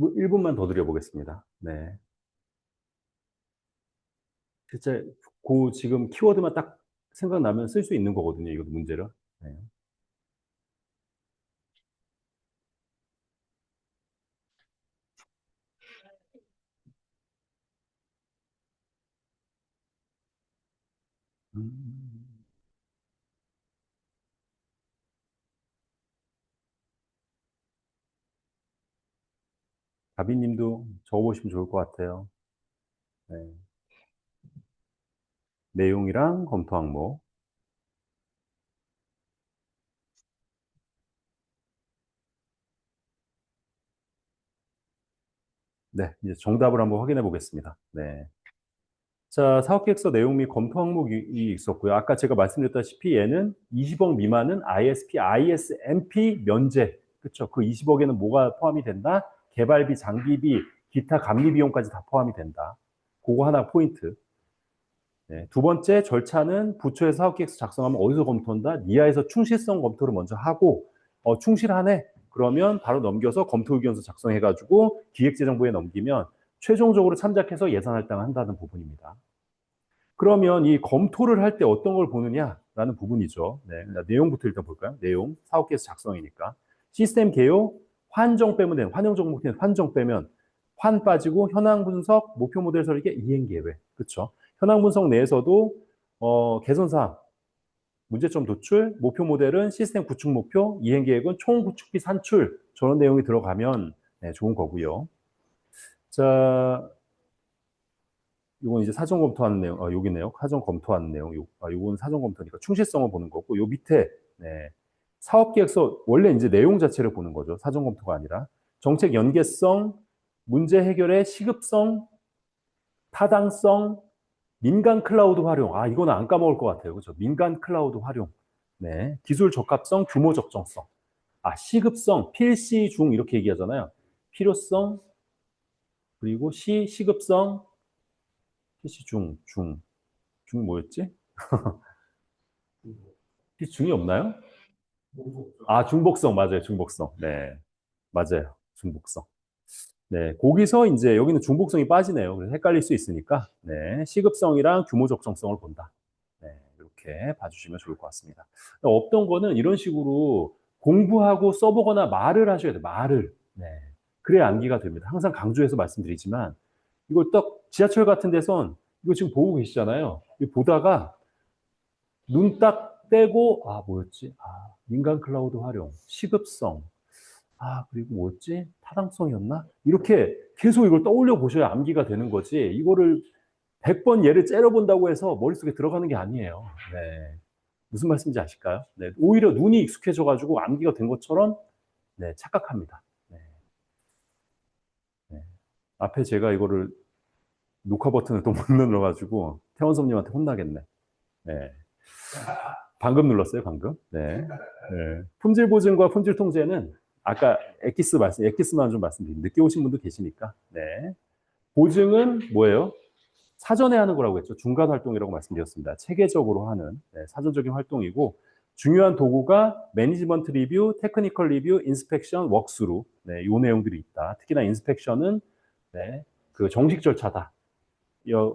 1분만 더 드려보겠습니다. 네. 실제 그 지금 키워드만 딱 생각나면 쓸 수 있는 거거든요, 이것도 문제를. 네. 음. 가비님도 적어보시면 좋을 것 같아요. 네. 내용이랑 검토 항목. 네, 이제 정답을 한번 확인해 보겠습니다. 네. 자, 사업계획서 내용 및 검토 항목이 있었고요. 아까 제가 말씀드렸다시피 얘는 20억 미만은 ISP, ISMP 면제. 그렇죠. 그 20억에는 뭐가 포함이 된다? 개발비, 장비비, 기타 감리 비용까지 다 포함이 된다. 그거 하나 포인트. 네. 두 번째 절차는 부처에서 사업계획서 작성하면 어디서 검토한다? 니아에서 충실성 검토를 먼저 하고 충실하네. 그러면 바로 넘겨서 검토 의견서 작성해가지고 기획재정부에 넘기면 최종적으로 참작해서 예산 할당을 한다는 부분입니다. 그러면 이 검토를 할 때 어떤 걸 보느냐라는 부분이죠. 네, 내용부터 일단 볼까요? 내용, 사업계획서 작성이니까. 시스템 개요, 환정 빼면 되는, 환영 종목된 환정 빼면 환 빠지고 현황 분석, 목표 모델 설계, 이행 계획. 그렇죠? 현황 분석 내에서도 개선 사항, 문제점 도출, 목표 모델은 시스템 구축 목표, 이행 계획은 총 구축비 산출 저런 내용이 들어가면 네, 좋은 거고요. 자, 이건 이제 사전 검토하는 내용, 여기네요. 사전 검토하는 내용. 요건 사전 검토니까 충실성을 보는 거고, 요 밑에, 네. 사업계획서, 원래 이제 내용 자체를 보는 거죠. 사전 검토가 아니라. 정책 연계성, 문제 해결의 시급성, 타당성, 민간 클라우드 활용. 아, 이거는 안 까먹을 것 같아요. 그죠? 민간 클라우드 활용. 네. 기술 적합성, 규모 적정성. 아, 시급성, 필시 중 이렇게 얘기하잖아요. 필요성, 그리고 시급성, 필시 중 뭐였지? 중이 없나요? 아, 중복성, 맞아요. 중복성. 네. 맞아요. 중복성. 네. 거기서 이제 여기는 중복성이 빠지네요. 그래서 헷갈릴 수 있으니까, 네. 시급성이랑 규모 적정성을 본다. 네. 이렇게 봐주시면 좋을 것 같습니다. 없던 거는 이런 식으로 공부하고 써보거나 말을 하셔야 돼요. 말을. 네. 그래야 암기가 됩니다. 항상 강조해서 말씀드리지만, 이걸 딱 지하철 같은 데선 이거 지금 보고 계시잖아요. 이거 보다가 눈 딱 떼고 뭐였지? 민간 클라우드 활용, 시급성, 그리고 뭐였지? 타당성이었나? 이렇게 계속 이걸 떠올려 보셔야 암기가 되는 거지. 이거를 100번 예를 째려본다고 해서 머릿속에 들어가는 게 아니에요. 네. 무슨 말씀인지 아실까요? 네. 오히려 눈이 익숙해져가지고 암기가 된 것처럼 네, 착각합니다. 네. 네. 앞에 제가 이거를 녹화 버튼을 또 못 눌러가지고 태원섭님한테 혼나겠네. 네. 방금 눌렀어요, 방금. 네. 네. 품질 보증과 품질 통제는 아까 엑기스만 좀 말씀드립니다. 늦게 오신 분도 계시니까. 네. 보증은 뭐예요? 사전에 하는 거라고 했죠. 중간 활동이라고 말씀드렸습니다. 체계적으로 하는 사전적인 활동이고 중요한 도구가 매니지먼트 리뷰, 테크니컬 리뷰, 인스펙션, 웍스루. 네, 요 내용들이 있다. 특히나 인스펙션은 네, 그 정식 절차다.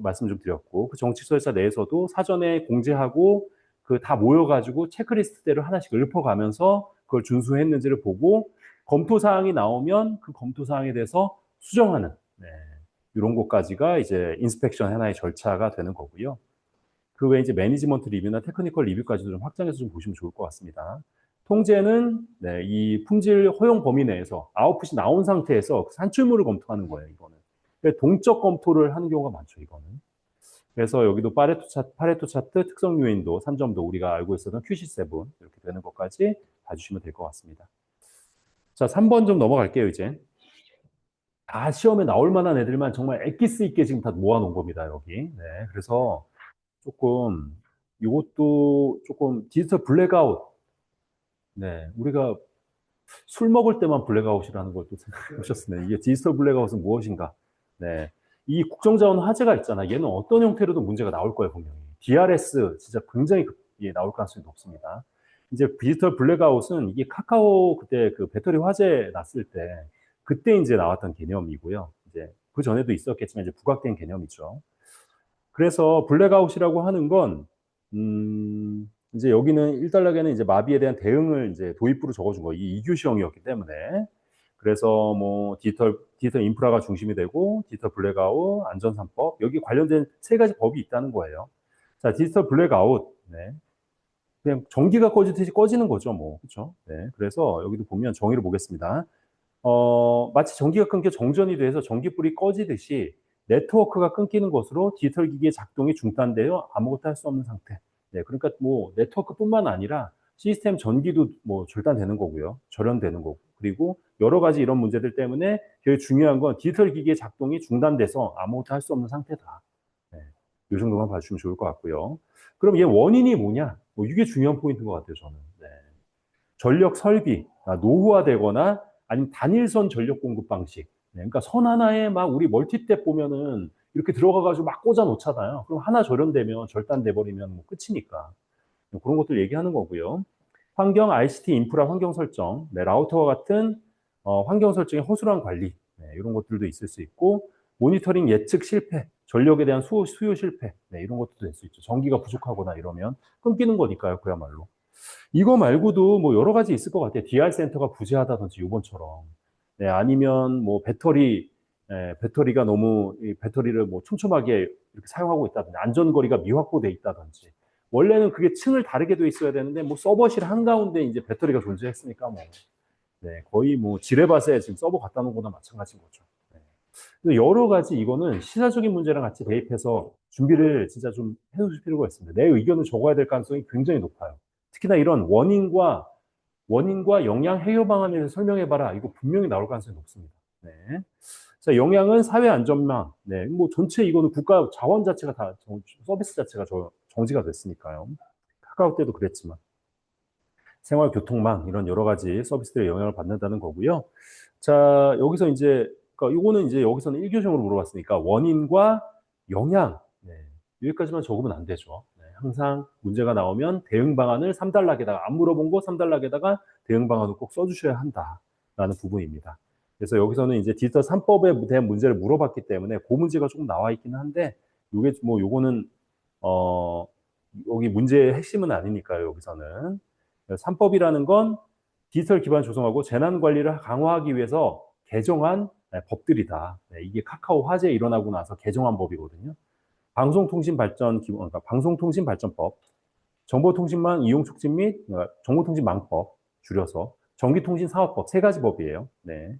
말씀 좀 드렸고 그 정치 절차 내에서도 사전에 공지하고 그 다 모여가지고 체크리스트대로 하나씩 읊어가면서 그걸 준수했는지를 보고 검토 사항이 나오면 그 검토 사항에 대해서 수정하는 네, 이런 것까지가 이제 인스펙션 하나의 절차가 되는 거고요. 그 외에 이제 매니지먼트 리뷰나 테크니컬 리뷰까지도 좀 확장해서 좀 보시면 좋을 것 같습니다. 통제는 네, 이 품질 허용 범위 내에서 아웃풋이 나온 상태에서 산출물을 검토하는 거예요. 이거는 동적 검토를 하는 경우가 많죠. 이거는. 그래서 여기도 파레토 차트 특성 요인도 3점도 우리가 알고 있었던 QC7 이렇게 되는 것까지 봐주시면 될 것 같습니다. 자, 3번 좀 넘어갈게요, 이제. 다 시험에 나올 만한 애들만 정말 엑기스 있게 지금 다 모아놓은 겁니다, 여기. 네, 그래서 조금 이것도 조금 디지털 블랙아웃. 네, 우리가 술 먹을 때만 블랙아웃이라는 걸 또 생각해 보셨으면 이게 디지털 블랙아웃은 무엇인가? 네, 이 국정자원 화재가 있잖아. 얘는 어떤 형태로도 문제가 나올 거예요, 분명히. DRS 진짜 굉장히 나올 가능성이 높습니다. 이제 디지털 블랙아웃은 이게 카카오 그때 그 배터리 화재 났을 때 그때 이제 나왔던 개념이고요. 이제 그 전에도 있었겠지만 이제 부각된 개념이죠. 그래서 블랙아웃이라고 하는 건 이제 여기는 1단락에는 이제 마비에 대한 대응을 이제 도입부로 적어준 거, 이 이규시형이었기 때문에. 그래서 뭐 디지털 인프라가 중심이 되고 디지털 블랙아웃, 안전3법, 여기 관련된 세 가지 법이 있다는 거예요. 자, 디지털 블랙아웃. 네. 그냥 전기가 꺼지듯이 꺼지는 거죠, 뭐. 그렇죠? 네. 그래서 여기도 보면 정의를 보겠습니다. 마치 전기가 끊겨 정전이 돼서 전기불이 꺼지듯이 네트워크가 끊기는 것으로 디지털 기기의 작동이 중단되어 아무것도 할 수 없는 상태. 네, 그러니까 뭐 네트워크뿐만 아니라 시스템 전기도 뭐 절단되는 거고요. 절연되는 거고. 그리고 여러 가지 이런 문제들 때문에 되게 중요한 건 디지털 기기의 작동이 중단돼서 아무것도 할 수 없는 상태다. 네, 이 정도만 봐주시면 좋을 것 같고요. 그럼 얘 원인이 뭐냐? 뭐 이게 중요한 포인트인 것 같아요, 저는. 네. 전력 설비, 노후화되거나 아니면 단일선 전력 공급 방식. 네, 그러니까 선 하나에 막 우리 멀티탭 보면은 이렇게 들어가가지고 막 꽂아 놓잖아요. 그럼 하나 절연되면, 절단돼 버리면 뭐 끝이니까. 그런 것들 얘기하는 거고요. 환경 ICT 인프라 환경 설정, 네, 라우터와 같은 환경 설정의 허술한 관리, 네, 이런 것들도 있을 수 있고, 모니터링 예측 실패, 전력에 대한 수요 실패, 네, 이런 것도 될 수 있죠. 전기가 부족하거나 이러면 끊기는 거니까요, 그야말로. 이거 말고도 뭐 여러 가지 있을 것 같아요. DR 센터가 부재하다든지 요번처럼. 네, 아니면 뭐 배터리가 너무 이 배터리를 뭐 촘촘하게 이렇게 사용하고 있다든지 안전거리가 미확보돼 있다든지. 원래는 그게 층을 다르게 돼 있어야 되는데 뭐 서버실 한가운데 이제 배터리가 존재했으니까 뭐 네, 거의 뭐 지뢰밭에 지금 서버 갖다 놓은 거나 마찬가지인 거죠. 네. 여러 가지 이거는 시사적인 문제랑 같이 대입해서 준비를 진짜 좀 해두실 필요가 있습니다. 내 의견을 적어야 될 가능성이 굉장히 높아요. 특히나 이런 원인과 영양 해결 방안을 설명해봐라. 이거 분명히 나올 가능성이 높습니다. 네. 자, 영양은 사회 안전망. 네. 뭐 전체 이거는 국가 자원 자체가 다 서비스 자체가 정지가 됐으니까요. 카카오 때도 그랬지만 생활교통망 이런 여러 가지 서비스들의 영향을 받는다는 거고요. 자, 여기서 이제 그러니까 요거는 이제 여기서는 1교정으로 물어봤으니까 원인과 영향. 네. 여기까지만 적으면 안 되죠. 네. 항상 문제가 나오면 대응 방안을 3단락에다가 안 물어본 거 3단락에다가 대응 방안을 꼭 써주셔야 한다라는 부분입니다. 그래서 여기서는 이제 디지털 3법에 대한 문제를 물어봤기 때문에 그 문제가 조금 나와 있기는 한데 요게 뭐 요거는 어 여기 문제의 핵심은 아니니까요. 여기서는 3법이라는 건 디지털 기반 조성하고 재난 관리를 강화하기 위해서 개정한 법들이다. 네, 이게 카카오 화재 일어나고 나서 개정한 법이거든요. 그러니까 방송통신발전법, 정보통신망 이용 촉진 및 정보통신망법 줄여서 전기통신사업법 세 가지 법이에요. 네.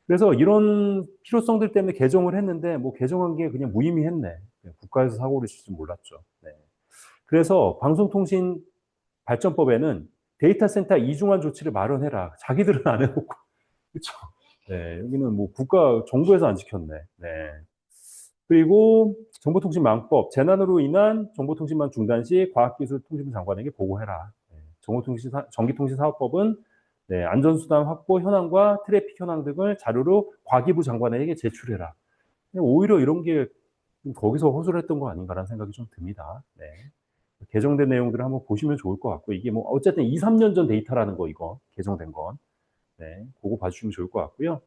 그래서 이런 필요성들 때문에 개정을 했는데 뭐 개정한 게 그냥 무의미했네. 국가에서 사고를 칠지 몰랐죠. 네. 그래서 방송통신 발전법에는 데이터 센터 이중한 조치를 마련해라. 자기들은 안 해놓고. 그렇죠. 네, 여기는 뭐 정부에서 안 지켰네. 네. 그리고 정보통신망법, 재난으로 인한 정보통신망 중단 시 과학기술통신부 장관에게 보고해라. 네. 전기통신사업법은 네, 안전수단 확보 현황과 트래픽 현황 등을 자료로 과기부 장관에게 제출해라. 오히려 이런 게 거기서 허술했던 거 아닌가라는 생각이 좀 듭니다. 네. 개정된 내용들을 한번 보시면 좋을 것 같고, 이게 뭐, 어쨌든 2, 3년 전 데이터라는 거, 이거, 개정된 건. 네, 그거 봐주시면 좋을 것 같고요.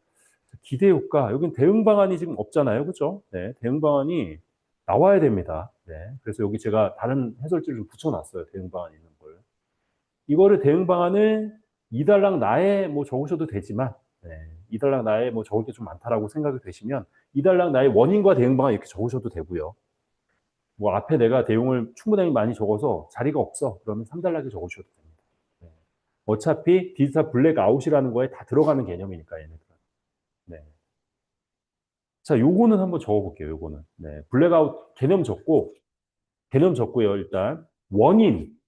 기대 효과, 여긴 대응 방안이 지금 없잖아요. 그죠? 네, 대응 방안이 나와야 됩니다. 네, 그래서 여기 제가 다른 해설지를 좀 붙여놨어요. 대응 방안 있는 걸. 이거를 대응 방안을 2달락 나에 뭐 적으셔도 되지만, 네, 2달락 나에 뭐 적을 게 좀 많다라고 생각이 되시면, 2달락 나의 원인과 대응 방안 이렇게 적으셔도 되고요. 뭐 앞에 내가 내용을 충분히 많이 적어서 자리가 없어. 그러면 3단락에 적으셔도 됩니다. 네. 어차피 디지털 블랙아웃이라는 거에 다 들어가는 개념이니까 얘네들은. 네. 자, 요거는 한번 적어볼게요. 요거는. 네. 블랙아웃 개념 적고요. 일단 원인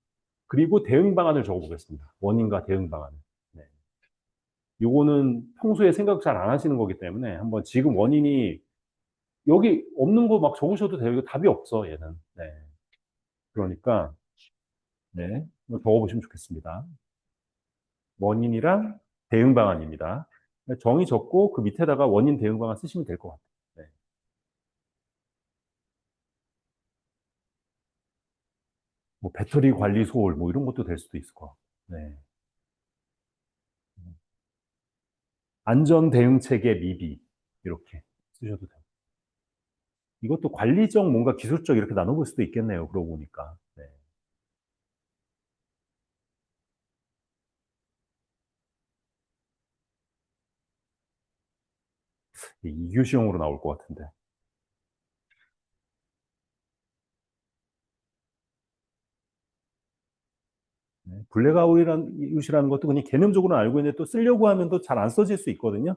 그리고 대응 방안을 적어보겠습니다. 원인과 대응 방안을. 네. 요거는 평소에 생각 잘 안 하시는 거기 때문에 한번 지금 원인이 여기 없는 거 막 적으셔도 돼요. 이거 답이 없어 얘는. 네. 그러니까 네. 한번 적어보시면 좋겠습니다. 원인이랑 대응 방안입니다. 정의 적고 그 밑에다가 원인 대응 방안 쓰시면 될 것 같아요. 네. 뭐 배터리 관리 소홀 뭐 이런 것도 될 수도 있을 것 같고. 네. 안전 대응 체계 미비. 이렇게 쓰셔도 돼요. 이것도 관리적 뭔가 기술적 이렇게 나눠볼 수도 있겠네요. 그러고 보니까. 네. 이규시용으로 나올 것 같은데. 네. 블랙아웃이라는 것도 그냥 개념적으로는 알고 있는데 또 쓰려고 하면 또 잘 안 써질 수 있거든요.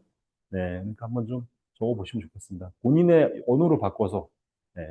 네. 그러니까 한번 좀 적어보시면 좋겠습니다. 본인의 언어로 바꿔서. 네.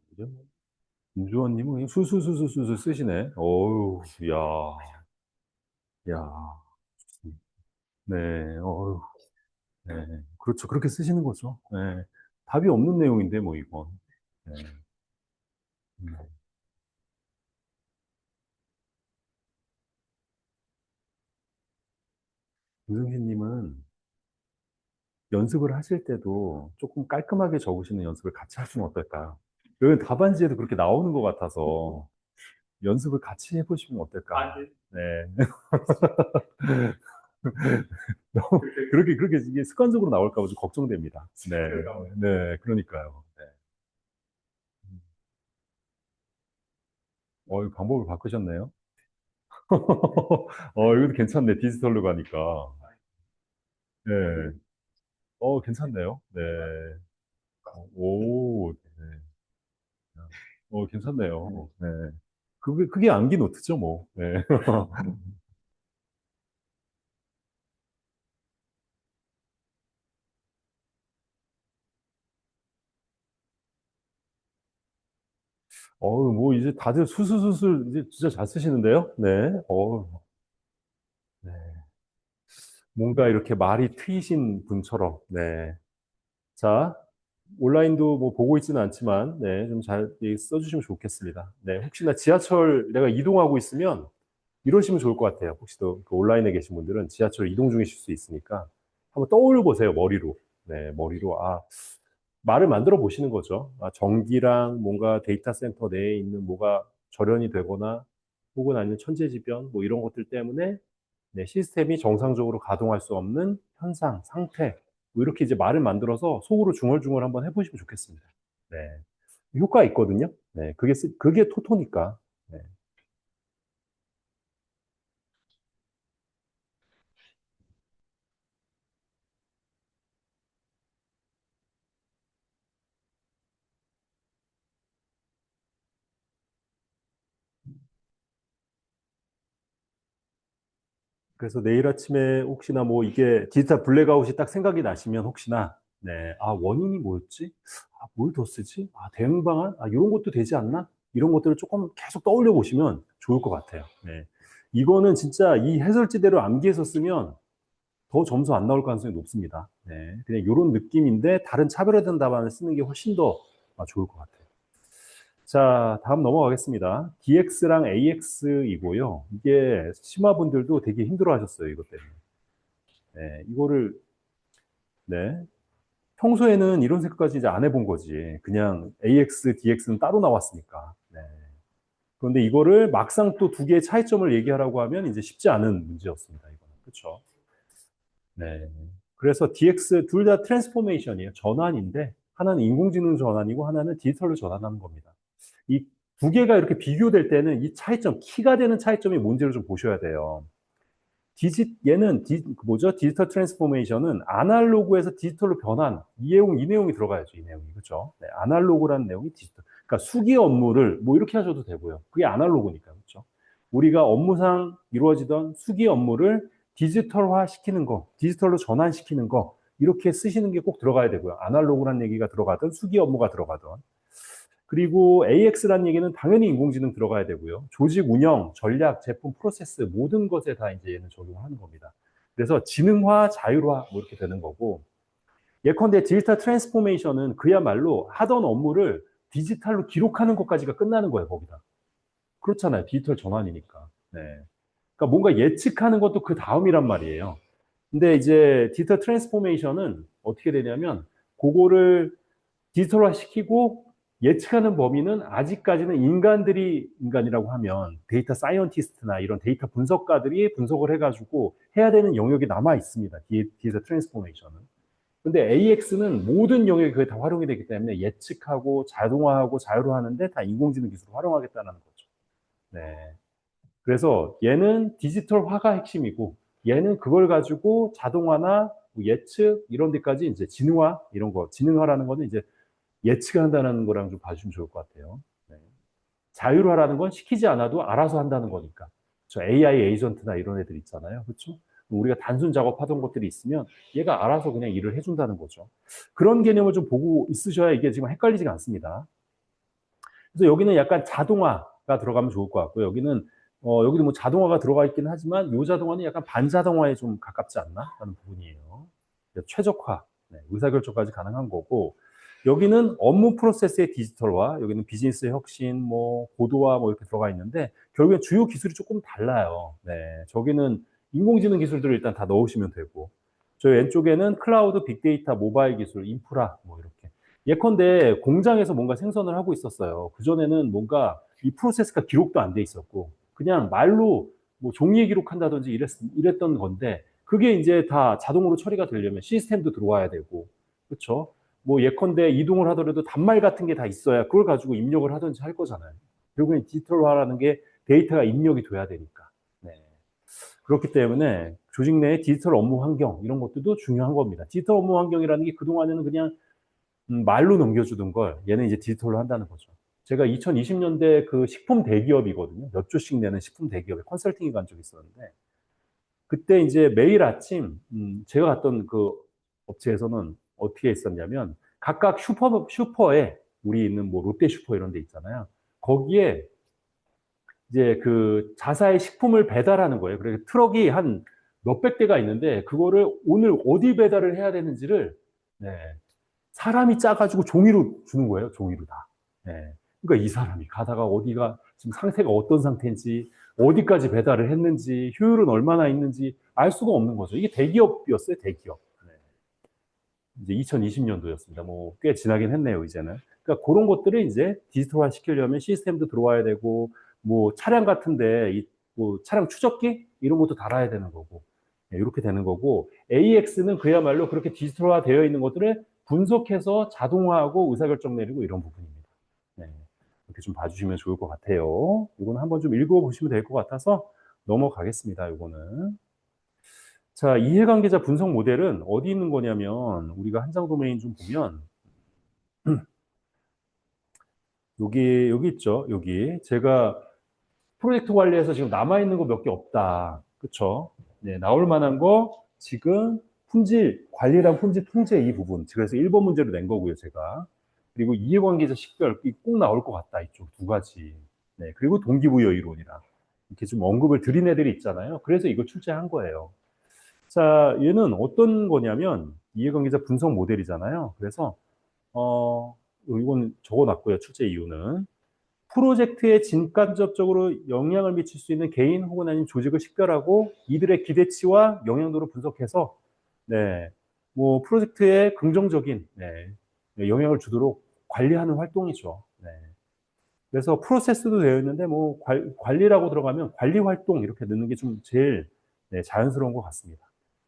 그죠? 김주원님은 그냥 술술술술술 쓰시네. 어우, 야, 야. 네, 어우, 네. 그렇죠. 그렇게 쓰시는 거죠. 네. 답이 없는 내용인데, 뭐, 이건. 네. 음. 김승희님은 연습을 하실 때도 조금 깔끔하게 적으시는 연습을 같이 하시면 어떨까요? 여기 답안지에도 그렇게 나오는 것 같아서 연습을 같이 해보시면 어떨까? 네. 너무 그렇게 이게 습관적으로 나올까 봐 좀 걱정됩니다. 네. 네, 그러니까요. 네. 이거 방법을 바꾸셨네요. 이것도 괜찮네. 디지털로 가니까. 네. 괜찮네요. 네. 오, 네. 괜찮네요. 네. 그게 암기 노트죠, 뭐. 네. 뭐, 이제 다들 술술술술 이제 진짜 잘 쓰시는데요? 네. 네. 뭔가 이렇게 말이 트이신 분처럼, 네. 자, 온라인도 뭐 보고 있지는 않지만, 네, 좀 잘 써주시면 좋겠습니다. 네, 혹시나 지하철 내가 이동하고 있으면 이러시면 좋을 것 같아요. 혹시 또 그 온라인에 계신 분들은 지하철 이동 중이실 수 있으니까 한번 떠올려 보세요, 머리로. 네, 머리로. 말을 만들어 보시는 거죠. 전기랑 뭔가 데이터 센터 내에 있는 뭐가 절연이 되거나 혹은 아니면 천재지변 뭐 이런 것들 때문에 네, 시스템이 정상적으로 가동할 수 없는 현상, 상태, 뭐 이렇게 이제 말을 만들어서 속으로 중얼중얼 한번 해보시면 좋겠습니다. 네. 효과 있거든요. 네. 그게 토토니까. 네. 그래서 내일 아침에 혹시나 뭐 이게 디지털 블랙아웃이 딱 생각이 나시면 혹시나, 네. 원인이 뭐였지? 뭘 더 쓰지? 대응 방안? 이런 것도 되지 않나? 이런 것들을 조금 계속 떠올려 보시면 좋을 것 같아요. 네. 이거는 진짜 이 해설지대로 암기해서 쓰면 더 점수 안 나올 가능성이 높습니다. 네, 그냥 이런 느낌인데 다른 차별화된 답안을 쓰는 게 훨씬 더 좋을 것 같아요. 자, 다음 넘어가겠습니다. DX랑 AX이고요. 이게 심화분들도 되게 힘들어하셨어요, 이것 때문에. 네, 이거를 네, 평소에는 이런 색깔까지 이제 안 해본 거지. 그냥 AX, DX는 따로 나왔으니까. 네. 그런데 이거를 막상 또 두 개의 차이점을 얘기하라고 하면 이제 쉽지 않은 문제였습니다. 이거는 그렇죠. 네. 그래서 DX 둘 다 트랜스포메이션이에요. 전환인데 하나는 인공지능 전환이고 하나는 디지털로 전환하는 겁니다. 이 두 개가 이렇게 비교될 때는 이 차이점, 키가 되는 차이점이 뭔지를 좀 보셔야 돼요. 얘는 뭐죠? 디지털 트랜스포메이션은 아날로그에서 디지털로 변한 이 내용이 들어가야죠. 이 내용이. 그렇죠? 네, 아날로그라는 내용이 디지털. 그러니까 수기 업무를 뭐 이렇게 하셔도 되고요. 그게 아날로그니까. 그렇죠? 우리가 업무상 이루어지던 수기 업무를 디지털화 시키는 거, 디지털로 전환시키는 거, 이렇게 쓰시는 게 꼭 들어가야 되고요. 아날로그라는 얘기가 들어가든 수기 업무가 들어가든. 그리고 AX라는 얘기는 당연히 인공지능 들어가야 되고요. 조직 운영, 전략, 제품, 프로세스 모든 것에 다 이제 얘는 적용을 하는 겁니다. 그래서 지능화, 자율화 뭐 이렇게 되는 거고, 예컨대 디지털 트랜스포메이션은 그야말로 하던 업무를 디지털로 기록하는 것까지가 끝나는 거예요, 거기다. 그렇잖아요. 디지털 전환이니까. 네. 그러니까 뭔가 예측하는 것도 그 다음이란 말이에요. 근데 이제 디지털 트랜스포메이션은 어떻게 되냐면 그거를 디지털화 시키고 예측하는 범위는 아직까지는 인간이라고 하면 데이터 사이언티스트나 이런 데이터 분석가들이 분석을 해가지고 해야 되는 영역이 남아 있습니다. 디지털 트랜스포메이션은. 근데 AX는 모든 영역이 그게 다 활용이 되기 때문에 예측하고 자동화하고 자율화하는데 다 인공지능 기술을 활용하겠다는 거죠. 네. 그래서 얘는 디지털화가 핵심이고 얘는 그걸 가지고 자동화나 뭐 예측 이런 데까지 이제 지능화 이런 거 지능화라는 거는 이제 예측한다는 거랑 좀 봐주시면 좋을 것 같아요. 네. 자율화라는 건 시키지 않아도 알아서 한다는 거니까. 저 AI 에이전트나 이런 애들 있잖아요. 그렇죠? 우리가 단순 작업하던 것들이 있으면 얘가 알아서 그냥 일을 해준다는 거죠. 그런 개념을 좀 보고 있으셔야 이게 지금 헷갈리지가 않습니다. 그래서 여기는 약간 자동화가 들어가면 좋을 것 같고요. 여기도 뭐 자동화가 들어가 있긴 하지만 이 자동화는 약간 반자동화에 좀 가깝지 않나 하는 부분이에요. 최적화, 네, 의사결정까지 가능한 거고 여기는 업무 프로세스의 디지털화, 여기는 비즈니스의 혁신, 뭐 고도화 뭐 이렇게 들어가 있는데 결국엔 주요 기술이 조금 달라요. 네, 저기는 인공지능 기술들을 일단 다 넣으시면 되고 저 왼쪽에는 클라우드, 빅데이터, 모바일 기술, 인프라 뭐 이렇게 예컨대 공장에서 뭔가 생산을 하고 있었어요. 그전에는 뭔가 이 프로세스가 기록도 안 돼 있었고 그냥 말로 뭐 종이에 기록한다든지 이랬던 건데 그게 이제 다 자동으로 처리가 되려면 시스템도 들어와야 되고 그렇죠? 뭐 예컨대 이동을 하더라도 단말 같은 게 다 있어야 그걸 가지고 입력을 하든지 할 거잖아요. 결국엔 디지털화라는 게 데이터가 입력이 돼야 되니까. 네. 그렇기 때문에 조직 내의 디지털 업무 환경 이런 것들도 중요한 겁니다. 디지털 업무 환경이라는 게 그동안에는 그냥 말로 넘겨주던 걸 얘는 이제 디지털로 한다는 거죠. 제가 2020년대 그 식품 대기업이거든요. 몇 조씩 내는 식품 대기업에 컨설팅에 간 적이 있었는데 그때 이제 매일 아침 제가 갔던 그 업체에서는 어떻게 했었냐면 각각 슈퍼에 우리 있는 뭐 롯데 슈퍼 이런 데 있잖아요. 거기에 이제 그 자사의 식품을 배달하는 거예요. 그래서 트럭이 한 몇백 대가 있는데 그거를 오늘 어디 배달을 해야 되는지를 네, 사람이 짜가지고 종이로 주는 거예요. 종이로 다. 네. 그러니까 이 사람이 가다가 어디가 지금 상태가 어떤 상태인지 어디까지 배달을 했는지 효율은 얼마나 있는지 알 수가 없는 거죠. 이게 대기업이었어요. 대기업. 네. 이제 2020년도였습니다. 뭐 꽤 지나긴 했네요. 이제는. 그러니까 그런 것들을 이제 디지털화 시키려면 시스템도 들어와야 되고 뭐 차량 같은데 뭐 차량 추적기 이런 것도 달아야 되는 거고 네, 이렇게 되는 거고 AX는 그야말로 그렇게 디지털화 되어 있는 것들을 분석해서 자동화하고 의사결정 내리고 이런 부분입니다. 네, 이렇게 좀 봐주시면 좋을 것 같아요. 이거는 한번 좀 읽어보시면 될 것 같아서 넘어가겠습니다. 이거는. 자, 이해관계자 분석 모델은 어디 있는 거냐면 우리가 한장 도메인 좀 보면 여기 있죠. 여기 제가 프로젝트 관리에서 지금 남아있는 거 몇 개 없다. 그쵸? 네, 나올 만한 거 지금 품질 관리랑 품질 통제 이 부분. 그래서 1번 문제로 낸 거고요, 제가. 그리고 이해관계자 식별 꼭 나올 것 같다. 이쪽 두 가지. 네, 그리고 동기부여 이론이랑 이렇게 좀 언급을 드린 애들이 있잖아요. 그래서 이걸 출제한 거예요. 자, 얘는 어떤 거냐면 이해관계자 분석 모델이잖아요. 그래서 이건 적어놨고요. 출제 이유는 프로젝트에 직간접적으로 영향을 미칠 수 있는 개인 혹은 아닌 조직을 식별하고 이들의 기대치와 영향도를 분석해서 네, 뭐 프로젝트에 긍정적인 네, 영향을 주도록 관리하는 활동이죠. 네. 그래서 프로세스도 되어 있는데 뭐 관리라고 들어가면 관리 활동 이렇게 넣는 게 좀 제일 네, 자연스러운 것 같습니다.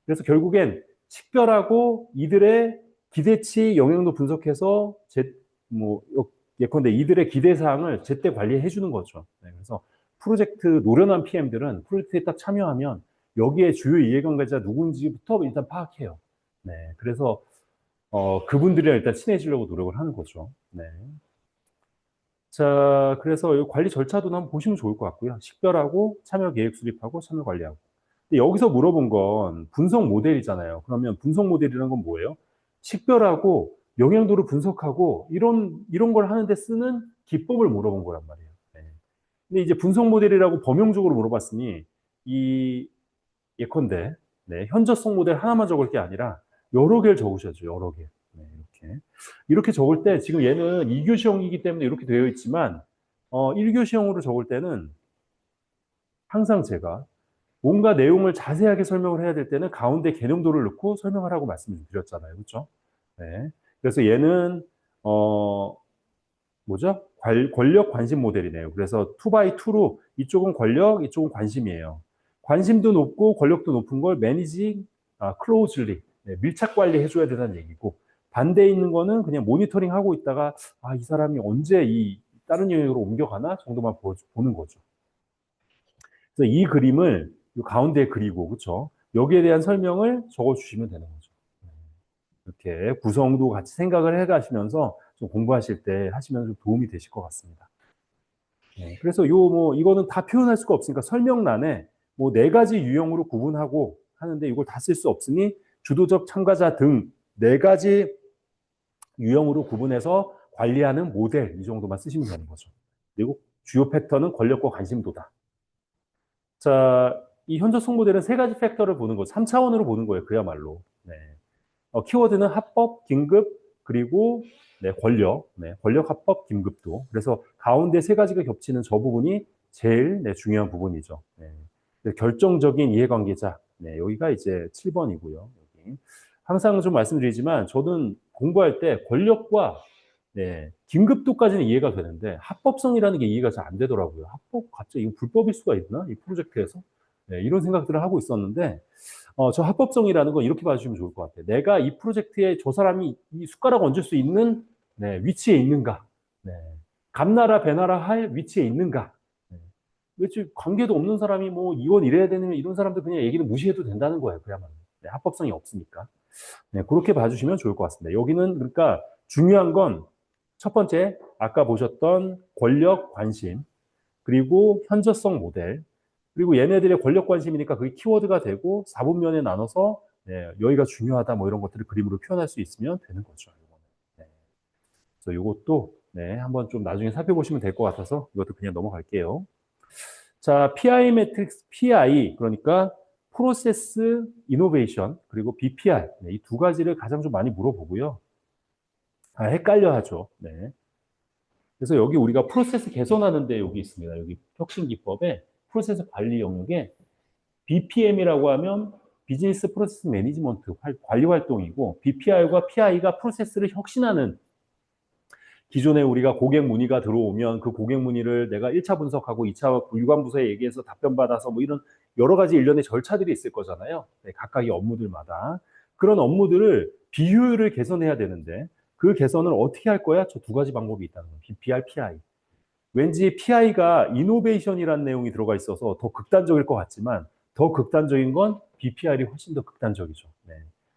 그래서 결국엔 식별하고 이들의 기대치 영향도 분석해서 뭐 예컨대 이들의 기대 사항을 제때 관리해 주는 거죠. 네, 그래서 프로젝트 노련한 PM들은 프로젝트에 딱 참여하면 여기에 주요 이해관계자 누군지부터 일단 파악해요. 네, 그래서 그분들이랑 일단 친해지려고 노력을 하는 거죠. 네. 자, 그래서 이 관리 절차도 한번 보시면 좋을 것 같고요. 식별하고 참여 계획 수립하고 참여 관리하고. 근데 여기서 물어본 건 분석 모델이잖아요. 그러면 분석 모델이라는 건 뭐예요? 식별하고 영향도를 분석하고 이런 걸 하는데 쓰는 기법을 물어본 거란 말이에요. 네. 근데 이제 분석 모델이라고 범용적으로 물어봤으니 이 예컨대 네, 현저성 모델 하나만 적을 게 아니라 여러 개를 적으셔야죠. 여러 개. 네, 이렇게 적을 때 지금 얘는 2교시형이기 때문에 이렇게 되어 있지만 1교시형으로 적을 때는 항상 제가 뭔가 내용을 자세하게 설명을 해야 될 때는 가운데 개념도를 넣고 설명하라고 말씀을 드렸잖아요. 그렇죠? 네. 그래서 얘는 뭐죠? 권력 관심 모델이네요. 그래서 2x2로 이쪽은 권력, 이쪽은 관심이에요. 관심도 높고 권력도 높은 걸 매니징 클로즈리 밀착 관리해 줘야 된다는 얘기고 반대에 있는 거는 그냥 모니터링 하고 있다가 이 사람이 언제 이 다른 영역으로 옮겨가나 정도만 보는 거죠. 그래서 이 그림을 이 가운데에 그리고 그렇죠? 여기에 대한 설명을 적어 주시면 되는 거죠. 이렇게 구성도 같이 생각을 해 가시면서 좀 공부하실 때 하시면 좀 도움이 되실 것 같습니다. 네, 그래서 이거는 다 표현할 수가 없으니까 설명란에 뭐 4가지 유형으로 구분하고 하는데 이걸 다 쓸 수 없으니 주도적 참가자 등 4가지 유형으로 구분해서 관리하는 모델 이 정도만 쓰시면 되는 거죠. 그리고 주요 팩터는 권력과 관심도다. 자, 이 현저성 모델은 3가지 팩터를 보는 거, 3차원으로 보는 거예요. 그야말로. 네. 키워드는 합법, 긴급, 그리고 네, 권력. 네, 권력, 합법, 긴급도. 그래서 가운데 3가지가 겹치는 저 부분이 제일 네, 중요한 부분이죠. 네. 결정적인 이해관계자. 네, 여기가 이제 7번이고요. 여기. 항상 좀 말씀드리지만 저는 공부할 때 권력과 네, 긴급도까지는 이해가 되는데 합법성이라는 게 이해가 잘 안 되더라고요. 합법 갑자기 이거 불법일 수가 있나? 이 프로젝트에서? 네, 이런 생각들을 하고 있었는데 저 합법성이라는 건 이렇게 봐주시면 좋을 것 같아요. 내가 이 프로젝트에 저 사람이 이 숟가락 얹을 수 있는 네, 위치에 있는가? 네. 감나라 배나라 할 위치에 있는가? 네. 그렇지 관계도 없는 사람이 뭐 이건 이래야 되는 이런 사람들 그냥 얘기는 무시해도 된다는 거예요. 그야말로. 네, 합법성이 없으니까. 네, 그렇게 봐주시면 좋을 것 같습니다. 여기는 그러니까 중요한 건 첫 번째 아까 보셨던 권력 관심 그리고 현저성 모델 그리고 얘네들의 권력 관심이니까 그게 키워드가 되고 4분면에 나눠서 네, 여기가 중요하다 뭐 이런 것들을 그림으로 표현할 수 있으면 되는 거죠. 네. 그래서 이것도 네, 한번 좀 나중에 살펴보시면 될 것 같아서 이것도 그냥 넘어갈게요. 자, PI 매트릭스, PI 그러니까 프로세스 이노베이션 그리고 BPR 네, 이 2가지를 가장 좀 많이 물어보고요. 헷갈려 하죠. 네. 그래서 여기 우리가 프로세스 개선하는데 여기 있습니다. 여기 혁신 기법에 프로세스 관리 영역에 BPM이라고 하면 비즈니스 프로세스 매니지먼트 관리 활동이고 BPR과 PI가 프로세스를 혁신하는 기존에 우리가 고객 문의가 들어오면 그 고객 문의를 내가 1차 분석하고 2차 유관 부서에 얘기해서 답변 받아서 뭐 이런 여러 가지 일련의 절차들이 있을 거잖아요. 네, 각각의 업무들마다. 그런 업무들을 비효율을 개선해야 되는데 그 개선을 어떻게 할 거야? 저 2가지 방법이 있다는 거예요. BPR, PI. 왠지 PI가 이노베이션이라는 내용이 들어가 있어서 더 극단적일 것 같지만 더 극단적인 건 BPR이 훨씬 더 극단적이죠. 네.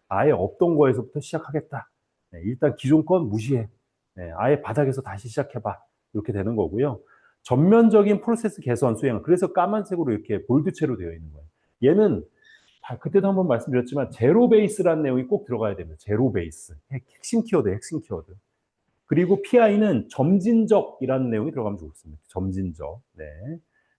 아예 없던 거에서부터 시작하겠다. 네, 일단 기존 건 무시해. 네, 아예 바닥에서 다시 시작해봐. 이렇게 되는 거고요. 전면적인 프로세스 개선 수행. 그래서 까만색으로 이렇게 볼드체로 되어 있는 거예요. 얘는 그때도 한번 말씀드렸지만 제로 베이스라는 내용이 꼭 들어가야 됩니다. 제로 베이스. 핵심 키워드, 핵심 키워드. 그리고 PI는 점진적이라는 내용이 들어가면 좋습니다. 점진적. 네.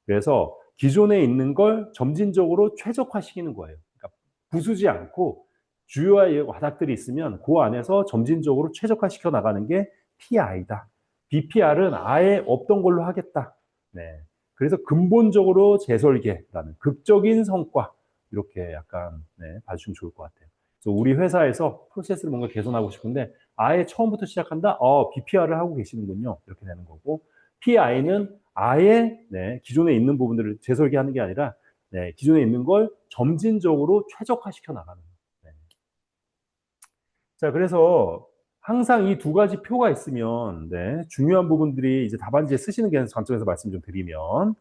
그래서 기존에 있는 걸 점진적으로 최적화시키는 거예요. 그러니까 부수지 않고 주요한 와닥들이 있으면 그 안에서 점진적으로 최적화시켜 나가는 게 PI다. BPR은 아예 없던 걸로 하겠다. 네. 그래서 근본적으로 재설계라는 극적인 성과 이렇게 약간 네, 봐주시면 좋을 것 같아요. 그래서 우리 회사에서 프로세스를 뭔가 개선하고 싶은데 아예 처음부터 시작한다? BPR을 하고 계시는군요. 이렇게 되는 거고 PI는 아예 네, 기존에 있는 부분들을 재설계하는 게 아니라 네, 기존에 있는 걸 점진적으로 최적화시켜 나가는 거예요. 네. 자, 그래서 항상 이 2가지 표가 있으면 네, 중요한 부분들이 이제 답안지에 쓰시는 게 관점에서 말씀 좀 드리면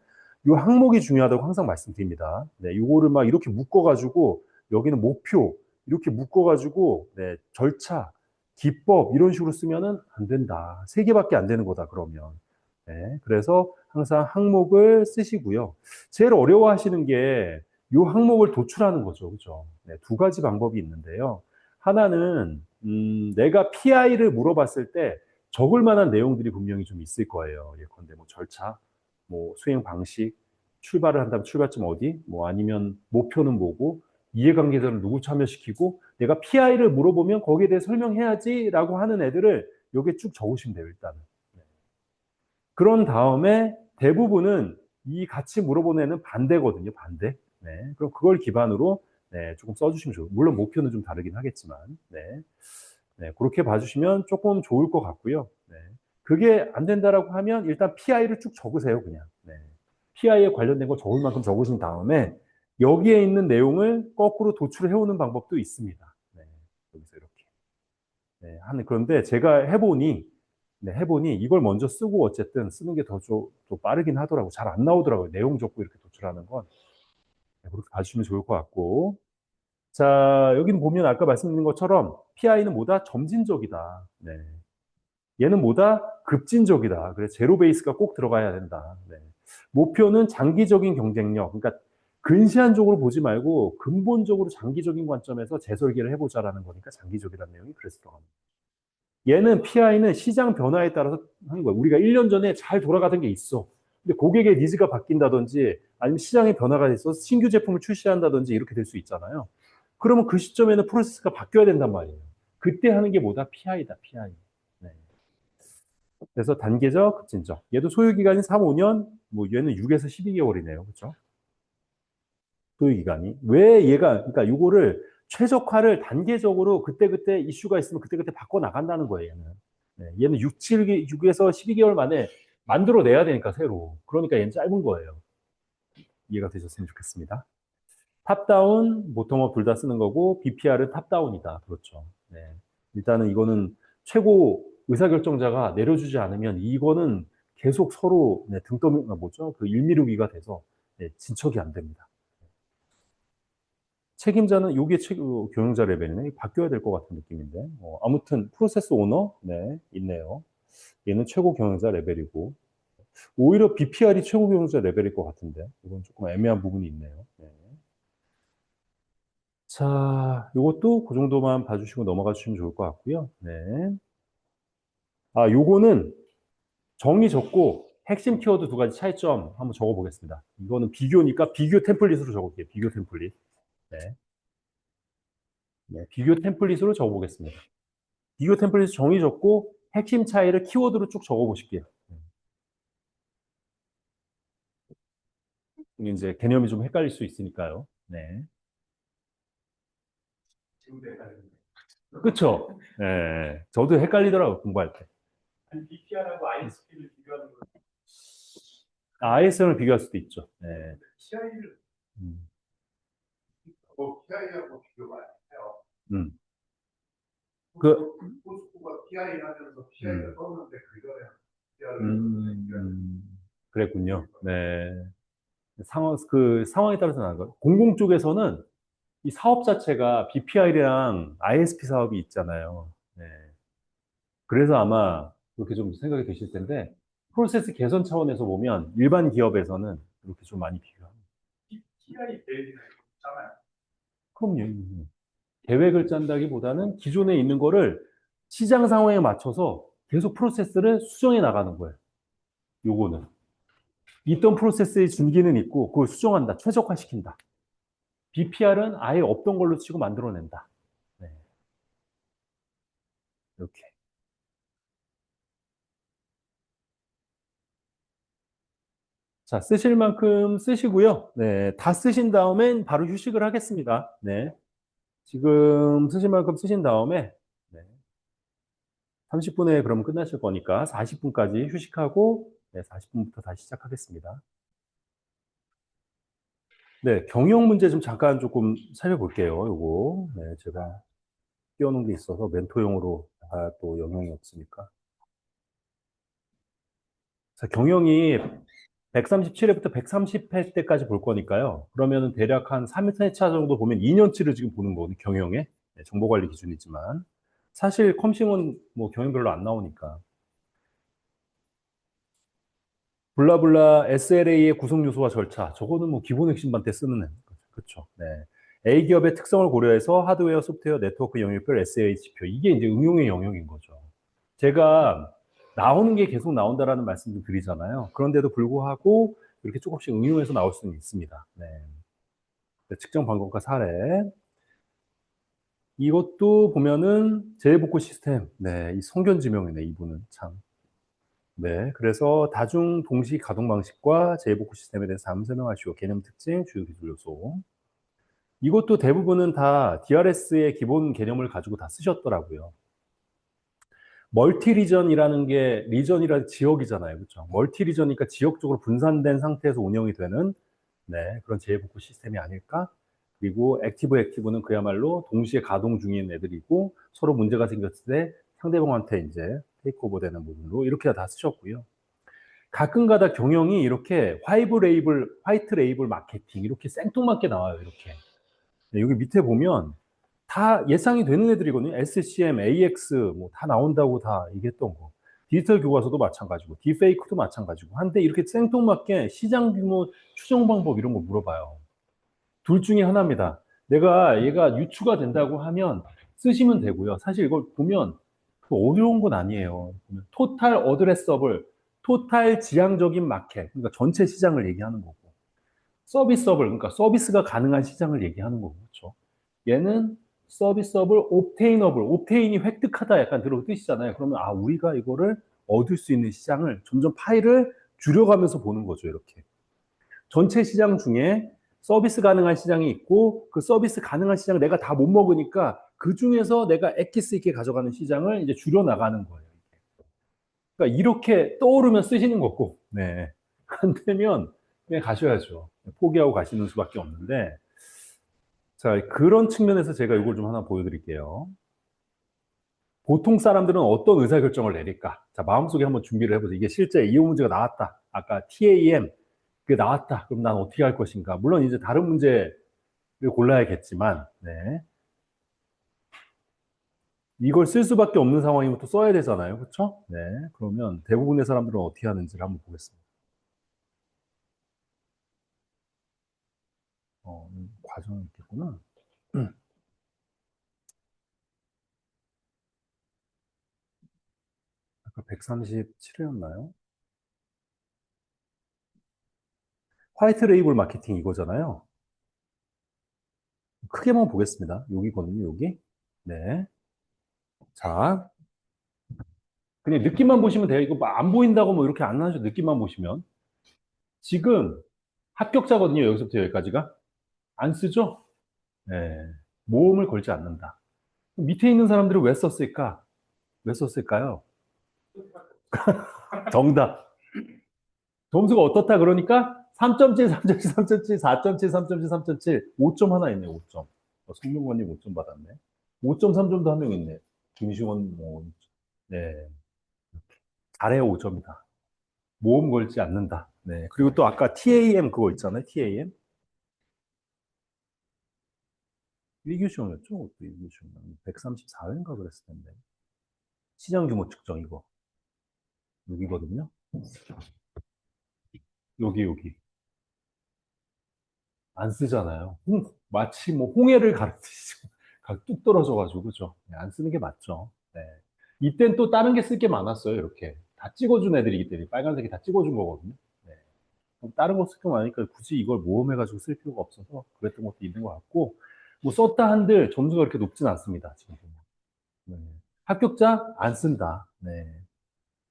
요 항목이 중요하다고 항상 말씀드립니다. 네, 요거를 막 이렇게 묶어가지고 여기는 목표 이렇게 묶어가지고 네, 절차, 기법 이런 식으로 쓰면은 안 된다. 세 개밖에 안 되는 거다 그러면. 네, 그래서 항상 항목을 쓰시고요. 제일 어려워하시는 게 요 항목을 도출하는 거죠, 그죠? 네, 두 가지 방법이 있는데요. 하나는 내가 PI를 물어봤을 때 적을 만한 내용들이 분명히 좀 있을 거예요. 예컨대 뭐 절차, 뭐 수행 방식, 출발을 한다면 출발점 어디, 뭐 아니면 목표는 뭐고, 이해관계자를 누구 참여시키고, 내가 PI를 물어보면 거기에 대해 설명해야지라고 하는 애들을 여기에 쭉 적으시면 돼요, 일단은. 네. 그런 다음에 대부분은 이 같이 물어보는 애는 반대거든요, 반대. 네. 그럼 그걸 기반으로 네, 조금 써주시면 좋아요. 물론 목표는 좀 다르긴 하겠지만, 네. 네, 그렇게 봐주시면 조금 좋을 것 같고요. 네. 그게 안 된다라고 하면 일단 PI를 쭉 적으세요, 그냥. 네. PI에 관련된 거 적을 만큼 적으신 다음에 여기에 있는 내용을 거꾸로 도출을 해오는 방법도 있습니다. 네. 여기서 이렇게. 네, 그런데 제가 해보니 이걸 먼저 쓰고 어쨌든 쓰는 게 더 빠르긴 하더라고. 잘 안 나오더라고요. 내용 적고 이렇게 도출하는 건. 네, 그렇게 봐주시면 좋을 것 같고. 자, 여기는 보면 아까 말씀드린 것처럼 PI는 뭐다? 점진적이다. 네. 얘는 뭐다? 급진적이다. 그래서 제로 베이스가 꼭 들어가야 된다. 네. 목표는 장기적인 경쟁력. 그러니까 근시안적으로 보지 말고 근본적으로 장기적인 관점에서 재설계를 해보자라는 거니까 장기적이라는 내용이 그래서 들어갑니다. 얘는 PI는 시장 변화에 따라서 하는 거예요. 우리가 1년 전에 잘 돌아가던 게 있어. 근데 고객의 니즈가 바뀐다든지 아니면 시장의 변화가 있어서 신규 제품을 출시한다든지 이렇게 될 수 있잖아요. 그러면 그 시점에는 프로세스가 바뀌어야 된단 말이에요. 그때 하는 게 뭐다? PI다, PI. 네. 그래서 단계적, 급진적. 얘도 소요 기간이 3, 5년, 뭐 얘는 6에서 12개월이네요. 그렇죠? 소요 기간이. 왜 얘가 그러니까 요거를 최적화를 단계적으로 그때그때 이슈가 있으면 그때그때 바꿔 나간다는 거예요, 얘는. 네, 얘는 6에서 12개월 만에 만들어 내야 되니까 새로. 그러니까 얘는 짧은 거예요. 이해가 되셨으면 좋겠습니다. 탑다운, 보텀업 둘 다 쓰는 거고, BPR은 탑다운이다. 그렇죠. 네. 일단은 이거는 최고 의사결정자가 내려주지 않으면 이거는 계속 서로 네, 뭐죠? 그 일미루기가 돼서 네, 진척이 안 됩니다. 책임자는 요게 경영자 레벨이네. 바뀌어야 될 것 같은 느낌인데. 아무튼 프로세스 오너 네, 있네요. 얘는 최고 경영자 레벨이고 오히려 BPR이 최고 경영자 레벨일 것 같은데 이건 조금 애매한 부분이 있네요. 네. 자, 요것도 그 정도만 봐주시고 넘어가 주시면 좋을 것 같고요. 네. 아, 요거는 정의 적고 핵심 키워드 두 가지 차이점 한번 적어보겠습니다. 이거는 비교니까 비교 템플릿으로 적을게요. 비교 템플릿. 네. 네. 비교 템플릿으로 적어보겠습니다. 비교 템플릿 정의 적고 핵심 차이를 키워드로 쭉 적어보실게요. 이제 개념이 좀 헷갈릴 수 있으니까요. 네. 그쵸? 네. 저도 헷갈리더라고요, 공부할 때. 아니, BPR하고 ISP를 비교하는 거. ISM을 비교할 수도 있죠. 네. PI를. PI하고 비교가 안 해요. 그, 포스코가 PI 하면서 PI가 떴는데 그거에 그랬군요. 네. 상황에 따라서 나는 거예요. 공공 쪽에서는 이 사업 자체가 BPI랑 ISP 사업이 있잖아요. 네. 그래서 아마 그렇게 좀 생각이 되실 텐데, 프로세스 개선 차원에서 보면 일반 기업에서는 이렇게 좀 많이 비교합니다. PI 계획이나 이거 있잖아요. 그럼요. 계획을 짠다기보다는 기존에 있는 거를 시장 상황에 맞춰서 계속 프로세스를 수정해 나가는 거예요. 요거는. 있던 프로세스의 준기는 있고, 그걸 수정한다, 최적화시킨다. BPR은 아예 없던 걸로 치고 만들어낸다. 네, 이렇게. 자, 쓰실 만큼 쓰시고요. 네, 다 쓰신 다음엔 바로 휴식을 하겠습니다. 네. 지금 쓰실 만큼 쓰신 다음에, 네, 30분에 그럼 끝나실 거니까 40분까지 휴식하고, 네, 40분부터 다시 시작하겠습니다. 네, 경영 문제 좀 잠깐 조금 살펴볼게요. 요거. 네, 제가 띄워놓은 게 있어서 멘토용으로 또 영향이 없으니까. 자, 경영이 137회부터 130회 때까지 볼 거니까요. 그러면은 대략 한 3회차 정도 보면 2년치를 지금 보는 거거든요. 경영에. 네, 정보관리 기준이지만. 사실 컴싱은 뭐 경영 별로 안 나오니까. 블라블라 SLA의 구성 요소와 절차. 저거는 뭐 기본 핵심반 때 쓰는 거죠. 그렇죠. 네. A 기업의 특성을 고려해서 하드웨어, 소프트웨어, 네트워크 영역별 SLA 지표. 이게 이제 응용의 영역인 거죠. 제가 나오는 게 계속 나온다라는 말씀 좀 드리잖아요. 그런데도 불구하고 이렇게 조금씩 응용해서 나올 수는 있습니다. 네. 측정 방법과 사례. 이것도 보면은 재해복구 시스템. 네, 이 성견지명이네, 이분은 참. 네, 그래서 다중 동시 가동 방식과 재해복구 시스템에 대해서 한번 설명하시고 개념 특징, 주요 기술 요소. 이것도 대부분은 다 DRS의 기본 개념을 가지고 다 쓰셨더라고요. 멀티 리전이라는 게 리전이라 지역이잖아요. 그렇죠? 멀티 리전이니까 지역적으로 분산된 상태에서 운영이 되는 네, 그런 재해복구 시스템이 아닐까? 그리고 액티브는 그야말로 동시에 가동 중인 애들이고 서로 문제가 생겼을 때 상대방한테 이제 테이크오버 되는 부분으로 이렇게 다 쓰셨고요. 가끔가다 경영이 이렇게 화이트 레이블 마케팅 이렇게 생뚱맞게 나와요. 이렇게. 네, 여기 밑에 보면 다 예상이 되는 애들이거든요. SCM, AX 뭐 다 나온다고 다 얘기했던 거. 디지털 교과서도 마찬가지고, 딥페이크도 마찬가지고. 한데 이렇게 생뚱맞게 시장 규모 추정 방법 이런 거 물어봐요. 둘 중에 하나입니다. 내가 얘가 유추가 된다고 하면 쓰시면 되고요. 사실 이걸 보면 그 어려운 건 아니에요. 토탈 어드레서블, 토탈 지향적인 마켓, 그러니까 전체 시장을 얘기하는 거고, 서비스업을, 그러니까 서비스가 가능한 시장을 얘기하는 거고, 그렇죠? 얘는 서비스업을 옵테이너블, 옵테인이 획득하다 약간 들어 뜻이잖아요. 그러면 아 우리가 이거를 얻을 수 있는 시장을 점점 파일을 줄여가면서 보는 거죠, 이렇게. 전체 시장 중에 서비스 가능한 시장이 있고 그 서비스 가능한 시장을 내가 다 못 먹으니까 그 중에서 내가 엑기스 있게 가져가는 시장을 이제 줄여 나가는 거예요. 그러니까 이렇게 떠오르면 쓰시는 거고, 네. 안 되면 그냥 가셔야죠. 포기하고 가시는 수밖에 없는데, 자, 그런 측면에서 제가 이걸 좀 하나 보여드릴게요. 보통 사람들은 어떤 의사결정을 내릴까? 자, 마음속에 한번 준비를 해보세요. 이게 실제 이용 문제가 나왔다. 아까 TAM, 그게 나왔다. 그럼 난 어떻게 할 것인가? 물론 이제 다른 문제를 골라야겠지만, 네. 이걸 쓸 수밖에 없는 상황이면 또 써야 되잖아요. 그렇죠? 네. 그러면 대부분의 사람들은 어떻게 하는지를 한번 보겠습니다. 과정이 있겠구나. 아까 137이었나요? 화이트 레이블 마케팅 이거잖아요. 크게만 보겠습니다. 여기거든요, 여기. 네. 자, 그냥 느낌만 보시면 돼요. 이거 뭐안 보인다고 뭐 이렇게 안 하셔도 느낌만 보시면. 지금 합격자거든요, 여기서부터 여기까지가. 안 쓰죠? 네. 모험을 걸지 않는다. 밑에 있는 사람들은 왜 썼을까? 왜 썼을까요? 정답. 점수가 어떻다 그러니까 3.7, 3.7, 3.7, 4.7, 3.7, 3.7, 5점 하나 있네, 5점. 송명관님 5점 받았네. 5.3점도 한 명 있네. 김시원, 뭐, 네. 잘해요, 5점이다. 모험 걸지 않는다. 네. 그리고 또 아까 TAM 그거 있잖아요, TAM. 1교 시험이었죠? 또 1교 시험. 134회인가 그랬을 텐데. 시장 규모 측정 이거. 여기거든요. 여기. 안 쓰잖아요. 마치 뭐 홍해를 가르치시고 뚝 떨어져가지고 그죠? 네, 안 쓰는 게 맞죠. 네. 이땐 또 다른 게 쓸 게 많았어요. 이렇게 다 찍어준 애들이기 때문에 빨간색이 다 찍어준 거거든요. 네. 그럼 다른 거 쓸 게 많으니까 굳이 이걸 모험해가지고 쓸 필요가 없어서 그랬던 것도 있는 것 같고 뭐 썼다 한들 점수가 그렇게 높진 않습니다. 지금 보면. 네. 합격자 안 쓴다. 네.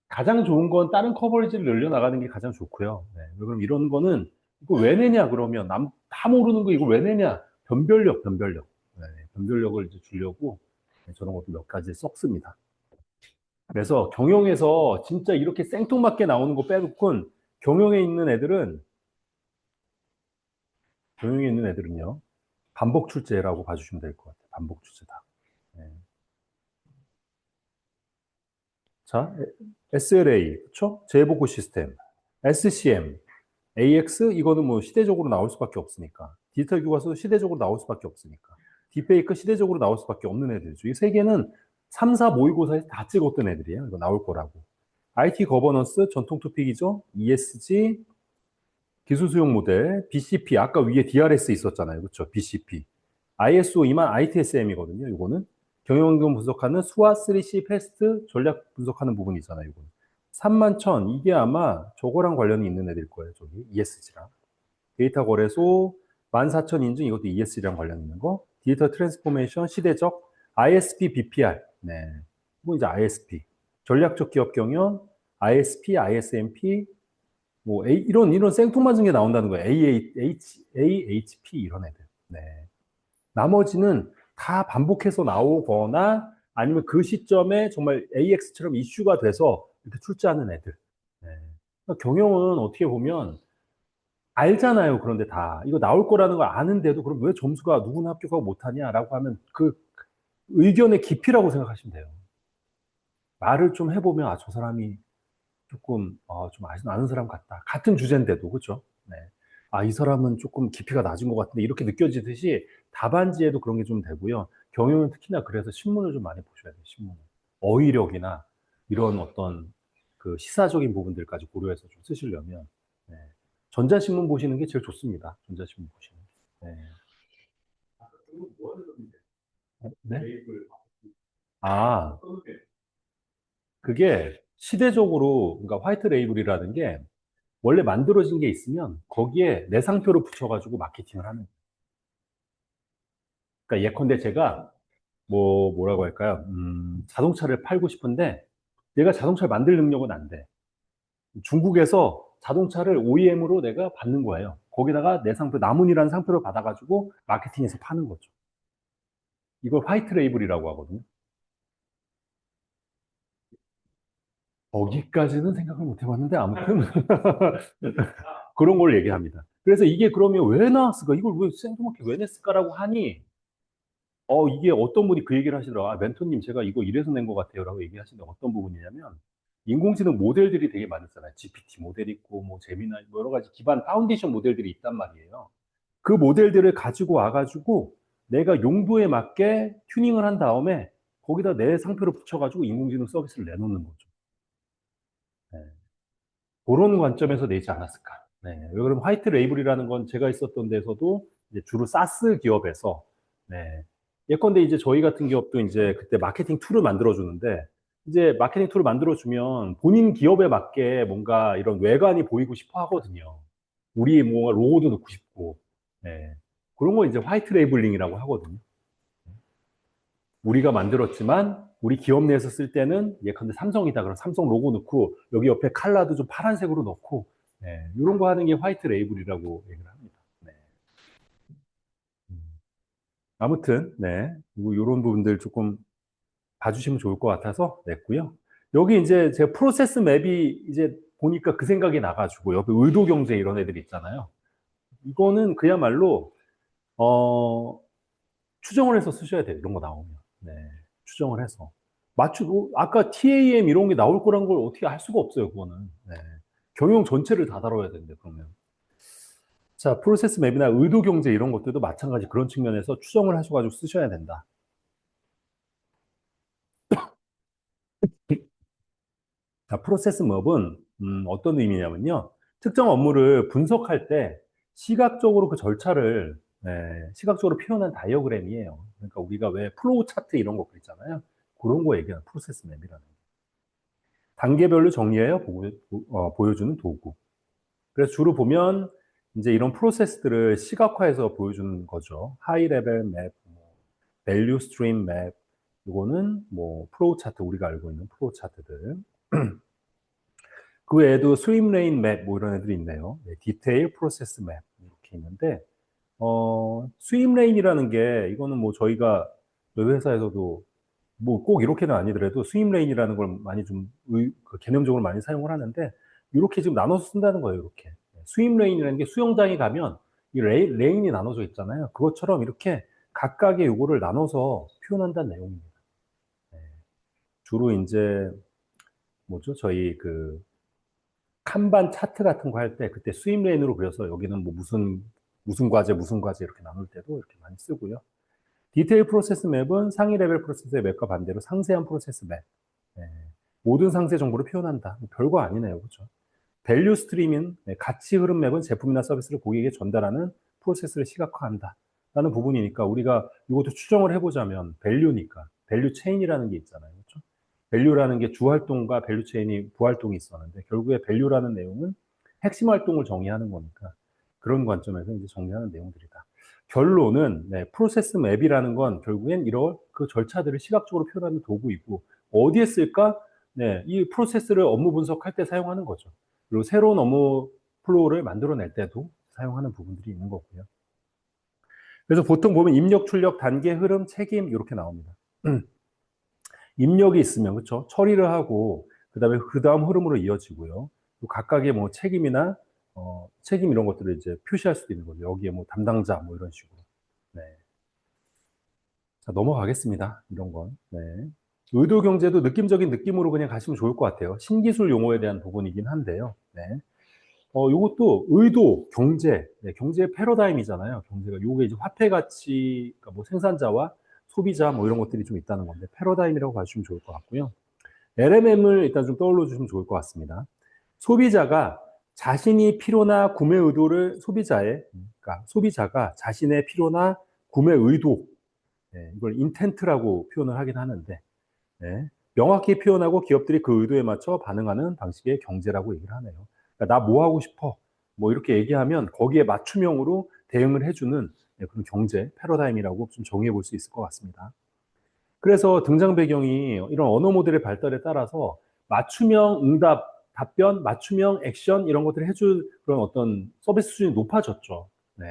가장 좋은 건 다른 커버리지를 늘려나가는 게 가장 좋고요. 네. 왜 그럼 이런 거는 이거 왜 내냐 그러면 남 다 모르는 거 이거 왜 내냐 변별력. 네. 변별력을 이제 주려고 네, 저런 것도 몇 가지 섞습니다. 그래서 경영에서 진짜 이렇게 생뚱맞게 나오는 거 빼놓고는 경영에 있는 애들은요 반복 출제라고 봐주시면 될 것 같아요. 반복 출제다. 네. 자, SLA, 그렇죠? 재해복구 시스템, SCM, AX 이거는 뭐 시대적으로 나올 수밖에 없으니까. 디지털 교과서도 시대적으로 나올 수밖에 없으니까. 딥페이크 시대적으로 나올 수밖에 없는 애들이죠. 이 세 개는 3, 4 모의고사에서 다 찍었던 애들이에요. 이거 나올 거라고. IT 거버넌스 전통 토픽이죠. ESG 기술 수용 모델, BCP 아까 위에 DRS 있었잖아요. 그렇죠? BCP. ISO 2만 ITSM이거든요. 이거는 경영환경 분석하는 수화 3C 패스트 전략 분석하는 부분이 있잖아요. 이거는 3만 1000 이게 아마 저거랑 관련이 있는 애들 거예요. 저기 ESG랑 데이터 거래소 14,000 인증 이것도 ESG랑 관련 있는 거. 디지털 트랜스포메이션 시대적 ISP BPR. 네. 뭐 이제 ISP 전략적 기업 경영 ISP ISMP 뭐 이런 생뚱맞은 게 나온다는 거예요. AHP 이런 애들. 네. 나머지는 다 반복해서 나오거나 아니면 그 시점에 정말 AX처럼 이슈가 돼서 이렇게 출제하는 애들. 네. 그러니까 경영은 어떻게 보면 알잖아요. 그런데 다 이거 나올 거라는 걸 아는데도 그럼 왜 점수가 누구는 합격하고 못하냐라고 하면 그 의견의 깊이라고 생각하시면 돼요. 말을 좀 해보면 아, 저 사람이 조금 좀 아는 사람 같다. 같은 주제인데도 그렇죠? 네. 아, 이 사람은 조금 깊이가 낮은 것 같은데 이렇게 느껴지듯이 답안지에도 그런 게 좀 되고요. 경영은 특히나 그래서 신문을 좀 많이 보셔야 돼요. 신문. 어휘력이나 이런 어떤 그 시사적인 부분들까지 고려해서 좀 쓰시려면 네. 전자신문 보시는 게 제일 좋습니다. 전자신문 보시는. 네. 네? 아, 그게 시대적으로 그러니까 화이트 레이블이라는 게 원래 만들어진 게 있으면 거기에 내 상표를 붙여가지고 마케팅을 하는. 그러니까 예컨대 제가 뭐라고 할까요? 자동차를 팔고 싶은데 내가 자동차를 만들 능력은 안 돼. 중국에서 자동차를 OEM으로 내가 받는 거예요. 거기다가 내 상표, 나문이라는 상표를 받아가지고 마케팅해서 파는 거죠. 이걸 화이트 레이블이라고 하거든요. 거기까지는 생각을 못 해봤는데 아무튼 그런 걸 얘기합니다. 그래서 이게 그러면 왜 나왔을까? 이걸 왜 생뚱맞게 왜 냈을까라고 하니 이게 어떤 분이 그 얘기를 하시더라고요. 아, 멘토님, 제가 이거 이래서 낸 것 같아요. 라고 얘기하시는데 어떤 부분이냐면, 인공지능 모델들이 되게 많았잖아요. GPT 모델 있고, 뭐, 제미나이, 뭐, 여러 가지 기반 파운데이션 모델들이 있단 말이에요. 그 모델들을 가지고 와가지고, 내가 용도에 맞게 튜닝을 한 다음에, 거기다 내 상표를 붙여가지고 인공지능 서비스를 내놓는 거죠. 네. 그런 관점에서 내지 않았을까. 네. 왜 그러면 화이트 레이블이라는 건 제가 있었던 데서도 이제 주로 사스 기업에서, 네. 예컨대 이제 저희 같은 기업도 이제 그때 마케팅 툴을 만들어주는데, 이제 마케팅 툴을 만들어주면 본인 기업에 맞게 뭔가 이런 외관이 보이고 싶어 하거든요. 우리 뭔가 로고도 넣고 싶고, 네. 그런 거 이제 화이트 레이블링이라고 하거든요. 우리가 만들었지만 우리 기업 내에서 쓸 때는 예컨대 삼성이다. 그럼 삼성 로고 넣고 여기 옆에 칼라도 좀 파란색으로 넣고 네, 이런 거 하는 게 화이트 레이블이라고 얘기를 합니다. 네. 음. 아무튼 네, 이런 부분들 조금 봐주시면 좋을 것 같아서 냈고요. 여기 이제 제가 프로세스 맵이 이제 보니까 그 생각이 나가지고 옆에 의도 경제 이런 애들 있잖아요. 이거는 그야말로 어, 추정을 해서 쓰셔야 돼요. 이런 거 나오면. 네. 추정을 해서. 아까 TAM 이런 게 나올 거란 걸 어떻게 알 수가 없어요, 그거는. 네. 경영 전체를 다 다뤄야 되는데, 그러면. 자, 프로세스 맵이나 의도 경제 이런 것들도 마찬가지 그런 측면에서 추정을 하셔가지고 쓰셔야 된다. 자, 프로세스 맵은, 어떤 의미냐면요. 특정 업무를 분석할 때 시각적으로 그 절차를, 네, 시각적으로 표현한 다이어그램이에요. 그러니까 우리가 왜 플로우 차트 이런 거 그랬잖아요. 그런 거 얘기하는 프로세스 맵이라는 거. 단계별로 정리해요 보여주는 도구. 그래서 주로 보면 이제 이런 프로세스들을 시각화해서 보여주는 거죠. 하이 레벨 맵, 밸류 스트림 맵, 이거는 뭐 프로우 차트 우리가 알고 있는 프로우 차트들. 그 외에도 스트림 레인 맵 뭐 이런 애들이 있네요. 네, 디테일 프로세스 맵 이렇게 있는데 스트림 레인이라는 게 이거는 뭐 저희가 저희 회사에서도 뭐 꼭 이렇게는 아니더라도 스임 레인이라는 걸 많이 좀 그 개념적으로 많이 사용을 하는데 이렇게 지금 나눠서 쓴다는 거예요. 이렇게 스임 레인이라는 게 수영장에 가면 이 레인이 나눠져 있잖아요. 그것처럼 이렇게 각각의 요거를 나눠서 표현한다는 내용입니다. 네. 주로 이제 뭐죠? 저희 그 칸반 차트 같은 거 할 때 그때 스윕 레인으로 그려서 여기는 뭐 무슨 과제 이렇게 나눌 때도 이렇게 많이 쓰고요. 디테일 프로세스 맵은 상위 레벨 프로세스의 맵과 반대로 상세한 프로세스 맵. 예, 모든 상세 정보를 표현한다. 별거 아니네요. 그렇죠? 밸류 스트리밍, 가치 흐름 맵은 제품이나 서비스를 고객에게 전달하는 프로세스를 시각화한다. 라는 부분이니까 우리가 이것도 추정을 해보자면 밸류니까 밸류 체인이라는 게 있잖아요. 그렇죠? 밸류라는 게 주활동과 밸류 체인이 부활동이 있었는데 결국에 밸류라는 내용은 핵심 활동을 정의하는 거니까 그런 관점에서 이제 정리하는 내용들이다. 결론은 프로세스 맵이라는 건 결국엔 이런 그 절차들을 시각적으로 표현하는 도구이고 어디에 쓸까? 이 프로세스를 업무 분석할 때 사용하는 거죠. 그리고 새로운 업무 플로우를 만들어낼 때도 사용하는 부분들이 있는 거고요. 그래서 보통 보면 입력, 출력, 단계, 흐름, 책임 이렇게 나옵니다. 입력이 있으면 그렇죠. 처리를 하고 그다음 흐름으로 이어지고요. 또 각각의 뭐 책임이나 책임 이런 것들을 이제 표시할 수도 있는 거죠. 여기에 뭐 담당자 뭐 이런 식으로. 네. 자, 넘어가겠습니다. 이런 건. 네. 의도 경제도 느낌적인 느낌으로 그냥 가시면 좋을 것 같아요. 신기술 용어에 대한 부분이긴 한데요. 네. 요것도 의도, 경제, 경제의 패러다임이잖아요. 경제가 요게 이제 화폐 가치, 그러니까 뭐 생산자와 소비자 뭐 이런 것들이 좀 있다는 건데 패러다임이라고 봐주시면 좋을 것 같고요. LMM을 일단 좀 떠올려 주시면 좋을 것 같습니다. 소비자가 자신이 필요나 구매 의도를 그러니까 소비자가 자신의 필요나 구매 의도, 이걸 인텐트라고 표현을 하긴 하는데, 명확히 표현하고 기업들이 그 의도에 맞춰 반응하는 방식의 경제라고 얘기를 하네요. 그러니까 나 뭐 하고 싶어? 뭐 이렇게 얘기하면 거기에 맞춤형으로 대응을 해주는 그런 경제 패러다임이라고 좀 정의해 볼 수 있을 것 같습니다. 그래서 등장 배경이 이런 언어 모델의 발달에 따라서 맞춤형 응답, 답변, 맞춤형 액션 이런 것들을 해줄 그런 어떤 서비스 수준이 높아졌죠. 네.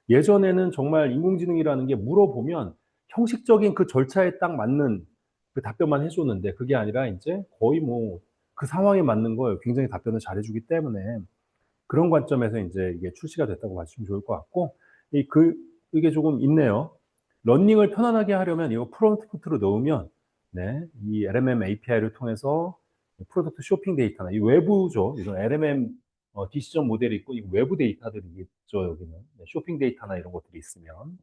예전에는 정말 인공지능이라는 게 물어보면 형식적인 그 절차에 딱 맞는 그 답변만 해줬는데 그게 아니라 이제 거의 뭐 그 상황에 맞는 걸 굉장히 답변을 잘해주기 때문에 그런 관점에서 이제 이게 출시가 됐다고 봐주시면 좋을 것 같고 이게 조금 있네요. 러닝을 편안하게 하려면 이거 프롬프트로 넣으면 이 LMM API를 통해서 프로덕트 쇼핑 데이터나 이 외부죠. 이런 LMM 디시전 모델이 있고 이 외부 데이터들이 있죠. 여기는 쇼핑 데이터나 이런 것들이 있으면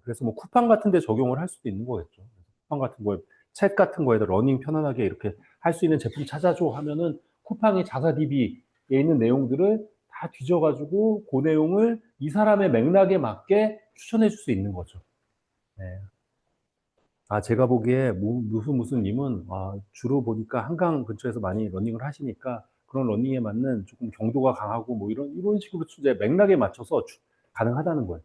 그래서 뭐 쿠팡 같은 데 적용을 할 수도 있는 거겠죠. 쿠팡 같은 거에 챗 같은 거에다 러닝 편안하게 이렇게 할 수 있는 제품 찾아줘 하면은 쿠팡의 자사 DB에 있는 내용들을 다 뒤져 가지고 그 내용을 이 사람의 맥락에 맞게 추천해 줄 수 있는 거죠. 네. 제가 보기에 무슨 님은 주로 보니까 한강 근처에서 많이 러닝을 하시니까 그런 러닝에 맞는 조금 경도가 강하고 뭐 이런 식으로 이제 맥락에 맞춰서 가능하다는 거예요.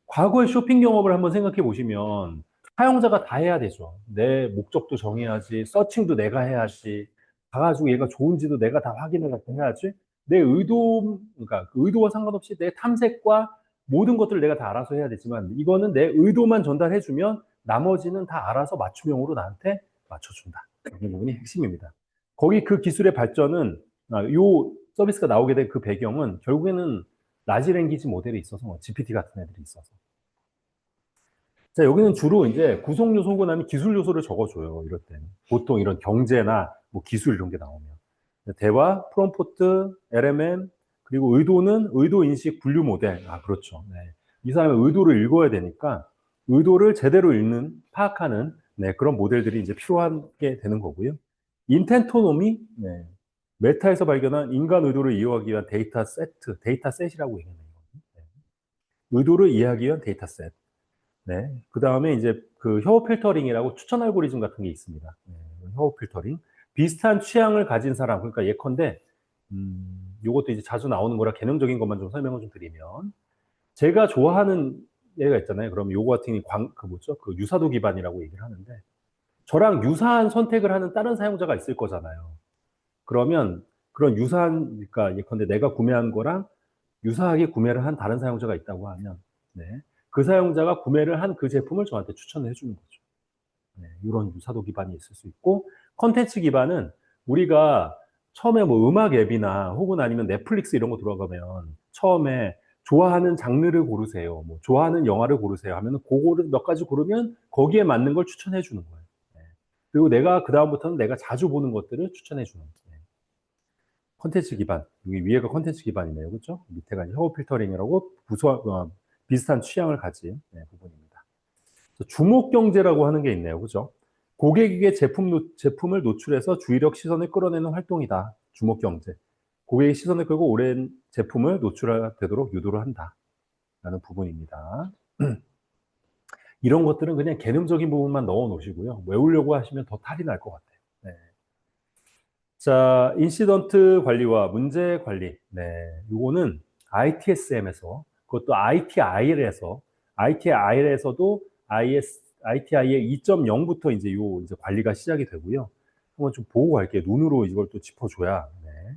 과거의 쇼핑 경험을 한번 생각해 보시면 사용자가 다 해야 되죠. 내 목적도 정해야지, 서칭도 내가 해야지, 가가지고 얘가 좋은지도 내가 다 확인을 갖고 해야지. 그러니까 그 의도와 상관없이 내 탐색과 모든 것들을 내가 다 알아서 해야 되지만 이거는 내 의도만 전달해주면 나머지는 다 알아서 맞춤형으로 나한테 맞춰준다. 이 부분이 핵심입니다. 거기 그 기술의 발전은 요 서비스가 나오게 된 그 배경은 결국에는 라지 랭귀지 모델이 있어서 GPT 같은 애들이 있어서 자, 여기는 주로 이제 구성 요소 고 나면 기술 요소를 적어줘요. 이럴 때는. 보통 이런 경제나 뭐 기술 이런 게 나오면. 대화, 프롬프트, LMM, 그리고 의도는 의도 인식 분류 모델. 그렇죠. 네. 이 사람의 의도를 읽어야 되니까 의도를 제대로 파악하는 그런 모델들이 이제 필요하게 되는 거고요. 인텐토노미, 메타에서 발견한 인간 의도를 이해하기 위한 데이터셋이라고 얘기하는 거예요. 의도를 이해하기 위한 데이터셋. 그 다음에 이제 그 혀우 필터링이라고 추천 알고리즘 같은 게 있습니다. 혀우 필터링. 비슷한 취향을 가진 사람, 그러니까 예컨대, 요것도 이제 자주 나오는 거라 개념적인 것만 좀 설명을 좀 드리면, 제가 좋아하는 얘가 있잖아요. 그럼 요거 같은 게 그 유사도 기반이라고 얘기를 하는데, 저랑 유사한 선택을 하는 다른 사용자가 있을 거잖아요. 그러면 그런 그러니까 예컨대 내가 구매한 거랑 유사하게 구매를 한 다른 사용자가 있다고 하면, 그 사용자가 구매를 한 그 제품을 저한테 추천을 해주는 거죠. 이런 유사도 기반이 있을 수 있고, 컨텐츠 기반은 우리가 처음에 뭐 음악 앱이나 혹은 아니면 넷플릭스 이런 거 들어가면 처음에 좋아하는 장르를 고르세요. 뭐 좋아하는 영화를 고르세요 하면은 그거를 몇 가지 고르면 거기에 맞는 걸 추천해 주는 거예요. 그리고 내가 그다음부터는 내가 자주 보는 것들을 추천해 주는 거예요. 컨텐츠 기반. 여기 위에가 컨텐츠 기반이네요. 그렇죠? 밑에가 이제 혐오 필터링이라고 비슷한 취향을 가진 부분입니다. 주목 경제라고 하는 게 있네요. 그죠? 고객에게 제품을 노출해서 주의력 시선을 끌어내는 활동이다. 주목 경제. 고객의 시선을 끌고 오랜 제품을 노출되도록 유도를 한다. 라는 부분입니다. 이런 것들은 그냥 개념적인 부분만 넣어 놓으시고요. 외우려고 하시면 더 탈이 날 것 같아요. 네. 자, 인시던트 관리와 문제 관리. 네. 요거는 ITSM에서, 그것도 ITIL에서도 ITI의 2.0부터 이제 이제 관리가 시작이 되고요. 한번 좀 보고 갈게요. 눈으로 이걸 또 짚어줘야. 네.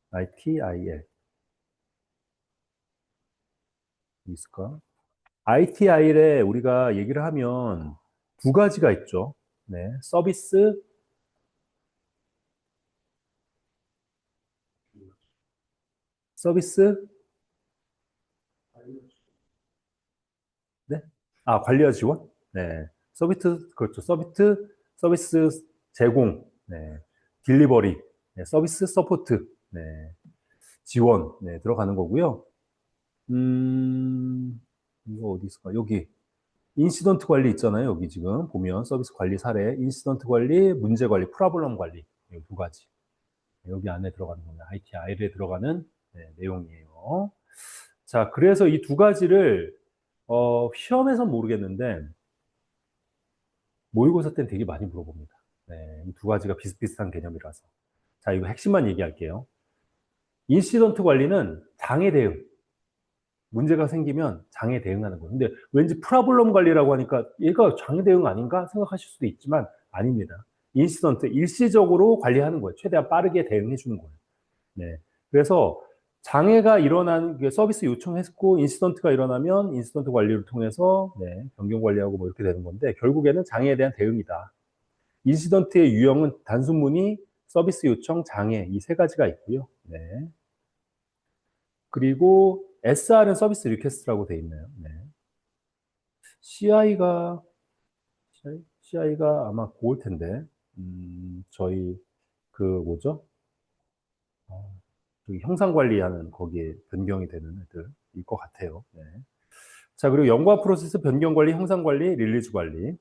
ITIL. 있을까? ITIL에 우리가 얘기를 하면 두 가지가 있죠. 네. 서비스, 네. 아, 관리와 지원? 네. 그렇죠. 서비스 제공, 네. 딜리버리, 네. 서비스 서포트, 네. 지원, 네. 들어가는 거고요. 이거 어디 있을까? 여기. 인시던트 관리 있잖아요. 여기 지금 보면 서비스 관리 사례, 인시던트 관리, 문제 관리, 프라블럼 관리. 이 두 가지. 여기 안에 들어가는 겁니다. ITIL에 들어가는 내용이에요. 자, 그래서 이 두 가지를 시험에선 모르겠는데 모의고사 때는 되게 많이 물어봅니다. 네, 이 두 가지가 비슷비슷한 개념이라서. 자, 이거 핵심만 얘기할게요. 인시던트 관리는 장애 대응. 문제가 생기면 장애 대응하는 거예요. 근데 왠지 프라블럼 관리라고 하니까 얘가 장애 대응 아닌가 생각하실 수도 있지만 아닙니다. 인시던트, 일시적으로 관리하는 거예요. 최대한 빠르게 대응해 주는 거예요. 네. 그래서 장애가 일어난 서비스 요청했고 인시던트가 일어나면 인시던트 관리를 통해서 변경 관리하고 뭐 이렇게 되는 건데 결국에는 장애에 대한 대응이다. 인시던트의 유형은 단순 문의, 서비스 요청, 장애 이 세 가지가 있고요. 네. 그리고 SR은 서비스 리퀘스트라고 돼 있나요? 네. CI가 아마 그걸 텐데 저희 그 뭐죠? 형상 관리하는 거기에 변경이 되는 애들일 것 같아요. 네. 자, 그리고 연관 프로세스 변경 관리, 형상 관리, 릴리즈 관리.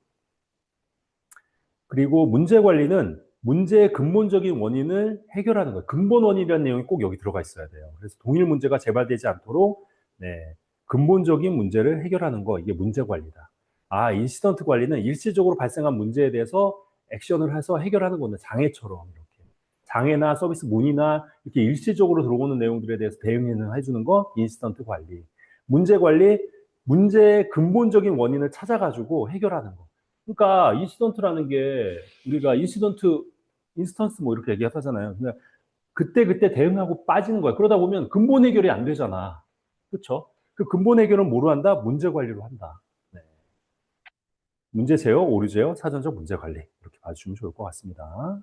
그리고 문제 관리는 문제의 근본적인 원인을 해결하는 거예요. 근본 원인이라는 내용이 꼭 여기 들어가 있어야 돼요. 그래서 동일 문제가 재발되지 않도록 근본적인 문제를 해결하는 거, 이게 문제 관리다. 아, 인시던트 관리는 일시적으로 발생한 문제에 대해서 액션을 해서 해결하는 거는 장애처럼 이렇게. 장애나 서비스 문의나 이렇게 일시적으로 들어오는 내용들에 대해서 대응을 해주는 거 인시던트 관리. 문제 관리, 문제의 근본적인 원인을 찾아가지고 해결하는 거. 그러니까 인시던트라는 게 우리가 인스턴스 뭐 이렇게 얘기하잖아요. 그냥 그때 대응하고 빠지는 거야. 그러다 보면 근본 해결이 안 되잖아. 그렇죠? 그 근본 해결은 뭐로 한다? 문제 관리로 한다. 네. 문제 제어, 오류 제어, 사전적 문제 관리 이렇게 봐주시면 좋을 것 같습니다.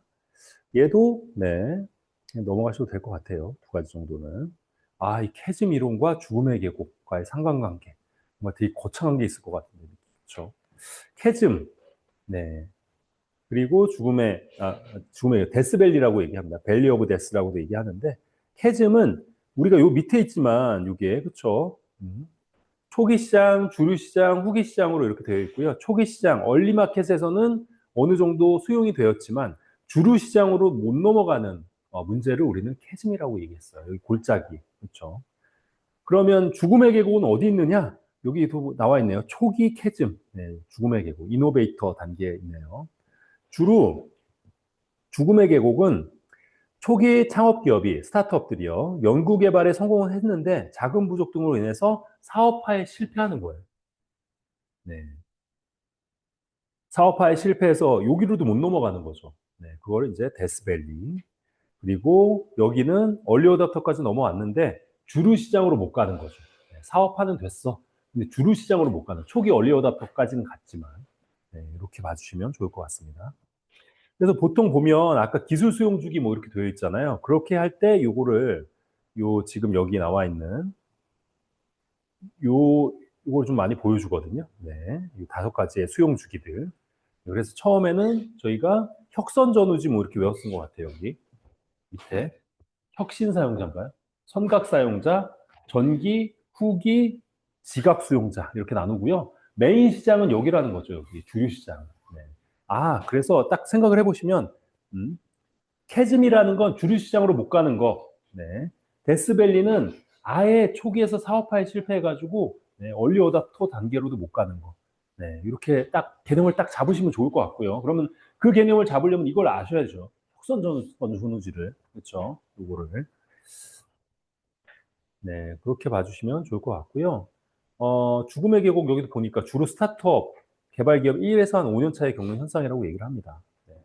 얘도 그냥 넘어가셔도 될 것 같아요. 두 가지 정도는. 아, 이 캐즘 이론과 죽음의 계곡과의 상관관계. 정말 되게 거창한 게 있을 것 같은데. 그렇죠? 캐즘. 네. 그리고 죽음의 데스밸리라고 얘기합니다. 밸리 오브 데스라고도 얘기하는데, 캐즘은 우리가 요 밑에 있지만, 요게, 그쵸? 초기 시장, 주류 시장, 후기 시장으로 이렇게 되어 있고요. 초기 시장, 얼리마켓에서는 어느 정도 수용이 되었지만, 주류 시장으로 못 넘어가는 문제를 우리는 캐즘이라고 얘기했어요. 여기 골짜기. 그렇죠? 그러면 죽음의 계곡은 어디 있느냐? 여기도 나와 있네요. 초기 캐즘. 네, 죽음의 계곡. 이노베이터 단계에 있네요. 주로 죽음의 계곡은 초기 창업 기업이 스타트업들이요. 연구 개발에 성공을 했는데 자금 부족 등으로 인해서 사업화에 실패하는 거예요. 네. 사업화에 실패해서 여기로도 못 넘어가는 거죠. 네. 그거를 이제 데스밸리. 그리고 여기는 얼리 어답터까지 넘어왔는데 주류 시장으로 못 가는 거죠. 네. 사업화는 됐어. 근데 주류 시장으로 못 가는 초기 얼리 어답터까지는 갔지만 이렇게 봐주시면 좋을 것 같습니다. 그래서 보통 보면 아까 기술 수용 주기 뭐 이렇게 되어 있잖아요. 그렇게 할 때 요거를 지금 여기 나와 있는 요걸 좀 많이 보여주거든요. 네. 이 5가지의 수용 주기들. 그래서 처음에는 저희가 혁선 전후지 뭐 이렇게 외웠던 것 같아요, 여기. 밑에 혁신 사용자인가요? 선각 사용자, 전기, 후기, 지각 수용자 이렇게 나누고요. 메인 시장은 여기라는 거죠. 여기 주류 시장. 네. 아, 그래서 딱 생각을 해보시면 캐즘이라는 건 주류 시장으로 못 가는 거. 네. 데스밸리는 아예 초기에서 사업화에 실패해가지고 네, 얼리 어답터 단계로도 못 가는 거. 네, 이렇게 딱 개념을 딱 잡으시면 좋을 것 같고요. 그러면 그 개념을 잡으려면 이걸 아셔야죠. 흑선 전후지를 그렇죠? 요거를 네, 그렇게 봐주시면 좋을 것 같고요. 죽음의 계곡 여기도 보니까 주로 스타트업 개발 기업 1에서 한 5년 차의 겪는 현상이라고 얘기를 합니다. 네.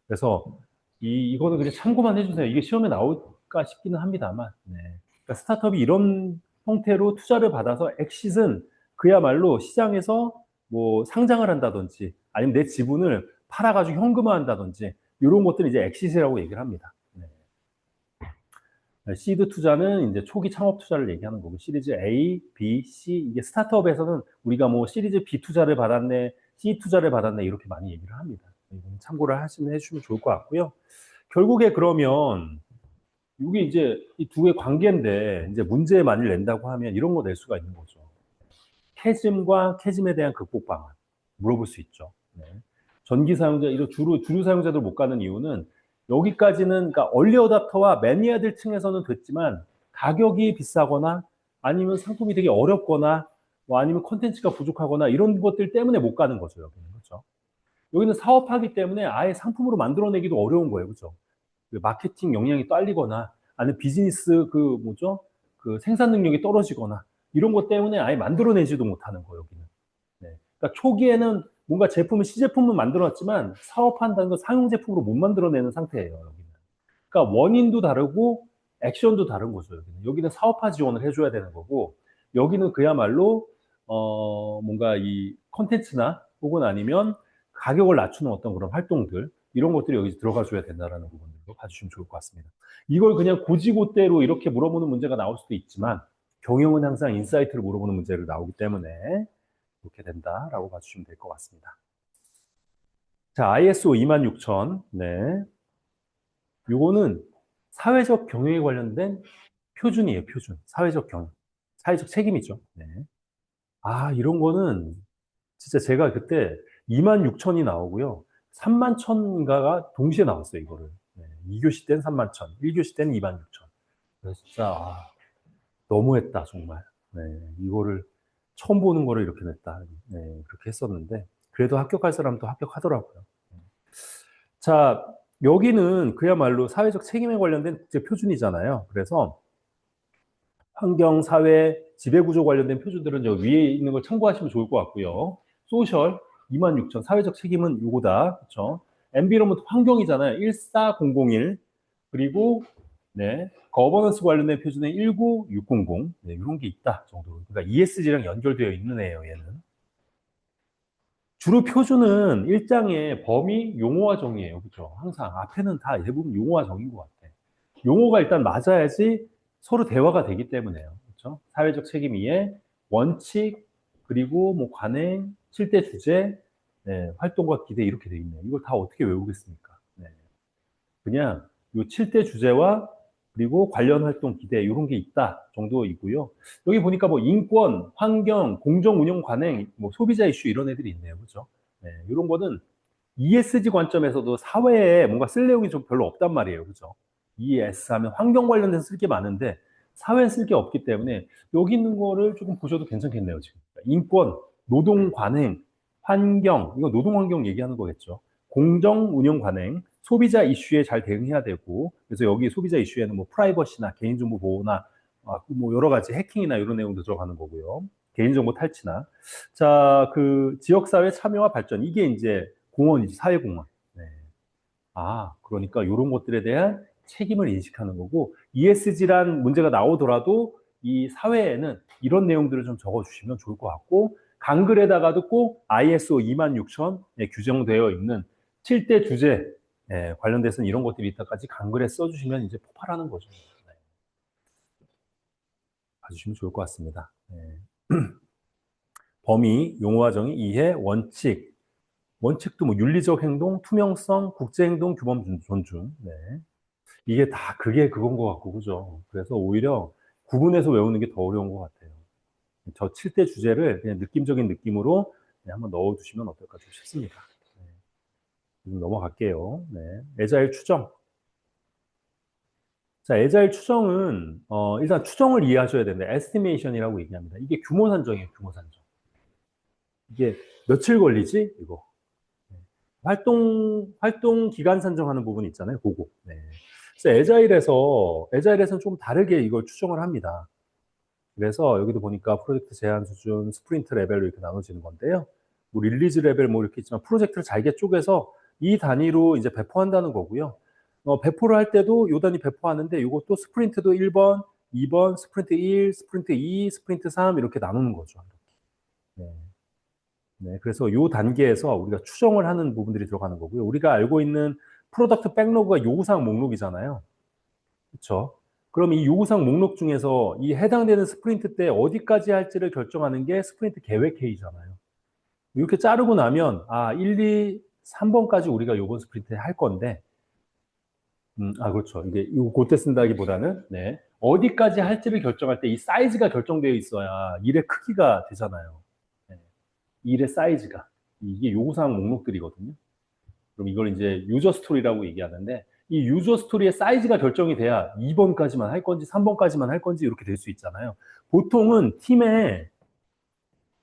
그래서 이거는 그냥 참고만 해주세요. 이게 시험에 나올까 싶기는 합니다만. 네. 그러니까 스타트업이 이런 형태로 투자를 받아서 엑싯은 그야말로 시장에서 뭐 상장을 한다든지 아니면 내 지분을 팔아가지고 현금화한다든지 이런 것들을 이제 엑싯이라고 얘기를 합니다. 네. 시드 투자는 이제 초기 창업 투자를 얘기하는 거고 시리즈 A, B, C 이게 스타트업에서는 우리가 뭐 시리즈 B 투자를 받았네, C 투자를 받았네 이렇게 많이 얘기를 합니다. 이건 참고를 하시면 해주시면 좋을 것 같고요. 결국에 그러면 이게 이제 이 두 개의 관계인데 이제 문제 만일 낸다고 하면 이런 거 낼 수가 있는 거죠. 캐즘과 캐즘에 대한 극복 방안 물어볼 수 있죠. 네. 전기 사용자 이런 주류 사용자들 못 가는 이유는 여기까지는 그러니까 얼리 어답터와 매니아들 층에서는 됐지만 가격이 비싸거나 아니면 상품이 되게 어렵거나 뭐 아니면 콘텐츠가 부족하거나 이런 것들 때문에 못 가는 거죠. 여기는 그렇죠. 여기는 사업하기 때문에 아예 상품으로 만들어내기도 어려운 거예요. 그렇죠. 그 마케팅 역량이 딸리거나 아니면 비즈니스 그 뭐죠? 그 생산 능력이 떨어지거나 이런 것 때문에 아예 만들어내지도 못하는 거예요, 여기는. 네. 그러니까 초기에는 뭔가 제품을 시제품은 만들어놨지만 사업한다는 건 상용 제품으로 못 만들어내는 상태예요, 여기는. 그러니까 원인도 다르고 액션도 다른 거죠, 여기는. 여기는 사업화 지원을 해줘야 되는 거고 여기는 그야말로 뭔가 이 컨텐츠나 혹은 아니면 가격을 낮추는 어떤 그런 활동들 이런 것들이 여기 들어가 줘야 된다라는 부분들도 봐주시면 좋을 것 같습니다. 이걸 그냥 고지고대로 이렇게 물어보는 문제가 나올 수도 있지만 경영은 항상 인사이트를 물어보는 문제를 나오기 때문에 이렇게 된다라고 봐주시면 될 것 같습니다. 자, ISO 26000. 네. 요거는 사회적 경영에 관련된 표준이에요, 표준. 사회적 경영. 사회적 책임이죠. 네. 아, 이런 거는 진짜 제가 그때 26,000이 나오고요. 31,000인가가 동시에 나왔어요, 이거를. 네. 2교시 때는 31,000, 1교시 때는 26,000. 그래서 진짜, 너무했다, 정말. 네. 이거를 처음 보는 거를 이렇게 냈다. 네. 그렇게 했었는데, 그래도 합격할 사람도 합격하더라고요. 자, 여기는 그야말로 사회적 책임에 관련된 국제 표준이잖아요. 그래서 환경, 사회, 지배구조 관련된 표준들은 저 위에 있는 걸 참고하시면 좋을 것 같고요. 소셜 26,000 사회적 책임은 요거다. 그렇죠? 엔비ronment 환경이잖아요. 14001 그리고 네. 거버넌스 관련된 표준은 19600 네, 이런 게 있다 정도. 그러니까 ESG랑 연결되어 있는 애예요, 얘는. 주로 표준은 일장의 범위, 용어와 정의예요. 그렇죠? 항상 앞에는 다 대부분 용어와 정의인 것 같아. 용어가 일단 맞아야지 서로 대화가 되기 때문에요. 그렇죠? 사회적 책임 이해, 원칙, 그리고 뭐 관행, 실대 주제, 네, 활동과 기대 이렇게 돼 있네요. 이걸 다 어떻게 외우겠습니까? 네. 그냥 요 7대 주제와 그리고 관련 활동 기대 이런 게 있다 정도이고요. 여기 보니까 뭐 인권, 환경, 공정 운영 관행, 뭐 소비자 이슈 이런 애들이 있네요. 그죠? 네, 이런 거는 ESG 관점에서도 사회에 뭔가 쓸 내용이 좀 별로 없단 말이에요. 그죠? ES 하면 환경 관련돼서 쓸 게 많은데 사회에 쓸 게 없기 때문에 여기 있는 거를 조금 보셔도 괜찮겠네요. 지금. 인권, 노동 관행, 환경, 이거 노동 환경 얘기하는 거겠죠. 공정 운영 관행, 소비자 이슈에 잘 대응해야 되고 그래서 여기 소비자 이슈에는 뭐 프라이버시나 개인정보 보호나 뭐 여러 가지 해킹이나 이런 내용도 들어가는 거고요. 개인정보 탈취나 자, 그 지역사회 참여와 발전 이게 이제 공헌이지 사회공헌. 네. 아, 그러니까 이런 것들에 대한 책임을 인식하는 거고 ESG란 문제가 나오더라도 이 사회에는 이런 내용들을 좀 적어주시면 좋을 것 같고 강글에다가도 꼭 ISO 26000에 규정되어 있는 7대 주제 관련돼서는 이런 것들이 있다까지 강글에 써주시면 이제 폭발하는 거죠. 네. 봐주시면 좋을 것 같습니다. 네. 범위, 용어와 정의, 이해, 원칙. 원칙도 뭐 윤리적 행동, 투명성, 국제행동 규범 존중. 네. 이게 다 그게 그건 것 같고, 그죠? 그래서 오히려 구분해서 외우는 게 더 어려운 것 같아요. 저 7대 주제를 그냥 느낌적인 느낌으로 그냥 한번 넣어 두시면 어떨까 좀 싶습니다. 네. 좀 넘어갈게요. 네. 애자일 추정. 자, 애자일 추정은 일단 추정을 이해하셔야 되는데 에스티메이션이라고 얘기합니다. 이게 규모 산정이에요, 규모 산정. 이게 며칠 걸리지? 이거. 네. 활동 기간 산정하는 부분이 있잖아요. 그거. 네. 그래서 애자일에서는 좀 다르게 이걸 추정을 합니다. 그래서 여기도 보니까 프로젝트 제한 수준, 스프린트 레벨로 이렇게 나눠지는 건데요. 뭐 릴리즈 레벨 뭐 이렇게 있지만 프로젝트를 잘게 쪼개서 이 단위로 이제 배포한다는 거고요. 배포를 할 때도 요 단위 배포하는데 요것도 스프린트도 1번, 2번, 스프린트 1, 스프린트 2, 스프린트 3 이렇게 나누는 거죠. 네. 네, 그래서 요 단계에서 우리가 추정을 하는 부분들이 들어가는 거고요. 우리가 알고 있는 프로덕트 백로그가 요구사항 목록이잖아요. 그렇죠? 그럼 이 요구사항 목록 중에서 이 해당되는 스프린트 때 어디까지 할지를 결정하는 게 스프린트 계획 회의잖아요. 이렇게 자르고 나면 1, 2, 3번까지 우리가 요번 스프린트에 할 건데 그렇죠. 이게 요 그때 쓴다기보다는 네. 어디까지 할지를 결정할 때 이 사이즈가 결정되어 있어야 일의 크기가 되잖아요. 네. 일의 사이즈가 이게 요구사항 목록들이거든요. 그럼 이걸 이제 유저 스토리라고 얘기하는데 이 유저 스토리의 사이즈가 결정이 돼야 2번까지만 할 건지 3번까지만 할 건지 이렇게 될 수 있잖아요. 보통은 팀의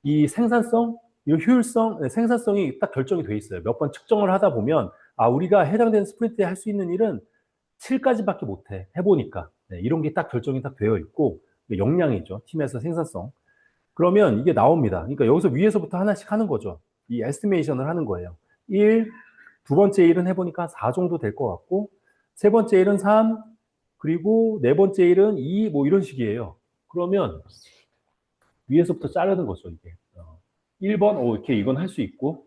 이 생산성, 이 효율성, 생산성이 딱 결정이 돼 있어요. 몇 번 측정을 하다 보면 우리가 해당되는 스프린트에 할 수 있는 일은 7까지밖에 못해. 해보니까. 네, 이런 게 딱 결정이 딱 되어 있고 역량이죠. 팀에서 생산성. 그러면 이게 나옵니다. 그러니까 여기서 위에서부터 하나씩 하는 거죠. 이 에스티메이션을 하는 거예요. 1, 두 번째 일은 해보니까 4 정도 될 것 같고, 세 번째 일은 3, 그리고 네 번째 일은 2, 뭐 이런 식이에요. 그러면 위에서부터 자르는 거죠, 이게. 1번, 오케이, 이건 할 수 있고,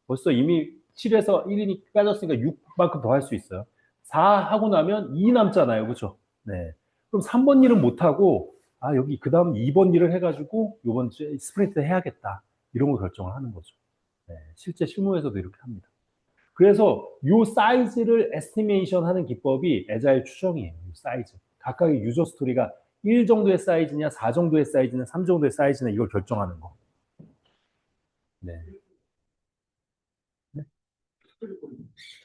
벌써 이미 7에서 1이니 빠졌으니까 6만큼 더 할 수 있어요. 4 하고 나면 2 남잖아요, 그죠? 네. 그럼 3번 일은 못하고, 여기 그 다음 2번 일을 해가지고, 요번 주에 스프린트 해야겠다. 이런 거 결정을 하는 거죠. 네. 실제 실무에서도 이렇게 합니다. 그래서 요 사이즈를 에스티메이션 하는 기법이 애자일 추정이에요. 요 사이즈. 각각의 유저 스토리가 1 정도의 사이즈냐, 4 정도의 사이즈냐, 3 정도의 사이즈냐 이걸 결정하는 거. 네. 네?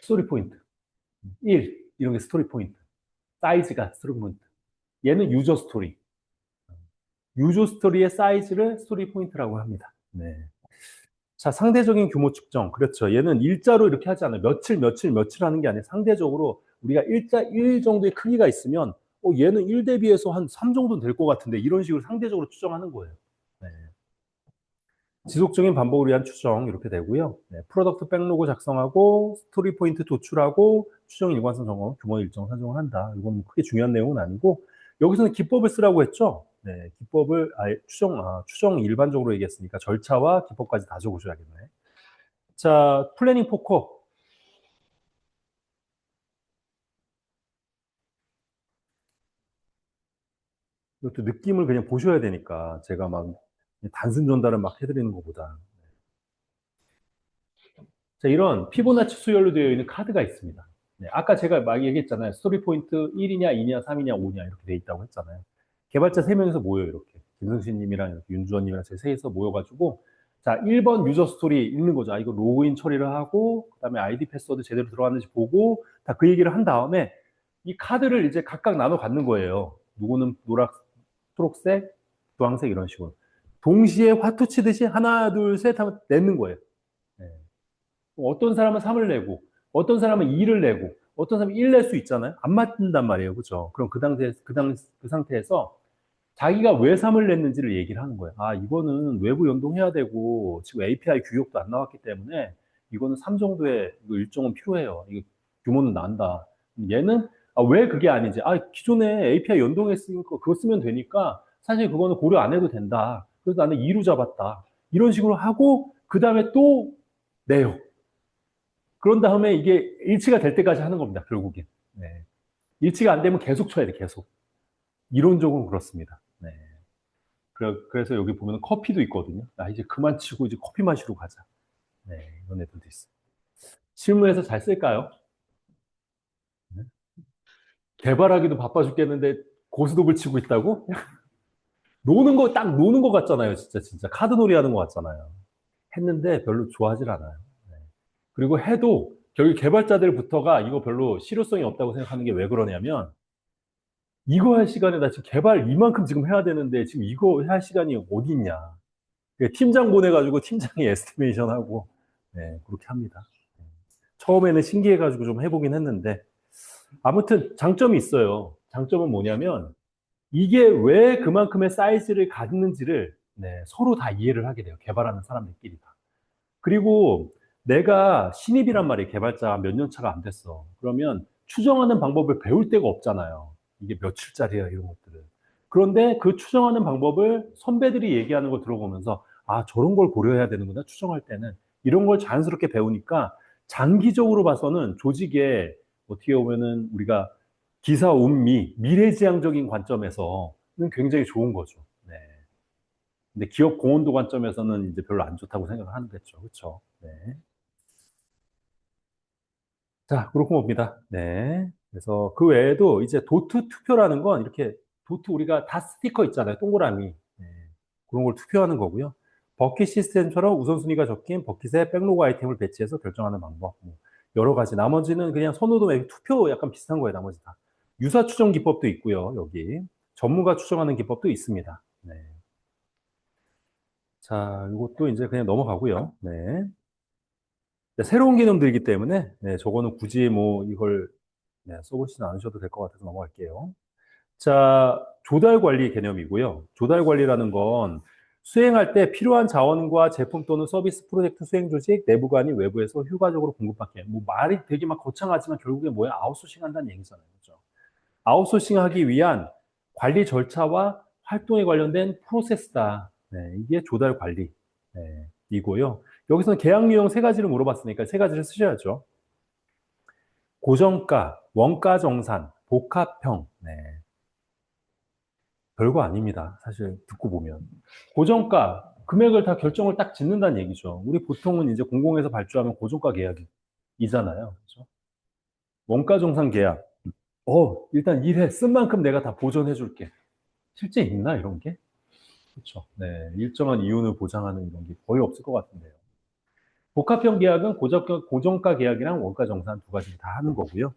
스토리 포인트. 1. 이런 게 스토리 포인트. 사이즈가 스토리 포인트. 얘는 유저 스토리. 유저 스토리의 사이즈를 스토리 포인트라고 합니다. 네. 자, 상대적인 규모 측정. 그렇죠. 얘는 일자로 이렇게 하지 않아요. 며칠, 며칠, 며칠 하는 게 아니라 상대적으로 우리가 일 정도의 크기가 있으면 얘는 1 대비해서 한 3 정도는 될 것 같은데 이런 식으로 상대적으로 추정하는 거예요. 네. 지속적인 반복을 위한 추정 이렇게 되고요. 네. 프로덕트 백로그 작성하고 스토리 포인트 도출하고 추정 일관성 점검, 규모 일정 산정을 한다. 이건 뭐 크게 중요한 내용은 아니고 여기서는 기법을 쓰라고 했죠. 네. 기법을 추정 일반적으로 얘기했으니까 절차와 기법까지 다 적어줘야겠네. 자, 플래닝 포커. 이것도 느낌을 그냥 보셔야 되니까 제가 막 단순 전달을 막 해드리는 것보다. 자, 이런 피보나치 수열로 되어 있는 카드가 있습니다. 네, 아까 제가 막 얘기했잖아요. 스토리 포인트 1이냐, 2냐, 3이냐, 5냐 이렇게 돼 있다고 했잖아요. 개발자 3명이서 모여요, 이렇게. 김성신 님이랑 이렇게 윤주원 님이랑 제 셋이서 모여가지고 자, 1번 유저 스토리 읽는 거죠. 이거 로그인 처리를 하고 그다음에 아이디 패스워드 제대로 들어갔는지 보고 다 그 얘기를 한 다음에 이 카드를 이제 각각 나눠 갖는 거예요. 누구는 초록색, 주황색 이런 식으로. 동시에 화투 치듯이 하나, 둘, 셋 하면 내는 거예요. 네. 어떤 사람은 3을 내고, 어떤 사람은 2를 내고, 어떤 사람은 1 낼 수 있잖아요. 안 맞는단 말이에요. 그죠? 그럼 그 상태에서 자기가 왜 3을 냈는지를 얘기를 하는 거예요. 이거는 외부 연동해야 되고, 지금 API 규격도 안 나왔기 때문에, 이거는 3 정도의 일정은 필요해요. 이거 규모는 난다. 얘는, 왜 그게 아닌지. 기존에 API 연동했으니까 그거 쓰면 되니까, 사실 그거는 고려 안 해도 된다. 그래서 나는 2로 잡았다. 이런 식으로 하고, 그 다음에 또 내요. 그런 다음에 이게 일치가 될 때까지 하는 겁니다, 결국엔. 네. 일치가 안 되면 계속 쳐야 돼, 계속. 이론적으로 그렇습니다. 네. 그래서 여기 보면 커피도 있거든요. 이제 그만 치고 이제 커피 마시러 가자. 네, 이런 애들도 있어요. 실무에서 잘 쓸까요? 네. 개발하기도 바빠 죽겠는데 고스톱을 치고 있다고? 노는 거, 딱 노는 것 같잖아요. 진짜. 카드놀이 하는 것 같잖아요. 했는데 별로 좋아하질 않아요. 네. 그리고 해도 결국 개발자들부터가 이거 별로 실효성이 없다고 생각하는 게 왜 그러냐면 이거 할 시간에 나 지금 개발 이만큼 지금 해야 되는데 지금 이거 할 시간이 어디 있냐. 팀장 보내가지고 팀장이 에스티메이션 하고 네, 그렇게 합니다. 처음에는 신기해가지고 좀 해보긴 했는데 아무튼 장점이 있어요. 장점은 뭐냐면 이게 왜 그만큼의 사이즈를 갖는지를 네, 서로 다 이해를 하게 돼요. 개발하는 사람들끼리 다. 그리고 내가 신입이란 말이에요. 개발자 몇 년 차가 안 됐어. 그러면 추정하는 방법을 배울 데가 없잖아요. 이게 며칠짜리야, 이런 것들을. 그런데 그 추정하는 방법을 선배들이 얘기하는 걸 들어보면서 아, 저런 걸 고려해야 되는구나, 추정할 때는. 이런 걸 자연스럽게 배우니까 장기적으로 봐서는 조직에 어떻게 보면은 우리가 기사 운미, 미래지향적인 관점에서는 굉장히 좋은 거죠. 네. 근데 기업 공헌도 관점에서는 이제 별로 안 좋다고 생각을 하는 거죠. 그렇죠? 네. 자, 그렇고 봅니다. 네. 그래서 그 외에도 이제 도트 투표라는 건 이렇게 도트 우리가 다 스티커 있잖아요. 동그라미. 네. 그런 걸 투표하는 거고요. 버킷 시스템처럼 우선순위가 적힌 버킷에 백로그 아이템을 배치해서 결정하는 방법. 뭐 여러 가지. 나머지는 그냥 선호도 매기 투표 약간 비슷한 거예요. 나머지 다. 유사 추정 기법도 있고요. 여기. 전문가 추정하는 기법도 있습니다. 네. 자, 이것도 이제 그냥 넘어가고요. 네. 새로운 개념들이기 때문에 네, 저거는 굳이 뭐 이걸 네, 써보시지 않으셔도 될 것 같아서 넘어갈게요. 자, 조달 관리 개념이고요. 조달 관리라는 건 수행할 때 필요한 자원과 제품 또는 서비스 프로젝트 수행 조직, 내부가 아닌 외부에서 효과적으로 공급받게. 뭐 말이 되게 막 거창하지만 결국에 뭐야? 아웃소싱 한다는 얘기잖아요. 그렇죠? 아웃소싱 하기 위한 관리 절차와 활동에 관련된 프로세스다. 네, 이게 조달 관리. 네, 이고요. 여기서는 계약 유형 세 가지를 물어봤으니까 세 가지를 쓰셔야죠. 고정가, 원가 정산, 복합형. 네. 별거 아닙니다. 사실 듣고 보면. 고정가, 금액을 다 결정을 딱 짓는다는 얘기죠. 우리 보통은 이제 공공에서 발주하면 고정가 계약이잖아요. 그렇죠? 원가 정산 계약. 일단 일해. 쓴 만큼 내가 다 보전해 줄게. 실제 있나, 이런 게? 그렇죠. 네. 일정한 이윤을 보장하는 이런 게 거의 없을 것 같은데요. 복합형 계약은 고정가 계약이랑 원가 정산 두 가지 다 하는 거고요.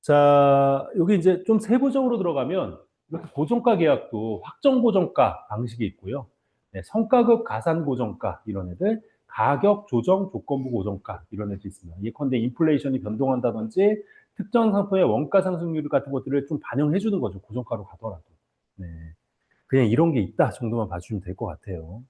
자, 여기 이제 좀 세부적으로 들어가면 이렇게 고정가 계약도 확정 고정가 방식이 있고요. 네, 성과급 가산 고정가 이런 애들, 가격 조정 조건부 고정가 이런 애들 있습니다. 예컨대 인플레이션이 변동한다든지 특정 상품의 원가 상승률 같은 것들을 좀 반영해 주는 거죠. 고정가로 가더라도. 네. 그냥 이런 게 있다 정도만 봐주시면 될 것 같아요.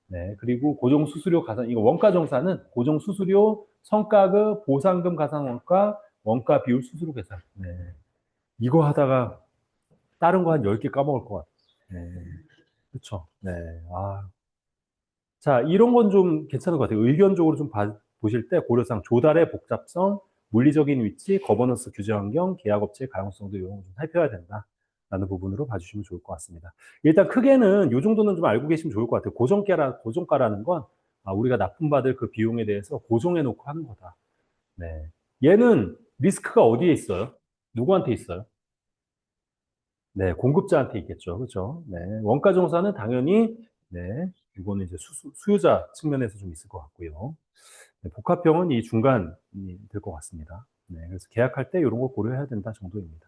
네. 그리고 고정 수수료 가산, 이거 원가 정산은 고정 수수료, 성과급, 보상금 가산 원가, 원가 비율 수수료 계산. 네. 이거 하다가 다른 거 한 10개 까먹을 것 같아요. 네. 그쵸. 네. 아. 자, 이런 건 좀 괜찮은 것 같아요. 의견적으로 좀 보실 때 고려사항 조달의 복잡성, 물리적인 위치, 거버넌스 규제 환경, 계약업체의 가용성도 이런 거 좀 살펴야 된다. 라는 부분으로 봐주시면 좋을 것 같습니다. 일단 크게는 요 정도는 좀 알고 계시면 좋을 것 같아요. 고정가라는 건 우리가 납품받을 그 비용에 대해서 고정해 놓고 하는 거다. 네. 얘는 리스크가 어디에 있어요? 누구한테 있어요? 네, 공급자한테 있겠죠. 그렇죠? 네. 원가 정산은 당연히 네, 이거는 이제 수요자 측면에서 좀 있을 것 같고요. 네, 복합형은 이 중간이 될 것 같습니다. 네, 그래서 계약할 때 이런 거 고려해야 된다 정도입니다.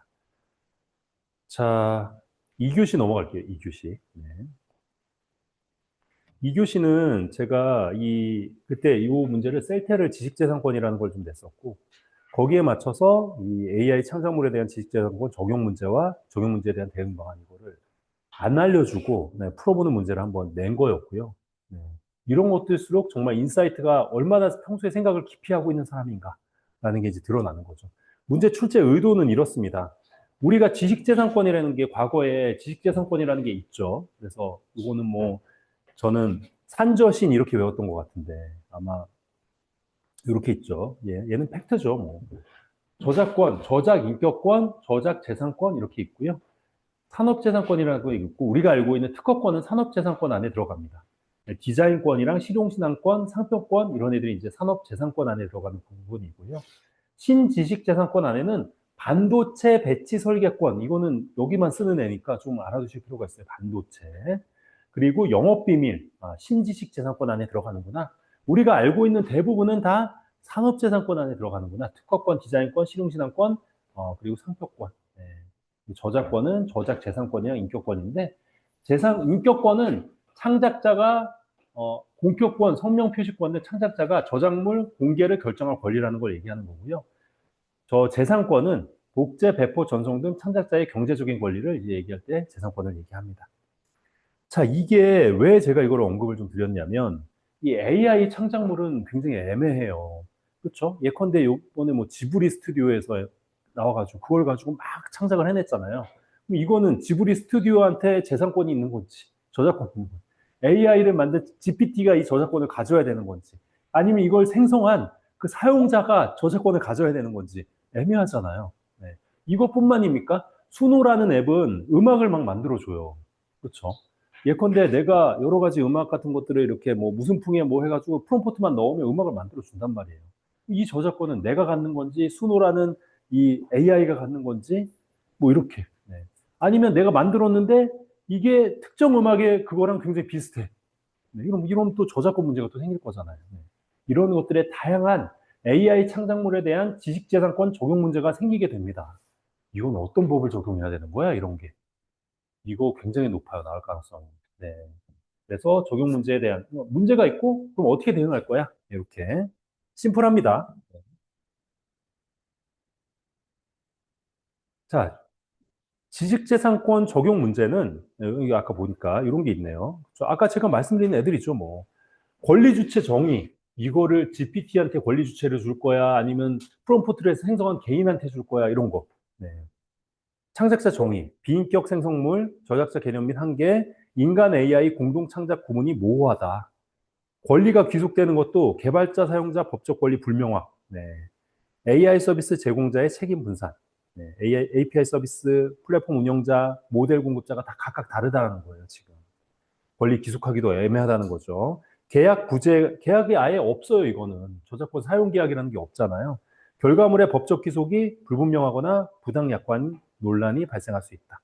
자, 2교시 넘어갈게요. 2교시. 네. 2교시는 제가 그때 이 문제를 셀테를 지식재산권이라는 걸 좀 냈었고, 거기에 맞춰서 이 AI 창작물에 대한 지식재산권 적용 문제와 적용 문제에 대한 대응 방안 이거를 안 알려주고 네, 풀어보는 문제를 한번 낸 거였고요. 네. 이런 것들일수록 정말 인사이트가 얼마나 평소에 생각을 깊이 하고 있는 사람인가라는 게 이제 드러나는 거죠. 문제 출제 의도는 이렇습니다. 우리가 지식재산권이라는 게 과거에 지식재산권이라는 게 있죠. 그래서 이거는 뭐 저는 산저신 이렇게 외웠던 것 같은데 아마 이렇게 있죠. 얘는 팩트죠. 뭐. 저작권, 저작 인격권, 저작 재산권 이렇게 있고요. 산업재산권이라고 있고 우리가 알고 있는 특허권은 산업재산권 안에 들어갑니다. 디자인권이랑 실용신앙권, 상표권 이런 애들이 이제 산업재산권 안에 들어가는 부분이고요. 신지식재산권 안에는 반도체 배치 설계권, 이거는 여기만 쓰는 애니까 좀 알아두실 필요가 있어요. 반도체. 그리고 영업비밀, 신지식 재산권 안에 들어가는구나. 우리가 알고 있는 대부분은 다 산업재산권 안에 들어가는구나. 특허권, 디자인권, 실용신안권, 그리고 상표권. 네. 저작권은 저작재산권이랑 인격권인데, 인격권은 창작자가, 공표권, 성명표시권은 창작자가 저작물 공개를 결정할 권리라는 걸 얘기하는 거고요. 저 재산권은 복제, 배포, 전송 등 창작자의 경제적인 권리를 이제 얘기할 때 재산권을 얘기합니다. 자, 이게 왜 제가 이걸 언급을 좀 드렸냐면, 이 AI 창작물은 굉장히 애매해요. 그렇죠? 예컨대 요번에 뭐 지브리 스튜디오에서 나와가지고 그걸 가지고 막 창작을 해냈잖아요. 그럼 이거는 지브리 스튜디오한테 재산권이 있는 건지, 저작권이 있는 건지, AI를 만든 GPT가 이 저작권을 가져야 되는 건지, 아니면 이걸 생성한 그 사용자가 저작권을 가져야 되는 건지 애매하잖아요. 네. 이것뿐만입니까? 수노라는 앱은 음악을 막 만들어줘요. 그렇죠? 예컨대 내가 여러 가지 음악 같은 것들을 이렇게 뭐 무슨 풍에 뭐 해가지고 프롬프트만 넣으면 음악을 만들어 준단 말이에요. 이 저작권은 내가 갖는 건지 수노라는 이 AI가 갖는 건지 뭐 이렇게. 네. 아니면 내가 만들었는데 이게 특정 음악에 그거랑 굉장히 비슷해. 네. 이런 또 저작권 문제가 또 생길 거잖아요. 네. 이런 것들의 다양한 AI 창작물에 대한 지식재산권 적용 문제가 생기게 됩니다. 이건 어떤 법을 적용해야 되는 거야? 이런 게. 이거 굉장히 높아요. 나올 가능성이. 네. 그래서 적용 문제에 대한 문제가 있고 그럼 어떻게 대응할 거야? 이렇게 심플합니다. 자, 지식재산권 적용 문제는 여기 아까 보니까 이런 게 있네요. 아까 제가 말씀드린 애들이죠, 뭐 권리 주체 정의 이거를 GPT한테 권리 주체를 줄 거야, 아니면 프롬프트를 해서 생성한 개인한테 줄 거야, 이런 거. 네. 창작자 정의, 비인격 생성물, 저작자 개념 및 한계, 인간 AI 공동 창작 구문이 모호하다. 권리가 귀속되는 것도 개발자, 사용자, 법적 권리 불명확. 네. AI 서비스 제공자의 책임 분산. 네. API 서비스 플랫폼 운영자, 모델 공급자가 다 각각 다르다는 거예요, 지금. 권리 귀속하기도 애매하다는 거죠. 계약이 아예 없어요, 이거는. 저작권 사용 계약이라는 게 없잖아요. 결과물의 법적 귀속이 불분명하거나 부당 약관 논란이 발생할 수 있다.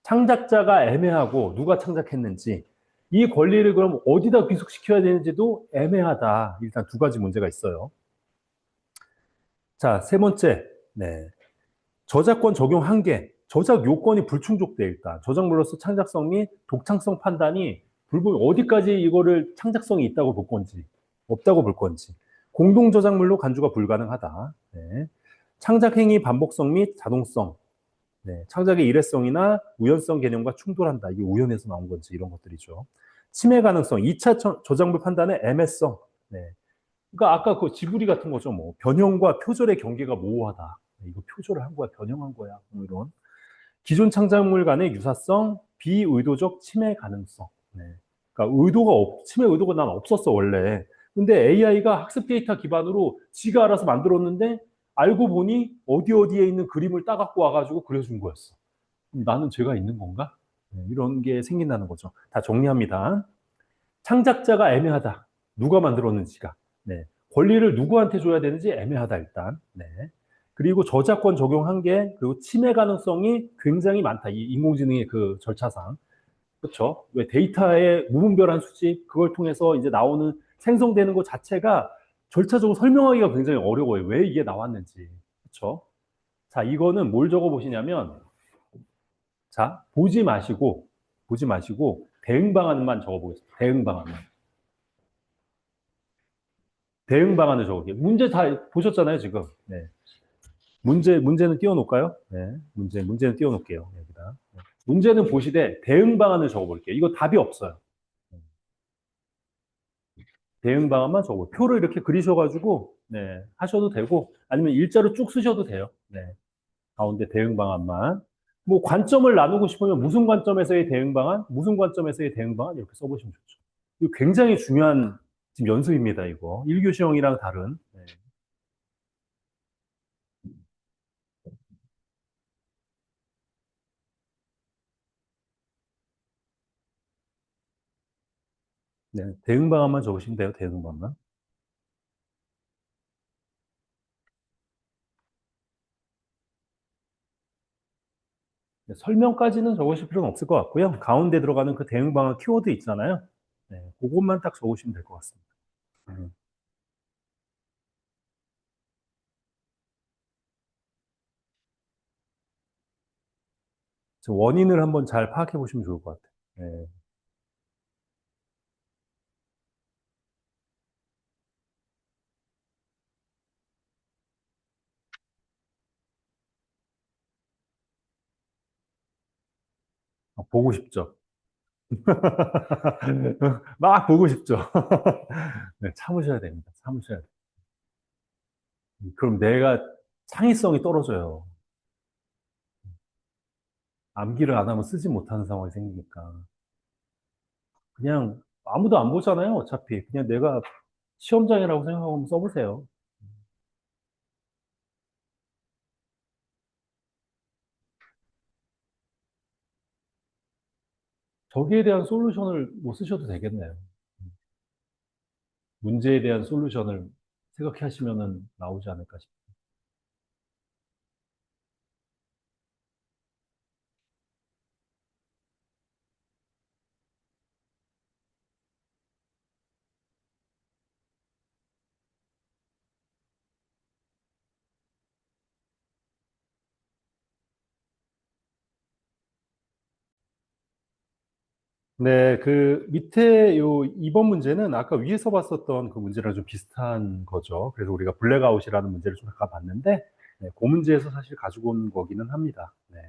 창작자가 애매하고 누가 창작했는지, 이 권리를 그럼 어디다 귀속시켜야 되는지도 애매하다. 일단 두 가지 문제가 있어요. 자, 세 번째. 네. 저작권 적용 한계. 저작 요건이 불충족돼, 일단. 저작물로서 창작성 및 독창성 판단이 어디까지 이거를 창작성이 있다고 볼 건지, 없다고 볼 건지. 공동 저작물로 간주가 불가능하다. 네. 창작 행위 반복성 및 자동성. 네, 창작의 일회성이나 우연성 개념과 충돌한다. 이게 우연에서 나온 건지 이런 것들이죠. 침해 가능성, 2차 저작물 판단의 애매성. 네. 그러니까 아까 그 지브리 같은 거죠. 뭐 변형과 표절의 경계가 모호하다. 네, 이거 표절을 한 거야, 변형한 거야. 뭐 이런. 기존 창작물 간의 유사성, 비의도적 침해 가능성. 네. 그러니까 침해 의도가 난 없었어, 원래. 근데 AI가 학습 데이터 기반으로 지가 알아서 만들었는데 알고 보니 어디에 있는 그림을 따갖고 와가지고 그려준 거였어. 그럼 나는 죄가 있는 건가? 네, 이런 게 생긴다는 거죠. 다 정리합니다. 창작자가 애매하다. 누가 만들었는지가. 네. 권리를 누구한테 줘야 되는지 애매하다, 일단. 네. 그리고 저작권 적용 한계, 그리고 침해 가능성이 굉장히 많다. 이 인공지능의 그 절차상. 그렇죠? 왜 데이터의 무분별한 수집, 그걸 통해서 이제 나오는 생성되는 것 자체가 절차적으로 설명하기가 굉장히 어려워요. 왜 이게 나왔는지. 그렇죠? 자, 이거는 뭘 적어 보시냐면, 자, 보지 마시고, 대응 방안만 적어 보겠습니다. 대응 방안만. 대응 방안을 적을게요. 문제 다 보셨잖아요, 지금. 네. 문제는 띄워놓을까요? 네. 문제는 띄워놓을게요. 여기다. 네. 문제는 보시되 대응 방안을 적어볼게요. 이거 답이 없어요. 대응 방안만 적어. 표를 이렇게 그리셔가지고, 네. 하셔도 되고, 아니면 일자로 쭉 쓰셔도 돼요. 네. 가운데 대응 방안만. 뭐 관점을 나누고 싶으면 무슨 관점에서의 대응 방안, 무슨 관점에서의 대응 방안 이렇게 써보시면 좋죠. 이거 굉장히 중요한 지금 연습입니다, 이거. 1교시형이랑 다른. 네. 네. 대응 방안만 적으시면 돼요, 대응 방안만. 설명까지는 적으실 필요는 없을 것 같고요. 가운데 들어가는 그 대응 방안 키워드 있잖아요. 네, 그것만 딱 적으시면 될 것 같습니다. 음. 원인을 한번 잘 파악해 보시면 좋을 것 같아요. 네. 보고 싶죠. 막 보고 싶죠. 네, 참으셔야 됩니다. 참으셔야 돼요. 그럼 내가 창의성이 떨어져요. 암기를 안 하면 쓰지 못하는 상황이 생기니까. 그냥 아무도 안 보잖아요, 어차피. 그냥 내가 시험장이라고 생각하고 써보세요. 저기에 대한 솔루션을 못 쓰셔도 되겠네요. 문제에 대한 솔루션을 생각하시면은 나오지 않을까 싶어요. 네, 그 밑에 요 2번 문제는 아까 위에서 봤었던 그 문제랑 좀 비슷한 거죠. 그래서 우리가 블랙아웃이라는 문제를 좀 아까 봤는데, 네, 그 문제에서 사실 가지고 온 거기는 합니다. 네.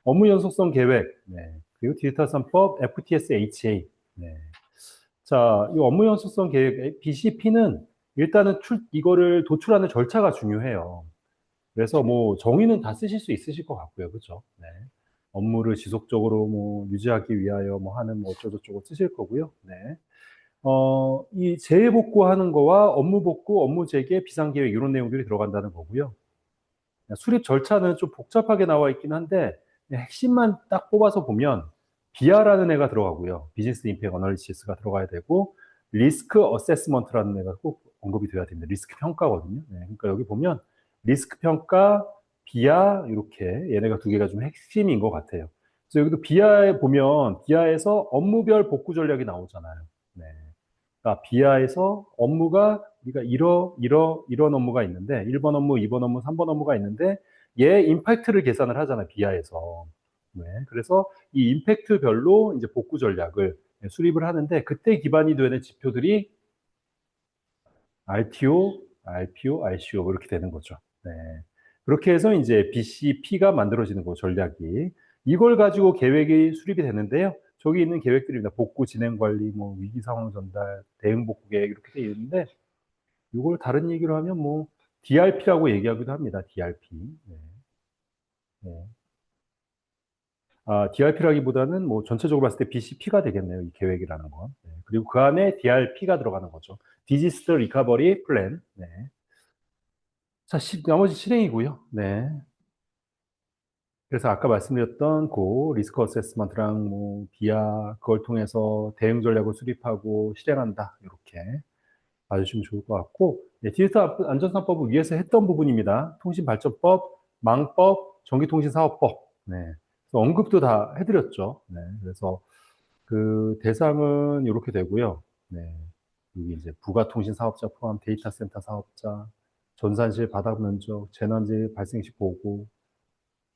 업무 연속성 계획, 네. 그리고 디지털 3법, FTS HA. 네. 자, 이 업무 연속성 계획, BCP는 일단은 이거를 도출하는 절차가 중요해요. 그래서 뭐 정의는 다 쓰실 수 있으실 것 같고요. 그죠? 네. 업무를 지속적으로 뭐 유지하기 위하여 뭐 하는 뭐 어쩌고저쩌고 쓰실 거고요. 네. 이 재복구하는 거와 업무 복구, 업무 재개, 비상계획 이런 내용들이 들어간다는 거고요. 수립 절차는 좀 복잡하게 나와 있긴 한데 핵심만 딱 뽑아서 보면 BR라는 애가 들어가고요. 비즈니스 임팩트 어널리시스가 들어가야 되고 리스크 어세스먼트라는 애가 꼭 언급이 돼야 됩니다. 리스크 평가거든요. 네, 그러니까 여기 보면 리스크 평가, BR 이렇게 얘네가 두 개가 좀 핵심인 것 같아요. 그래서 여기도 BR에 보면 BR에서 업무별 복구 전략이 나오잖아요. 네. 그러니까 비하에서 업무가 우리가 이런 업무가 있는데 1번 업무, 2번 업무, 3번 업무가 있는데 얘 임팩트를 계산을 하잖아요. 비하에서. 네. 그래서 이 임팩트별로 이제 복구 전략을 수립을 하는데 그때 기반이 되는 지표들이 RTO, RPO, RCO 이렇게 되는 거죠. 네. 그렇게 해서 이제 BCP가 만들어지는 거 전략이 이걸 가지고 계획이 수립이 되는데요. 저기 있는 계획들입니다. 복구 진행 관리, 뭐 위기 상황 전달, 대응 복구 계획 이렇게 돼 있는데 이걸 다른 얘기로 하면 뭐 DRP라고 얘기하기도 합니다. DRP. 네. 네. DRP라기보다는 뭐 전체적으로 봤을 때 BCP가 되겠네요. 이 계획이라는 건. 네. 그리고 그 안에 DRP가 들어가는 거죠. 디지스터 리커버리 플랜. 네. 자, 나머지 실행이고요. 네. 그래서 아까 말씀드렸던 그 리스크 어세스먼트랑 뭐 비아 그걸 통해서 대응 전략을 수립하고 실행한다. 이렇게 봐주시면 좋을 것 같고 네, 디지털 안전사법을 위해서 했던 부분입니다. 통신발전법, 망법, 전기통신사업법. 네. 그래서 언급도 다 해드렸죠. 네. 그래서 그 대상은 이렇게 되고요. 네. 여기 이제 부가통신 사업자 포함 데이터 센터 사업자, 전산실 바닥 면적, 재난재 발생 시 보고,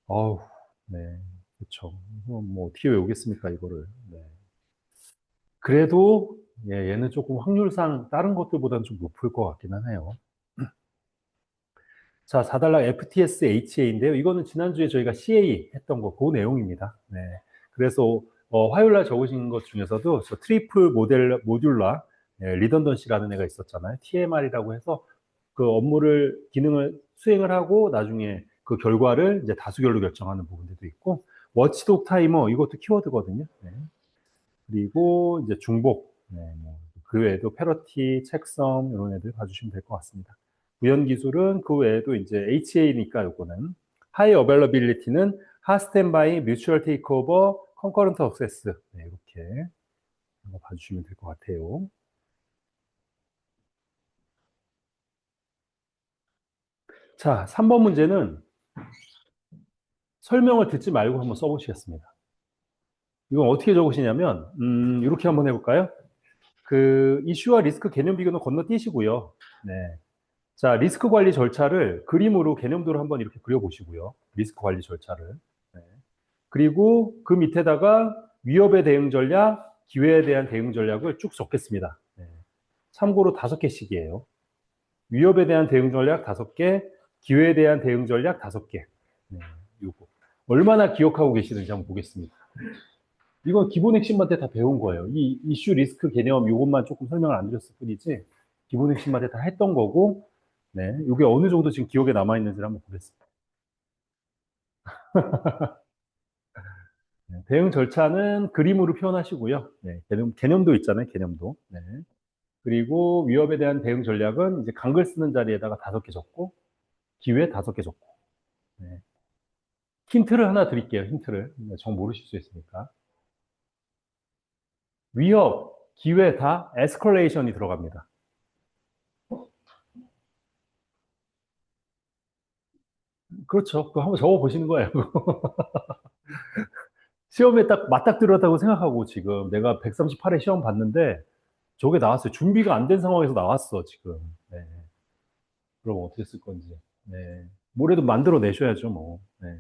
어우, 네. 그쵸. 뭐, 어떻게 외우겠습니까, 이거를. 네. 그래도, 예, 얘는 조금 확률상 다른 것들보다는 좀 높을 것 같기는 해요. 자, 4달러 FTS HA인데요. 이거는 지난주에 저희가 CA 했던 거, 그 내용입니다. 네. 그래서, 화요일 날 적으신 것 중에서도 저 트리플 모듈라, 리던던시라는 애가 있었잖아요. TMR이라고 해서 그 업무를, 기능을 수행을 하고 나중에 그 결과를 이제 다수결로 결정하는 부분들도 있고, 워치독 타이머, 이것도 키워드거든요. 네. 그리고 이제 중복, 네, 뭐그 외에도 패러티, 책성 이런 애들 봐주시면 될 것 같습니다. 구현 기술은 그 외에도 이제 HA니까 요거는 하이 어벨러빌리티는 하 스탠바이, 뮤추얼 테이크오버, 컨커런트 액세스 네, 이렇게 한번 봐주시면 될 것 같아요. 자, 3번 문제는 설명을 듣지 말고 한번 써보시겠습니다. 이건 어떻게 적으시냐면, 이렇게 한번 해볼까요? 그 이슈와 리스크 개념 비교는 건너뛰시고요. 네. 자, 리스크 관리 절차를 그림으로 개념도로 한번 이렇게 그려보시고요. 리스크 관리 절차를. 네. 그리고 그 밑에다가 위협에 대응 전략, 기회에 대한 대응 전략을 쭉 적겠습니다. 네. 참고로 5개씩이에요. 위협에 대한 대응 전략 5개, 기회에 대한 대응 전략 5개. 네, 요거. 얼마나 기억하고 계시는지 한번 보겠습니다. 이건 기본 핵심한테 다 배운 거예요. 이 이슈 리스크 개념 요것만 조금 설명을 안 드렸을 뿐이지 기본 핵심한테 다 했던 거고, 네, 이게 어느 정도 지금 기억에 남아 있는지 한번 보겠습니다. 네, 대응 절차는 그림으로 표현하시고요. 네, 개념도 있잖아요. 개념도. 네. 그리고 위협에 대한 대응 전략은 이제 강글 쓰는 자리에다가 5개 적고 기회 5개 적고. 네. 힌트를 하나 드릴게요. 힌트를. 네, 정 모르실 수 있으니까. 위협, 기회 다 에스컬레이션이 들어갑니다. 그렇죠. 그거 한번 적어 보시는 거예요. 시험에 딱 맞닥뜨렸다고 생각하고 지금 내가 138회 시험 봤는데 저게 나왔어요. 준비가 안 된 상황에서 나왔어, 지금. 네. 그럼 어떻게 쓸 건지. 네. 뭐래도 만들어 내셔야죠, 뭐. 네.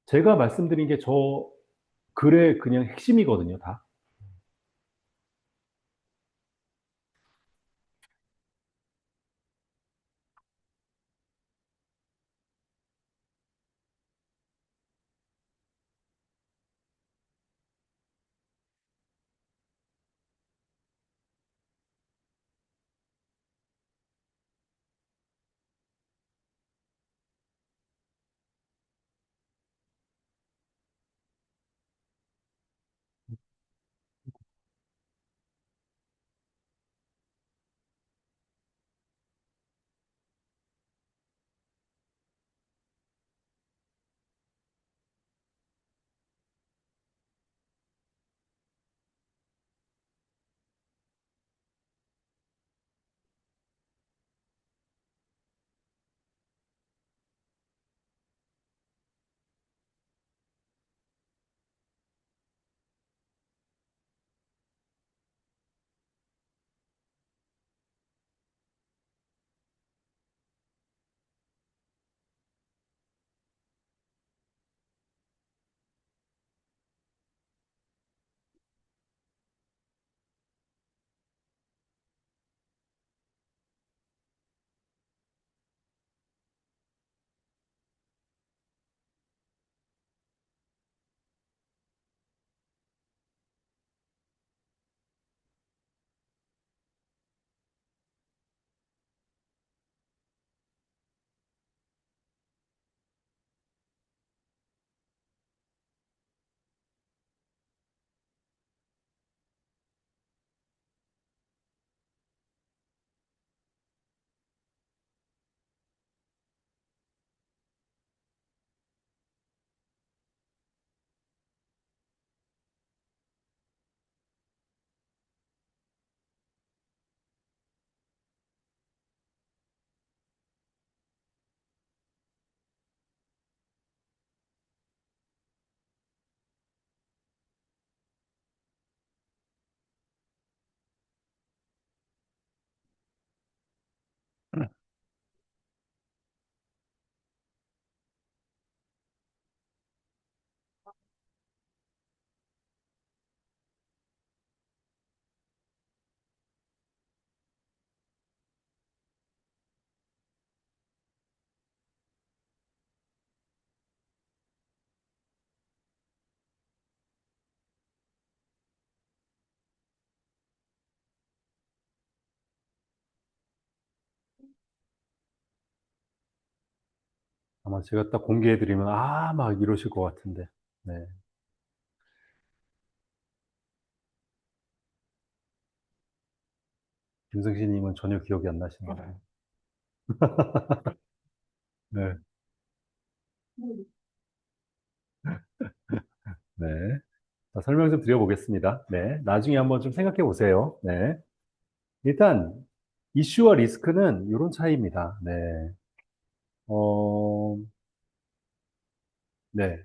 제가 말씀드린 게 저 글의 그냥 핵심이거든요, 다. 아마 제가 딱 공개해드리면, 막 이러실 것 같은데. 네. 김승신님은 전혀 기억이 안 나시나요? 네. 네. 자, 설명 좀 드려보겠습니다. 네. 나중에 한번 좀 생각해 보세요. 네. 일단, 이슈와 리스크는 이런 차이입니다. 네. 어, 네.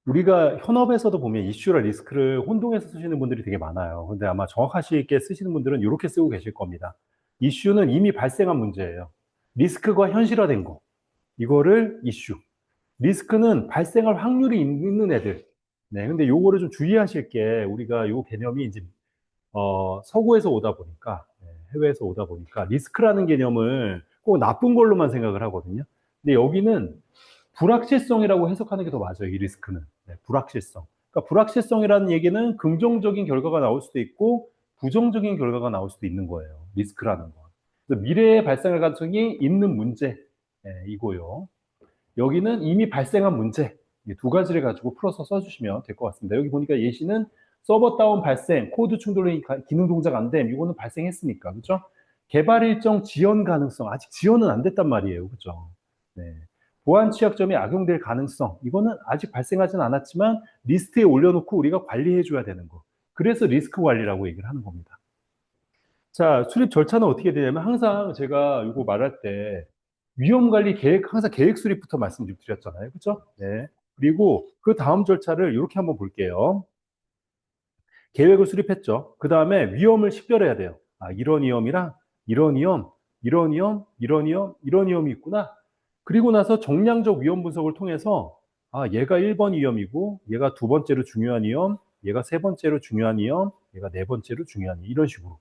우리가 현업에서도 보면 이슈랑 리스크를 혼동해서 쓰시는 분들이 되게 많아요. 근데 아마 정확하시게 쓰시는 분들은 이렇게 쓰고 계실 겁니다. 이슈는 이미 발생한 문제예요. 리스크가 현실화된 거. 이거를 이슈. 리스크는 발생할 확률이 있는 애들. 네. 근데 요거를 좀 주의하실 게 우리가 요 개념이 이제 서구에서 오다 보니까, 네, 해외에서 오다 보니까 리스크라는 개념을 꼭 나쁜 걸로만 생각을 하거든요. 근데 여기는 불확실성이라고 해석하는 게 더 맞아요, 이 리스크는. 네, 불확실성. 그러니까 불확실성이라는 얘기는 긍정적인 결과가 나올 수도 있고 부정적인 결과가 나올 수도 있는 거예요. 리스크라는 거. 그래서 미래에 발생할 가능성이 있는 문제, 네, 이고요. 여기는 이미 발생한 문제, 이 두 가지를 가지고 풀어서 써주시면 될 것 같습니다. 여기 보니까 예시는 서버 다운 발생, 코드 충돌로 기능 동작 안 됨, 이거는 발생했으니까, 그죠? 개발 일정 지연 가능성, 아직 지연은 안 됐단 말이에요, 그죠? 네. 보안 취약점이 악용될 가능성, 이거는 아직 발생하진 않았지만 리스트에 올려놓고 우리가 관리해줘야 되는 거. 그래서 리스크 관리라고 얘기를 하는 겁니다. 자, 수립 절차는 어떻게 되냐면 항상 제가 이거 말할 때 위험 관리 계획, 항상 계획 수립부터 말씀 좀 드렸잖아요. 그죠? 네. 그리고 그 다음 절차를 이렇게 한번 볼게요. 계획을 수립했죠. 그 다음에 위험을 식별해야 돼요. 아, 이런 위험이랑 이런 위험, 이런 위험, 이런 위험, 이런 위험이 있구나. 그리고 나서 정량적 위험 분석을 통해서 아, 얘가 1번 위험이고 얘가 두 번째로 중요한 위험, 얘가 세 번째로 중요한 위험, 얘가 네 번째로 중요한 위험, 이런 식으로.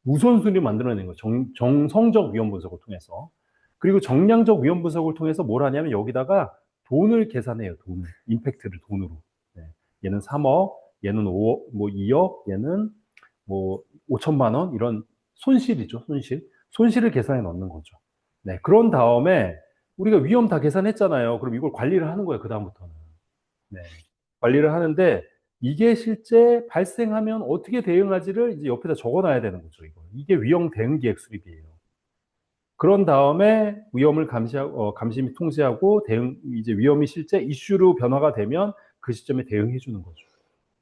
우선순위를 만들어내는 거예요. 정성적 위험 분석을 통해서. 그리고 정량적 위험 분석을 통해서 뭘 하냐면 여기다가 돈을 계산해요. 돈을. 임팩트를 돈으로. 네. 얘는 3억, 얘는 5억, 뭐 2억, 얘는 뭐 5천만 원 이런 손실이죠. 손실. 손실을 계산해 넣는 거죠. 네. 그런 다음에 우리가 위험 다 계산했잖아요. 그럼 이걸 관리를 하는 거예요. 그다음부터는. 네. 관리를 하는데 이게 실제 발생하면 어떻게 대응하지를 이제 옆에다 적어놔야 되는 거죠. 이게 위험 대응 계획 수립이에요. 그런 다음에 위험을 감시 및 통제하고 대응, 이제 위험이 실제 이슈로 변화가 되면 그 시점에 대응해 주는 거죠.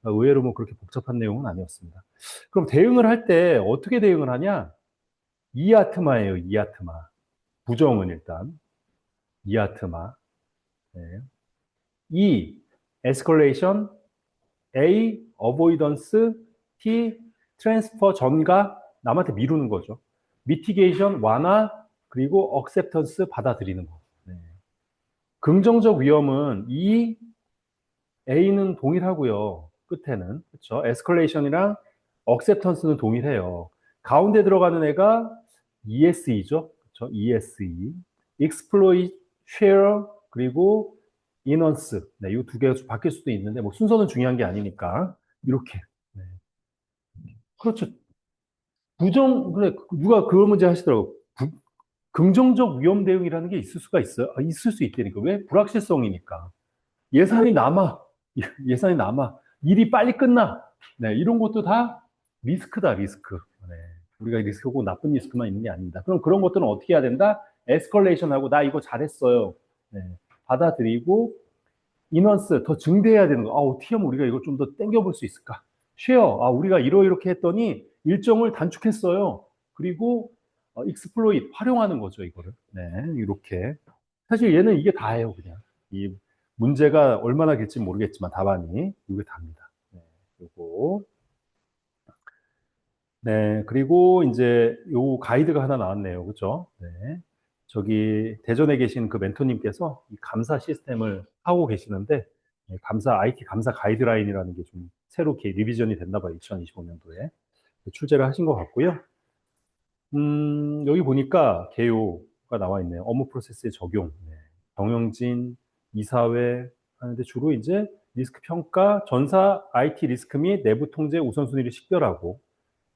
의외로 뭐 그렇게 복잡한 내용은 아니었습니다. 그럼 대응을 할 때 어떻게 대응을 하냐? 이아트마예요, 이아트마. 부정은 일단 이아트마. 네. E, escalation, A, avoidance, T, transfer 전가, 남한테 미루는 거죠. mitigation, 완화, 그리고 acceptance, 받아들이는 거. 네. 긍정적 위험은 E, A는 동일하고요. 끝에는. 그렇죠. escalation이랑 acceptance는 동일해요. 가운데 들어가는 애가 ESE죠. 그렇죠. ESE. exploit, share, 그리고 inference. 네, 이 두 개가 바뀔 수도 있는데 뭐 순서는 중요한 게 아니니까 이렇게. 네. 그렇죠. 그래, 누가 그런 문제 하시더라고. 긍정적 위험 대응이라는 게 있을 수가 있어요. 아, 있을 수 있다니까. 왜? 불확실성이니까. 예산이 남아. 예산이 남아. 일이 빨리 끝나. 네, 이런 것도 다 리스크다, 리스크. 네. 우리가 리스크고 나쁜 리스크만 있는 게 아닙니다. 그럼 그런 것들은 어떻게 해야 된다? 에스컬레이션하고 나 이거 잘했어요. 네. 받아들이고 인원스 더 증대해야 되는 거. 아, 어떻게 하면 우리가 이걸 좀 더 땡겨볼 수 있을까? 쉐어. 아, 우리가 이렇게 했더니 일정을 단축했어요. 그리고 익스플로잇 활용하는 거죠, 이거를. 네, 이렇게. 사실 얘는 이게 다예요, 그냥. 이 문제가 얼마나 길지 모르겠지만 답안이 이게 답니다. 네, 요거. 네, 그리고 이제 요 가이드가 하나 나왔네요. 그죠? 네. 저기 대전에 계신 그 멘토님께서 이 감사 시스템을 하고 계시는데, 네, IT 감사 가이드라인이라는 게 좀 새로 이렇게 리비전이 됐나 봐요. 2025년도에. 출제를 하신 것 같고요. 여기 보니까 개요가 나와 있네요. 업무 프로세스의 적용. 네. 경영진, 이사회 하는데 주로 이제 리스크 평가, 전사 IT 리스크 및 내부 통제 우선순위를 식별하고,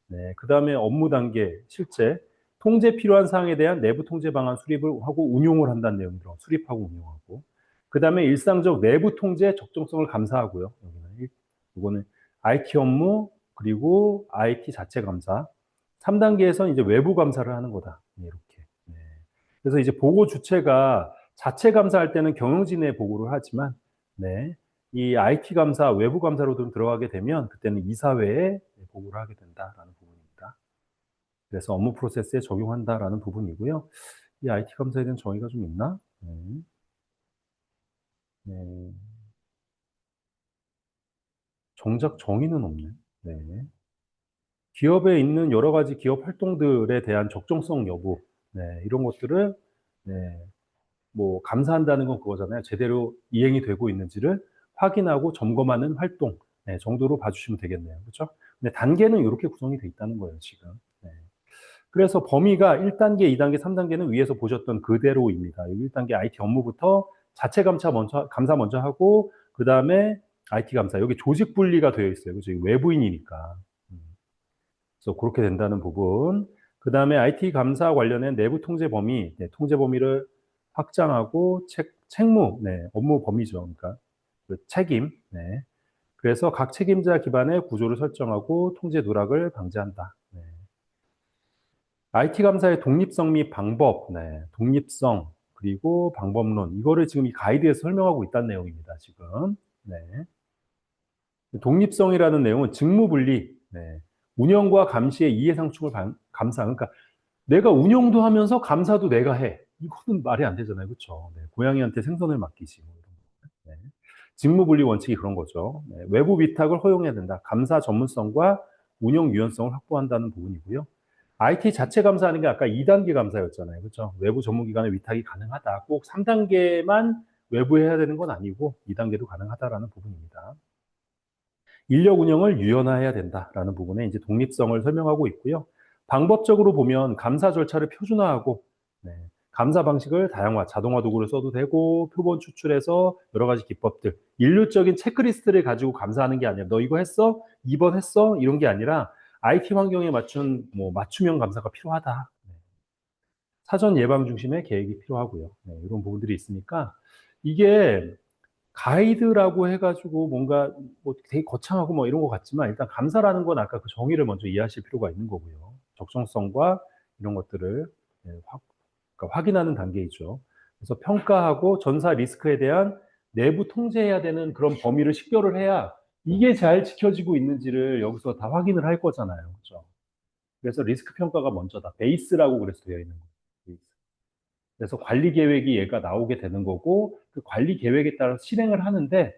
네, 그 다음에 업무 단계, 실제 통제 필요한 사항에 대한 내부 통제 방안 수립을 하고 운용을 한다는 내용이 들어 수립하고 운용하고. 그 다음에 일상적 내부 통제 적정성을 감사하고요. 이거는 IT 업무, 그리고 IT 자체 감사. 3단계에서는 이제 외부 감사를 하는 거다. 네, 이렇게. 네. 그래서 이제 보고 주체가 자체 감사할 때는 경영진에 보고를 하지만, 네, 이 IT 감사, 외부 감사로 좀 들어가게 되면 그때는 이사회에 보고를 하게 된다라는 부분입니다. 그래서 업무 프로세스에 적용한다라는 부분이고요. 이 IT 감사에 대한 정의가 좀 있나? 네. 네. 정작 정의는 없네. 네. 기업에 있는 여러 가지 기업 활동들에 대한 적정성 여부, 네, 이런 것들을, 네, 뭐 감사한다는 건 그거잖아요. 제대로 이행이 되고 있는지를 확인하고 점검하는 활동, 네, 정도로 봐주시면 되겠네요. 그렇죠? 근데 단계는 이렇게 구성이 돼 있다는 거예요, 지금. 네. 그래서 범위가 1단계, 2단계, 3단계는 위에서 보셨던 그대로입니다. 1단계 IT 업무부터 자체 감사 먼저 하고, 그 다음에 IT 감사. 여기 조직 분리가 되어 있어요. 그죠? 외부인이니까. 음. 그래서 그렇게 된다는 부분. 그 다음에 IT 감사 관련된 내부 통제 범위, 네, 통제 범위를 확장하고 책무, 네, 업무 범위죠. 그러니까 그 책임, 네. 그래서 각 책임자 기반의 구조를 설정하고 통제 누락을 방지한다. 네. IT 감사의 독립성 및 방법, 네, 독립성 그리고 방법론 이거를 지금 이 가이드에서 설명하고 있다는 내용입니다. 지금. 네. 독립성이라는 내용은 직무분리, 네, 운영과 감시의 이해상충을 감사. 그러니까 내가 운영도 하면서 감사도 내가 해. 이거는 말이 안 되잖아요. 그렇죠? 네, 고양이한테 생선을 맡기지. 뭐 이런 거. 네. 직무분리 원칙이 그런 거죠. 네, 외부 위탁을 허용해야 된다. 감사 전문성과 운영 유연성을 확보한다는 부분이고요. IT 자체 감사하는 게 아까 2단계 감사였잖아요. 그렇죠? 외부 전문기관의 위탁이 가능하다. 꼭 3단계만 외부에 해야 되는 건 아니고 2단계도 가능하다라는 부분입니다. 인력 운영을 유연화해야 된다라는 부분에 이제 독립성을 설명하고 있고요. 방법적으로 보면 감사 절차를 표준화하고, 네, 감사 방식을 다양화, 자동화 도구를 써도 되고 표본 추출해서 여러 가지 기법들, 일률적인 체크리스트를 가지고 감사하는 게 아니라 너 이거 했어? 2번 했어? 이런 게 아니라 IT 환경에 맞춘 뭐 맞춤형 감사가 필요하다. 네. 사전 예방 중심의 계획이 필요하고요. 네, 이런 부분들이 있으니까 이게 가이드라고 해가지고 뭔가 뭐 되게 거창하고 뭐 이런 것 같지만 일단 감사라는 건 아까 그 정의를 먼저 이해하실 필요가 있는 거고요. 적정성과 이런 것들을, 예, 그러니까 확인하는 단계이죠. 그래서 평가하고 전사 리스크에 대한 내부 통제해야 되는 그런 범위를 식별을 해야 이게 잘 지켜지고 있는지를 여기서 다 확인을 할 거잖아요. 그렇죠? 그래서 리스크 평가가 먼저다. 베이스라고 그래서 되어 있는 거예요. 베이스. 그래서 관리 계획이 얘가 나오게 되는 거고 그 관리 계획에 따라서 실행을 하는데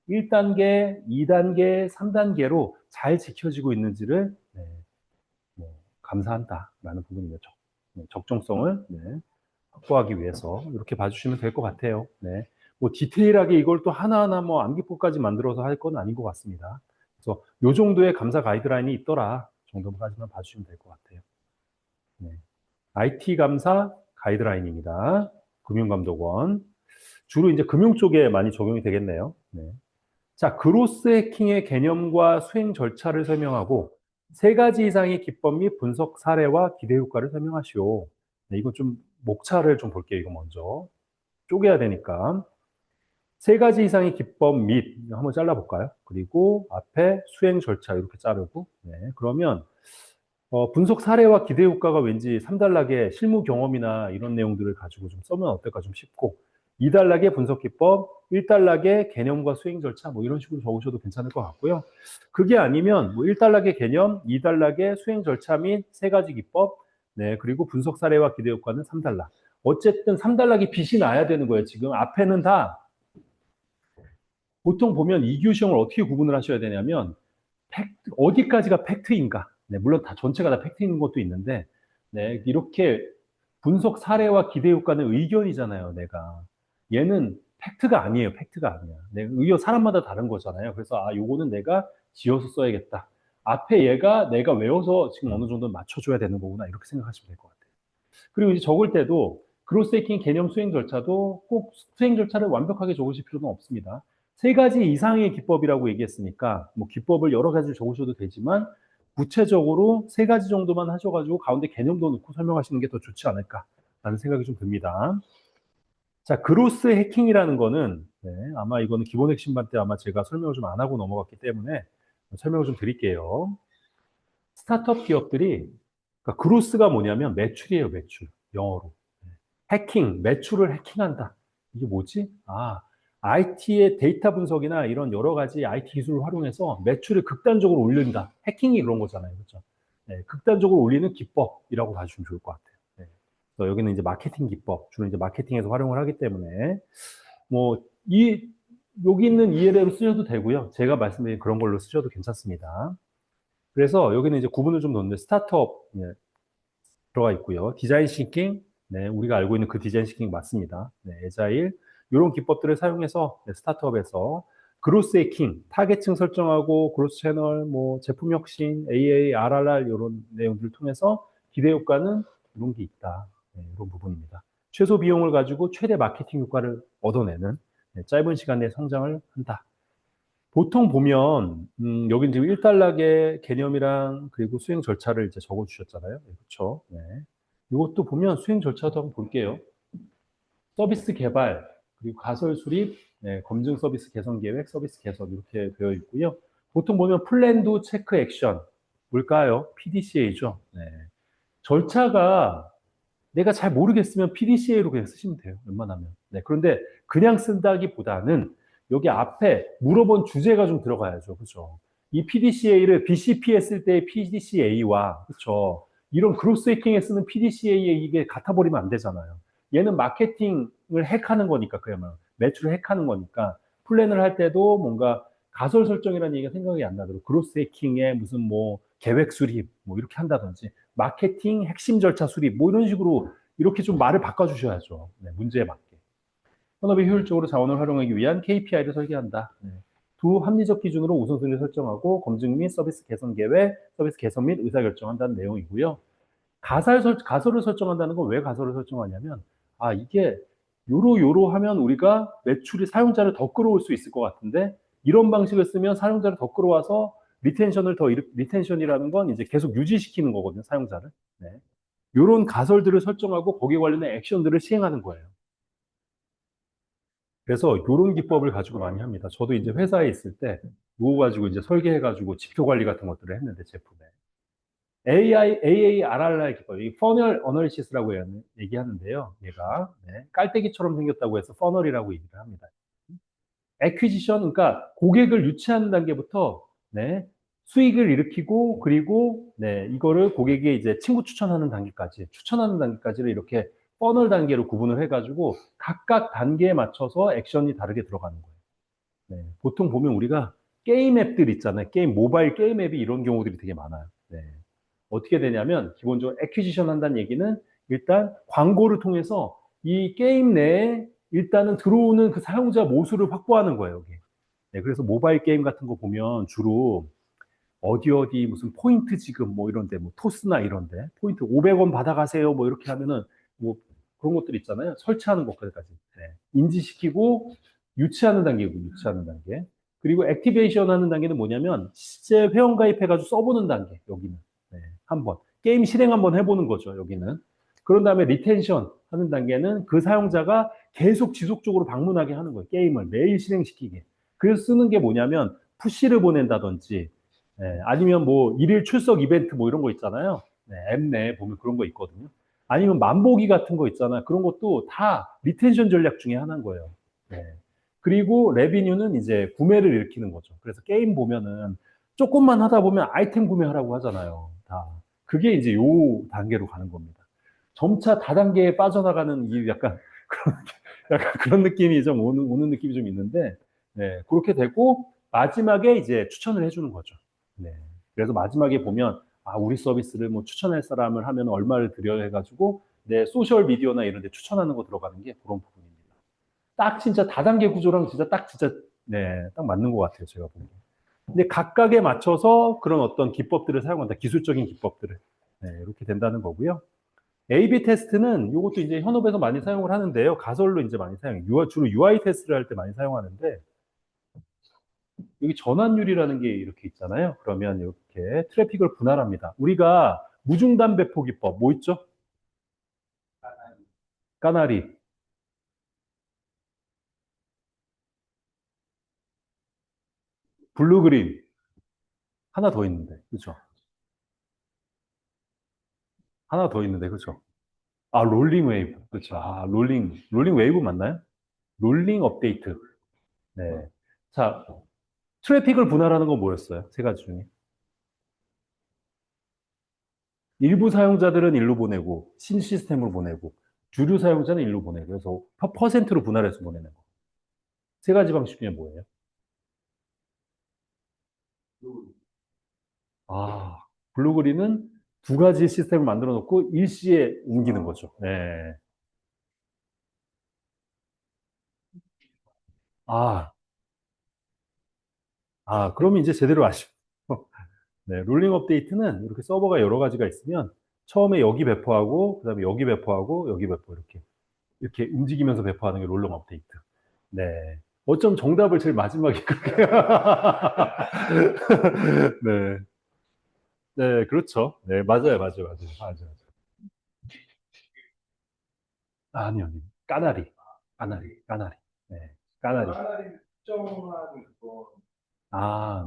1단계, 2단계, 3단계로 잘 지켜지고 있는지를, 네, 뭐 감사한다라는 부분이죠. 네, 적정성을, 네, 확보하기 위해서 이렇게 봐주시면 될 것 같아요. 네. 뭐 디테일하게 이걸 또 하나하나 뭐 암기법까지 만들어서 할 건 아닌 것 같습니다. 그래서 요 정도의 감사 가이드라인이 있더라 정도까지만 봐주시면 될 것 같아요. 네. IT 감사 가이드라인입니다. 금융감독원. 주로 이제 금융 쪽에 많이 적용이 되겠네요. 네. 자, 그로스 해킹의 개념과 수행 절차를 설명하고 세 가지 이상의 기법 및 분석 사례와 기대 효과를 설명하시오. 네, 이거 좀 목차를 좀 볼게요. 이거 먼저 쪼개야 되니까 세 가지 이상의 기법 및 한번 잘라볼까요? 그리고 앞에 수행 절차 이렇게 자르고, 네, 그러면 분석 사례와 기대 효과가 왠지 3단락의 실무 경험이나 이런 내용들을 가지고 좀 써면 어떨까 좀 싶고 2단락의 분석 기법, 1단락의 개념과 수행 절차 뭐 이런 식으로 적으셔도 괜찮을 것 같고요. 그게 아니면 뭐 1단락의 개념, 2단락의 수행 절차 및 세 가지 기법, 네, 그리고 분석 사례와 기대 효과는 3단락. 어쨌든 3단락이 빛이 나야 되는 거예요. 지금 앞에는 다 보통 보면 EQ 시험을 어떻게 구분을 하셔야 되냐면 어디까지가 팩트인가? 네, 물론 다 전체가 다 팩트인 것도 있는데, 네, 이렇게 분석 사례와 기대 효과는 의견이잖아요, 내가. 얘는 팩트가 아니에요, 팩트가 아니야. 네, 의견 사람마다 다른 거잖아요. 그래서 아, 요거는 내가 지어서 써야겠다. 앞에 얘가 내가 외워서 지금 어느 정도 맞춰줘야 되는 거구나 이렇게 생각하시면 될 것 같아요. 그리고 이제 적을 때도 그로스 해킹 개념 수행 절차도 꼭 수행 절차를 완벽하게 적으실 필요는 없습니다. 세 가지 이상의 기법이라고 얘기했으니까 뭐 기법을 여러 가지 적으셔도 되지만 구체적으로 세 가지 정도만 하셔가지고 가운데 개념도 넣고 설명하시는 게 더 좋지 않을까라는 생각이 좀 듭니다. 자, 그로스 해킹이라는 거는, 네, 아마 이거는 기본 핵심반 때 아마 제가 설명을 좀 안 하고 넘어갔기 때문에 설명을 좀 드릴게요. 스타트업 기업들이, 그러니까 그로스가 뭐냐면 매출이에요, 매출. 영어로. 해킹, 매출을 해킹한다. 이게 뭐지? 아, IT의 데이터 분석이나 이런 여러 가지 IT 기술을 활용해서 매출을 극단적으로 올린다. 해킹이 그런 거잖아요. 그렇죠? 네, 극단적으로 올리는 기법이라고 봐주시면 좋을 것 같아요. 네. 여기는 이제 마케팅 기법, 주로 이제 마케팅에서 활용을 하기 때문에, 뭐, 여기 있는 ELA로 쓰셔도 되고요. 제가 말씀드린 그런 걸로 쓰셔도 괜찮습니다. 그래서 여기는 이제 구분을 좀 놓는데, 스타트업, 네, 들어가 있고요. 디자인 싱킹, 네, 우리가 알고 있는 그 디자인 싱킹 맞습니다. 네, 에자일, 이런 기법들을 사용해서 네, 스타트업에서 그로스 해킹, 타겟층 설정하고 그로스 채널, 뭐 제품 혁신, AA, RRR 이런 내용들을 통해서 기대 효과는 이런 게 있다. 네, 이런 부분입니다. 최소 비용을 가지고 최대 마케팅 효과를 얻어내는 네, 짧은 시간 내에 성장을 한다. 보통 보면 여기 지금 1단락의 개념이랑 그리고 수행 절차를 이제 적어 주셨잖아요. 그렇죠? 네. 이것도 보면 수행 절차도 한번 볼게요. 서비스 개발, 그리고 가설 수립, 네, 검증 서비스 개선 계획, 서비스 개선 이렇게 되어 있고요. 보통 보면 플랜도 체크 액션 뭘까요? PDCA죠. 네. 절차가 내가 잘 모르겠으면 PDCA로 그냥 쓰시면 돼요. 웬만하면. 네, 그런데 그냥 쓴다기보다는 여기 앞에 물어본 주제가 좀 들어가야죠. 그렇죠? 이 PDCA를 BCP에 쓸 때의 PDCA와 그렇죠? 이런 그로스 해킹에 쓰는 PDCA에 이게 같아 버리면 안 되잖아요. 얘는 마케팅을 핵하는 거니까 그야말로 매출을 핵하는 거니까 플랜을 할 때도 뭔가 가설 설정이라는 얘기가 생각이 안 나도록 그로스 해킹에 무슨 뭐 계획 수립 뭐 이렇게 한다든지 마케팅 핵심 절차 수립 뭐 이런 식으로 이렇게 좀 말을 바꿔주셔야죠. 네, 문제에 맞게. 현업이 효율적으로 자원을 활용하기 위한 KPI를 설계한다. 네. 두 합리적 기준으로 우선순위를 설정하고 검증 및 서비스 개선 계획, 서비스 개선 및 의사결정한다는 내용이고요. 가설을 설정한다는 건 왜 가설을 설정하냐면 이게 요로 하면 우리가 매출이 사용자를 더 끌어올 수 있을 것 같은데 이런 방식을 쓰면 사용자를 더 끌어와서 리텐션이라는 건 이제 계속 유지시키는 거거든요, 사용자를. 네. 요런 가설들을 설정하고 거기에 관련된 액션들을 시행하는 거예요. 그래서 요런 기법을 가지고 많이 합니다. 저도 이제 회사에 있을 때 요거 가지고 이제 설계해가지고 지표 관리 같은 것들을 했는데 제품에. AARRR 기법, 이 퍼널 어널리시스라고 얘기하는데요. 얘가 깔때기처럼 생겼다고 해서 퍼널이라고 얘기를 합니다. 애퀴지션, 그러니까 고객을 유치하는 단계부터 수익을 일으키고 그리고 이거를 고객에 이제 친구 추천하는 단계까지, 추천하는 단계까지를 이렇게 퍼널 단계로 구분을 해가지고 각각 단계에 맞춰서 액션이 다르게 들어가는 거예요. 보통 보면 우리가 게임 앱들 있잖아요. 모바일 게임 앱이 이런 경우들이 되게 많아요. 어떻게 되냐면 기본적으로 애퀴지션 한다는 얘기는 일단 광고를 통해서 이 게임 내에 일단은 들어오는 그 사용자 모수를 확보하는 거예요, 여기. 그래서 모바일 게임 같은 거 보면 주로 어디 무슨 포인트 지급 뭐 이런데 뭐 토스나 이런데 포인트 500원 받아가세요 뭐 이렇게 하면은 뭐 그런 것들 있잖아요. 설치하는 것까지 인지시키고 유치하는 단계고 유치하는 단계. 그리고 액티베이션 하는 단계는 뭐냐면 실제 회원 가입해가지고 써보는 단계 여기는 한번 게임 실행 한번 해보는 거죠 여기는. 그런 다음에 리텐션 하는 단계는 그 사용자가 계속 지속적으로 방문하게 하는 거예요. 게임을 매일 실행시키게. 그래서 쓰는 게 뭐냐면 푸시를 보낸다든지 아니면 뭐 일일 출석 이벤트 뭐 이런 거 있잖아요. 앱 내에 보면 그런 거 있거든요. 아니면 만보기 같은 거 있잖아요. 그런 것도 다 리텐션 전략 중에 하나인 거예요. 네. 그리고 레비뉴는 이제 구매를 일으키는 거죠. 그래서 게임 보면은 조금만 하다 보면 아이템 구매하라고 하잖아요. 다. 그게 이제 요 단계로 가는 겁니다. 점차 다단계에 빠져나가는 이 약간 그런 느낌이 좀 오는 느낌이 좀 있는데, 그렇게 되고 마지막에 이제 추천을 해주는 거죠. 그래서 마지막에 보면 우리 서비스를 뭐 추천할 사람을 하면 얼마를 드려야 해가지고 내 소셜 미디어나 이런 데 추천하는 거 들어가는 게 그런 부분입니다. 딱 진짜 다단계 구조랑 진짜 딱 맞는 것 같아요, 제가 보기에. 근데 각각에 맞춰서 그런 어떤 기법들을 사용한다. 기술적인 기법들을. 이렇게 된다는 거고요. A/B 테스트는 이것도 이제 현업에서 많이 사용을 하는데요. 가설로 이제 많이 사용해요. 주로 UI 테스트를 할 때 많이 사용하는데, 여기 전환율이라는 게 이렇게 있잖아요. 그러면 이렇게 트래픽을 분할합니다. 우리가 무중단 배포 기법, 뭐 있죠? 까나리, 블루그린, 하나 더 있는데, 그죠? 하나 더 있는데, 그죠? 롤링 웨이브, 그죠? 롤링 웨이브 맞나요? 롤링 업데이트. 네. 자, 트래픽을 분할하는 건 뭐였어요? 세 가지 중에. 일부 사용자들은 일로 보내고, 신시스템으로 보내고, 주류 사용자는 일로 보내고, 그래서 퍼센트로 분할해서 보내는 거. 세 가지 방식 중에 뭐예요? 아, 블루그린은 두 가지 시스템을 만들어 놓고 일시에 옮기는 거죠. 네. 아, 그러면 이제 제대로 아시고. 네, 롤링 업데이트는 이렇게 서버가 여러 가지가 있으면 처음에 여기 배포하고, 그 다음에 여기 배포하고, 여기 배포 이렇게 움직이면서 배포하는 게 롤링 업데이트. 네. 어쩜 정답을 제일 마지막에 그렇게. 네. 네, 그렇죠. 네, 맞아요. 아니요, 아니요. 까나리. 네, 까나리.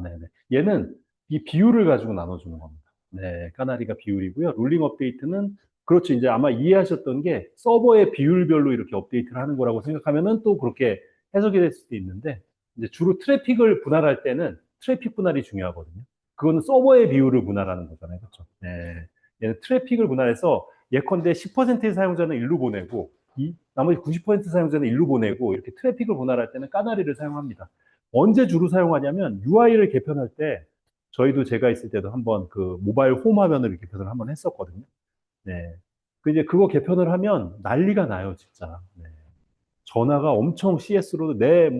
네네. 얘는 이 비율을 가지고 나눠주는 겁니다. 네, 까나리가 비율이고요. 롤링 업데이트는 그렇죠. 이제 아마 이해하셨던 게 서버의 비율별로 이렇게 업데이트를 하는 거라고 생각하면은 또 그렇게 해석이 될 수도 있는데 이제 주로 트래픽을 분할할 때는 트래픽 분할이 중요하거든요. 그거는 서버의 비율을 분할하는 거잖아요. 그렇죠? 네. 얘는 트래픽을 분할해서 예컨대 10%의 사용자는 일로 보내고 나머지 90% 사용자는 일로 보내고 이렇게 트래픽을 분할할 때는 까나리를 사용합니다. 언제 주로 사용하냐면 UI를 개편할 때 저희도 제가 있을 때도 한번 그 모바일 홈 화면을 개편을 한번 했었거든요. 네. 그 이제 그거 개편을 하면 난리가 나요, 진짜. 네. 전화가 엄청 CS로 내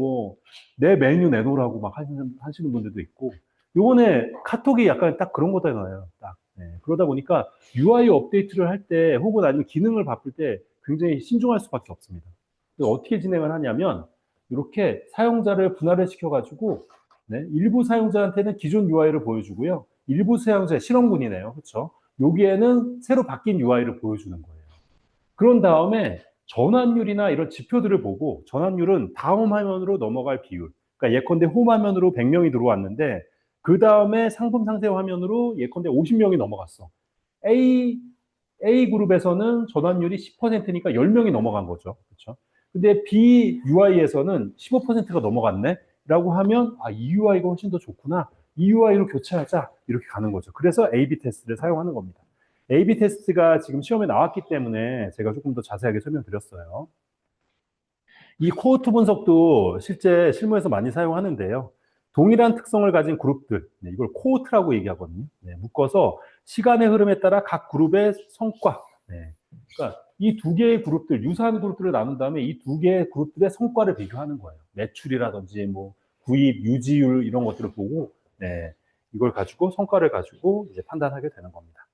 메뉴 내놓으라고 막 하시는 분들도 있고, 요번에 카톡이 약간 딱 그런 거잖아요. 딱. 네. 그러다 보니까 UI 업데이트를 할 때, 혹은 아니면 기능을 바꿀 때 굉장히 신중할 수밖에 없습니다. 그래서 어떻게 진행을 하냐면, 이렇게 사용자를 분할을 시켜가지고, 네, 일부 사용자한테는 기존 UI를 보여주고요. 일부 사용자, 실험군이네요. 그렇죠? 여기에는 새로 바뀐 UI를 보여주는 거예요. 그런 다음에 전환율이나 이런 지표들을 보고 전환율은 다음 화면으로 넘어갈 비율. 그러니까 예컨대 홈 화면으로 100명이 들어왔는데 그 다음에 상품 상세 화면으로 예컨대 50명이 넘어갔어. A A 그룹에서는 전환율이 10%니까 10명이 넘어간 거죠. 그렇죠? 근데 B UI에서는 15%가 넘어갔네. 라고 하면 이 UI가 훨씬 더 좋구나. 이 UI로 교체하자. 이렇게 가는 거죠. 그래서 A/B 테스트를 사용하는 겁니다. A/B 테스트가 지금 시험에 나왔기 때문에 제가 조금 더 자세하게 설명드렸어요. 이 코호트 분석도 실제 실무에서 많이 사용하는데요. 동일한 특성을 가진 그룹들, 네, 이걸 코호트라고 얘기하거든요. 네, 묶어서 시간의 흐름에 따라 각 그룹의 성과, 네, 그러니까 이 두 개의 그룹들, 유사한 그룹들을 나눈 다음에 이 두 개의 그룹들의 성과를 비교하는 거예요. 매출이라든지 뭐 구입, 유지율 이런 것들을 보고, 네, 이걸 가지고 성과를 가지고 이제 판단하게 되는 겁니다.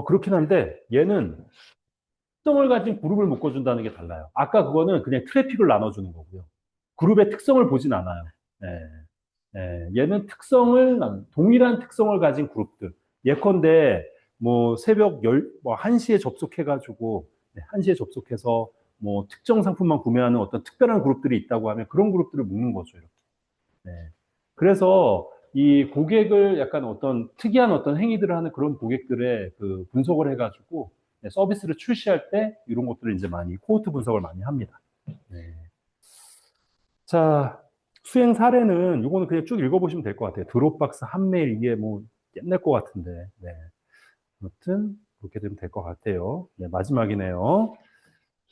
그렇긴 한데 얘는 특성을 가진 그룹을 묶어준다는 게 달라요. 아까 그거는 그냥 트래픽을 나눠주는 거고요. 그룹의 특성을 보진 않아요. 예, 얘는 동일한 특성을 가진 그룹들. 예컨대, 뭐, 새벽 1시에 접속해가지고, 1시에 접속해서, 뭐, 특정 상품만 구매하는 어떤 특별한 그룹들이 있다고 하면 그런 그룹들을 묶는 거죠, 이렇게. 네. 그래서 이 고객을 약간 어떤 특이한 어떤 행위들을 하는 그런 고객들의 그 분석을 해가지고 서비스를 출시할 때 이런 것들을 이제 많이 코호트 분석을 많이 합니다. 네. 자, 수행 사례는 이거는 그냥 쭉 읽어보시면 될 것 같아요. 드롭박스, 한메일 이게 뭐 옛날 것 같은데. 네. 아무튼 그렇게 되면 될 것 같아요. 네, 마지막이네요.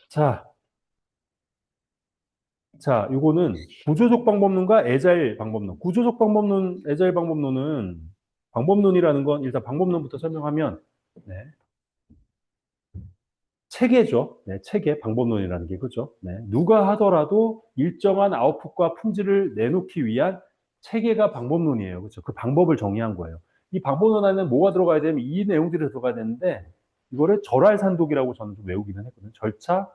자, 요거는 구조적 방법론과 애자일 방법론. 구조적 방법론, 애자일 방법론은 방법론이라는 건 일단 방법론부터 설명하면 네, 체계죠. 네, 체계, 방법론이라는 게 그죠. 네, 누가 하더라도 일정한 아웃풋과 품질을 내놓기 위한 체계가 방법론이에요. 그렇죠. 그 방법을 정의한 거예요. 이 방법론 안에는 뭐가 들어가야 되면 이 내용들이 들어가야 되는데 이거를 절할산독이라고 저는 좀 외우기는 했거든요. 절차,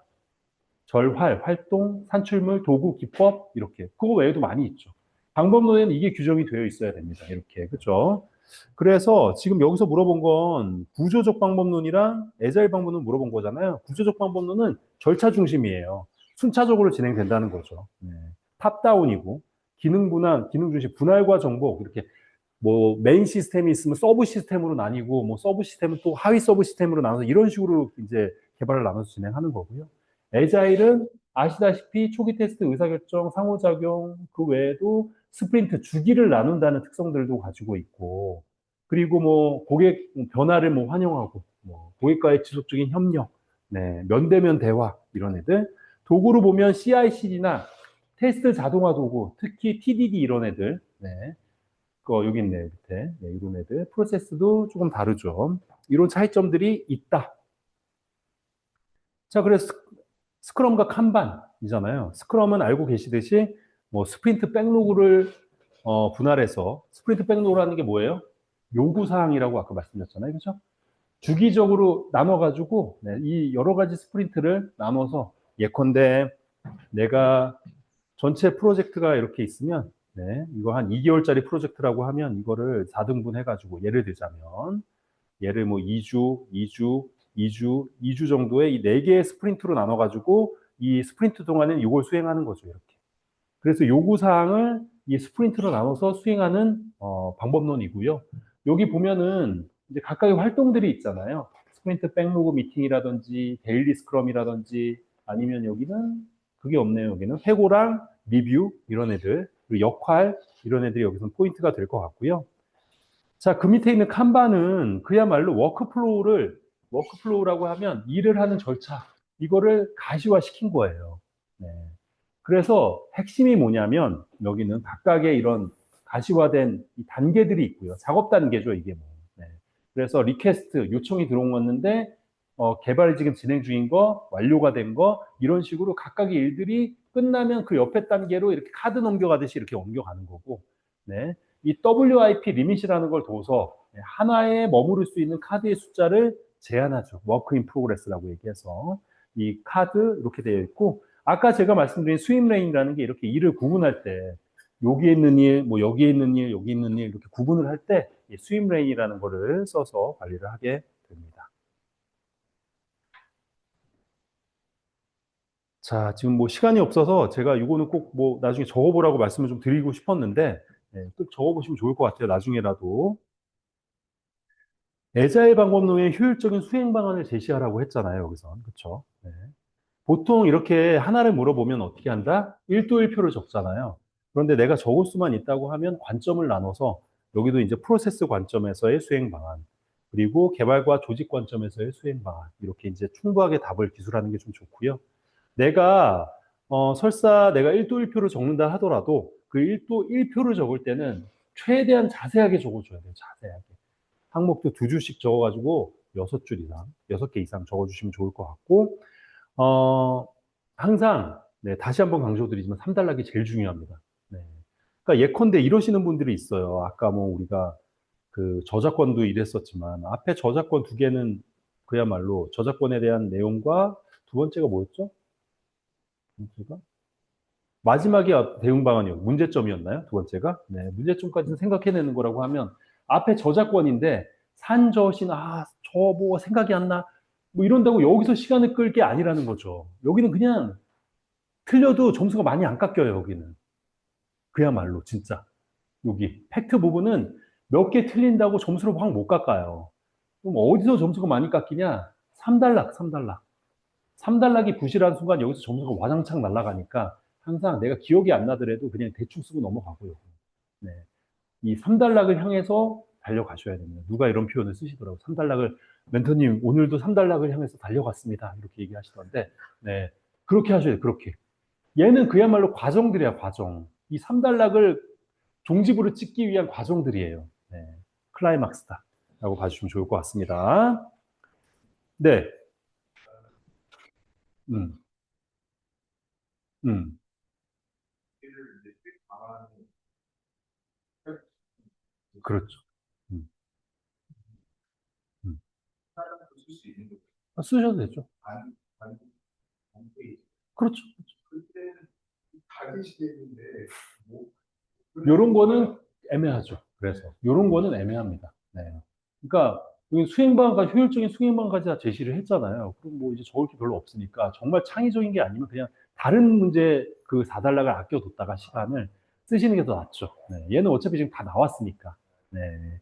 절활, 활동, 산출물, 도구, 기법 이렇게 그거 외에도 많이 있죠. 방법론에는 이게 규정이 되어 있어야 됩니다. 이렇게 그렇죠. 그래서 지금 여기서 물어본 건 구조적 방법론이랑 애자일 방법론 물어본 거잖아요. 구조적 방법론은 절차 중심이에요. 순차적으로 진행된다는 거죠. 네. 탑다운이고 기능 분할, 기능 중심, 분할과 정복 이렇게 뭐 메인 시스템이 있으면 서브 시스템으로 나뉘고 뭐 서브 시스템은 또 하위 서브 시스템으로 나눠서 이런 식으로 이제 개발을 나눠서 진행하는 거고요. 애자일은 아시다시피 초기 테스트, 의사결정, 상호작용 그 외에도 스프린트 주기를 나눈다는 특성들도 가지고 있고, 그리고 뭐 고객 변화를 뭐 환영하고, 뭐 고객과의 지속적인 협력, 네, 면대면 대화 이런 애들. 도구로 보면 CI/CD나 테스트 자동화 도구, 특히 TDD 이런 애들, 네, 여기 있네요 밑에, 네, 이런 애들 프로세스도 조금 다르죠. 이런 차이점들이 있다. 자, 그래서 스크럼과 칸반이잖아요. 스크럼은 알고 계시듯이 뭐 스프린트 백로그를 분할해서 스프린트 백로그라는 게 뭐예요? 요구 사항이라고 아까 말씀드렸잖아요. 그렇죠? 주기적으로 나눠가지고 네, 이 여러 가지 스프린트를 나눠서 예컨대 내가 전체 프로젝트가 이렇게 있으면 네, 이거 한 2개월짜리 프로젝트라고 하면 이거를 4등분 해가지고 예를 들자면 얘를 뭐 2주, 2주, 2주, 2주 정도의 이 4개의 스프린트로 나눠가지고 이 스프린트 동안에 이걸 수행하는 거죠, 이렇게. 그래서 요구사항을 이 스프린트로 나눠서 수행하는 방법론이고요. 여기 보면은 이제 각각의 활동들이 있잖아요. 스프린트 백로그 미팅이라든지 데일리 스크럼이라든지 아니면 여기는 그게 없네요. 여기는 회고랑 리뷰 이런 애들 그리고 역할 이런 애들이 여기서 포인트가 될 것 같고요. 자, 그 밑에 있는 칸반은 그야말로 워크플로우라고 하면 일을 하는 절차, 이거를 가시화시킨 거예요. 네. 그래서 핵심이 뭐냐면 여기는 각각의 이런 가시화된 이 단계들이 있고요. 작업 단계죠, 이게 뭐. 네. 그래서 리퀘스트, 요청이 들어왔는데 개발이 지금 진행 중인 거, 완료가 된 거, 이런 식으로 각각의 일들이 끝나면 그 옆에 단계로 이렇게 카드 넘겨가듯이 이렇게 옮겨가는 거고, 네. 이 WIP 리밋이라는 걸 둬서 하나에 머무를 수 있는 카드의 숫자를 제한하죠. 워크 인 프로그레스라고 얘기해서 이 카드 이렇게 되어 있고 아까 제가 말씀드린 스윙 레인이라는 게 이렇게 일을 구분할 때 여기에 있는 일, 뭐 여기에 있는 일, 여기 있는 일 이렇게 구분을 할 때 스윙 레인이라는 거를 써서 관리를 하게 됩니다. 자, 지금 뭐 시간이 없어서 제가 이거는 꼭 뭐 나중에 적어보라고 말씀을 좀 드리고 싶었는데 꼭 적어보시면 좋을 것 같아요. 나중에라도. 애자일 방법론의 효율적인 수행 방안을 제시하라고 했잖아요, 여기서. 그렇죠? 네. 보통 이렇게 하나를 물어보면 어떻게 한다? 1도 1표를 적잖아요. 그런데 내가 적을 수만 있다고 하면 관점을 나눠서 여기도 이제 프로세스 관점에서의 수행 방안, 그리고 개발과 조직 관점에서의 수행 방안, 이렇게 이제 충분하게 답을 기술하는 게 좀 좋고요. 내가 설사 내가 1도 1표를 적는다 하더라도 그 1도 1표를 적을 때는 최대한 자세하게 적어줘야 돼요. 자세하게. 항목도 2줄씩 적어가지고 6줄 이상, 6개 이상 적어주시면 좋을 것 같고, 어, 항상, 네, 다시 한번 강조드리지만 3단락이 제일 중요합니다. 네. 그러니까 예컨대 이러시는 분들이 있어요. 아까 뭐 우리가 그 저작권도 이랬었지만, 앞에 저작권 2개는 그야말로 저작권에 대한 내용과 두 번째가 뭐였죠? 마지막이 대응 방안이요. 문제점이었나요? 두 번째가? 네, 문제점까지는 생각해내는 거라고 하면 앞에 저작권인데 산저신 저 뭐 생각이 안 나. 뭐 이런다고 여기서 시간을 끌 게 아니라는 거죠. 여기는 그냥 틀려도 점수가 많이 안 깎여요, 여기는. 그야말로 진짜. 여기 팩트 부분은 몇 개 틀린다고 점수를 확 못 깎아요. 그럼 어디서 점수가 많이 깎이냐? 3단락, 3단락. 3단락이 부실한 순간 여기서 점수가 와장창 날아가니까 항상 내가 기억이 안 나더라도 그냥 대충 쓰고 넘어가고요. 네. 이 3단락을 향해서 달려가셔야 됩니다. 누가 이런 표현을 쓰시더라고요. 3단락을, 멘토님, 오늘도 3단락을 향해서 달려갔습니다. 이렇게 얘기하시던데, 네. 그렇게 하셔야 돼요. 그렇게. 얘는 그야말로 과정들이야, 과정. 이 3단락을 종지부를 찍기 위한 과정들이에요. 네. 클라이막스다. 라고 봐주시면 좋을 것 같습니다. 네. 음, 음. 그렇죠. 음, 음. 쓰셔도 되죠. 그렇죠. 요런 거는 애매하죠. 그래서 요런 거는 애매합니다. 네. 그러니까 여기 수행방안까지 효율적인 수행방안까지 다 제시를 했잖아요. 그럼 뭐 이제 적을 게 별로 없으니까 정말 창의적인 게 아니면 그냥 다른 문제 그 4단락을 아껴뒀다가 시간을 쓰시는 게 더 낫죠. 네. 얘는 어차피 지금 다 나왔으니까. 네.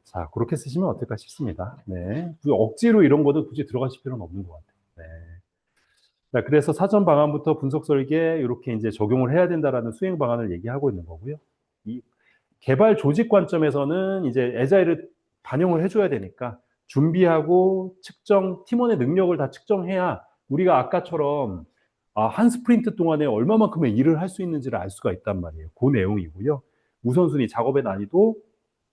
자, 그렇게 쓰시면 어떨까 싶습니다. 네. 굳이 억지로 이런 거도 굳이 들어가실 필요는 없는 것 같아요. 네. 자, 그래서 사전 방안부터 분석 설계 이렇게 이제 적용을 해야 된다라는 수행 방안을 얘기하고 있는 거고요. 이 개발 조직 관점에서는 이제 애자일을 반영을 해줘야 되니까 준비하고 측정, 팀원의 능력을 다 측정해야 우리가 아까처럼 한 스프린트 동안에 얼마만큼의 일을 할 수 있는지를 알 수가 있단 말이에요. 그 내용이고요. 우선순위, 작업의 난이도,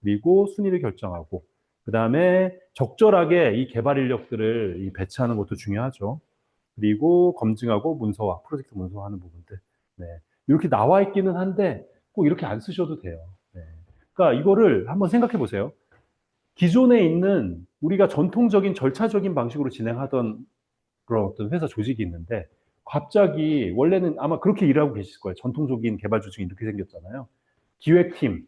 그리고 순위를 결정하고, 그 다음에 적절하게 이 개발 인력들을 배치하는 것도 중요하죠. 그리고 검증하고 문서화, 프로젝트 문서화하는 부분들. 네. 이렇게 나와 있기는 한데 꼭 이렇게 안 쓰셔도 돼요. 네. 그러니까 이거를 한번 생각해 보세요. 기존에 있는 우리가 전통적인 절차적인 방식으로 진행하던 그런 어떤 회사 조직이 있는데 갑자기 원래는 아마 그렇게 일하고 계실 거예요. 전통적인 개발 조직이 이렇게 생겼잖아요. 기획팀,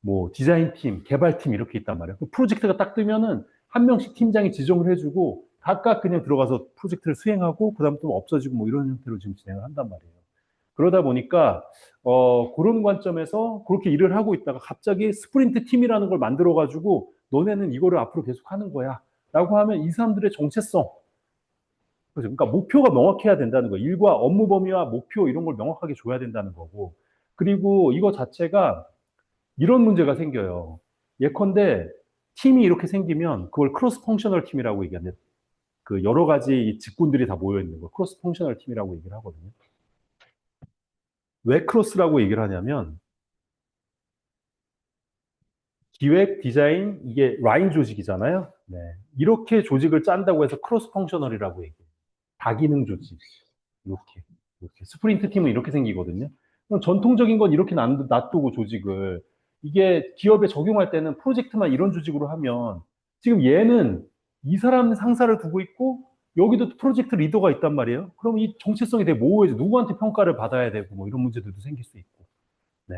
뭐 디자인팀, 개발팀 이렇게 있단 말이에요. 그 프로젝트가 딱 뜨면은 한 명씩 팀장이 지정을 해주고 각각 그냥 들어가서 프로젝트를 수행하고 그다음 또 없어지고 뭐 이런 형태로 지금 진행을 한단 말이에요. 그러다 보니까 그런 관점에서 그렇게 일을 하고 있다가 갑자기 스프린트 팀이라는 걸 만들어 가지고 너네는 이거를 앞으로 계속 하는 거야라고 하면 이 사람들의 정체성, 그죠? 그러니까 목표가 명확해야 된다는 거예요. 일과 업무 범위와 목표 이런 걸 명확하게 줘야 된다는 거고. 그리고 이거 자체가 이런 문제가 생겨요. 예컨대 팀이 이렇게 생기면 그걸 크로스 펑셔널 팀이라고 얘기하는데 그 여러 가지 직군들이 다 모여 있는 걸 크로스 펑셔널 팀이라고 얘기를 하거든요. 왜 크로스라고 얘기를 하냐면 기획, 디자인 이게 라인 조직이잖아요. 네. 이렇게 조직을 짠다고 해서 크로스 펑셔널이라고 얘기해요. 다기능 조직. 이렇게. 이렇게. 스프린트 팀은 이렇게 생기거든요. 그럼 전통적인 건 이렇게 놔두고 조직을 이게 기업에 적용할 때는 프로젝트만 이런 조직으로 하면 지금 얘는 이 사람 상사를 두고 있고 여기도 프로젝트 리더가 있단 말이에요. 그럼 이 정체성이 되게 모호해져. 누구한테 평가를 받아야 되고 뭐 이런 문제들도 생길 수 있고. 네.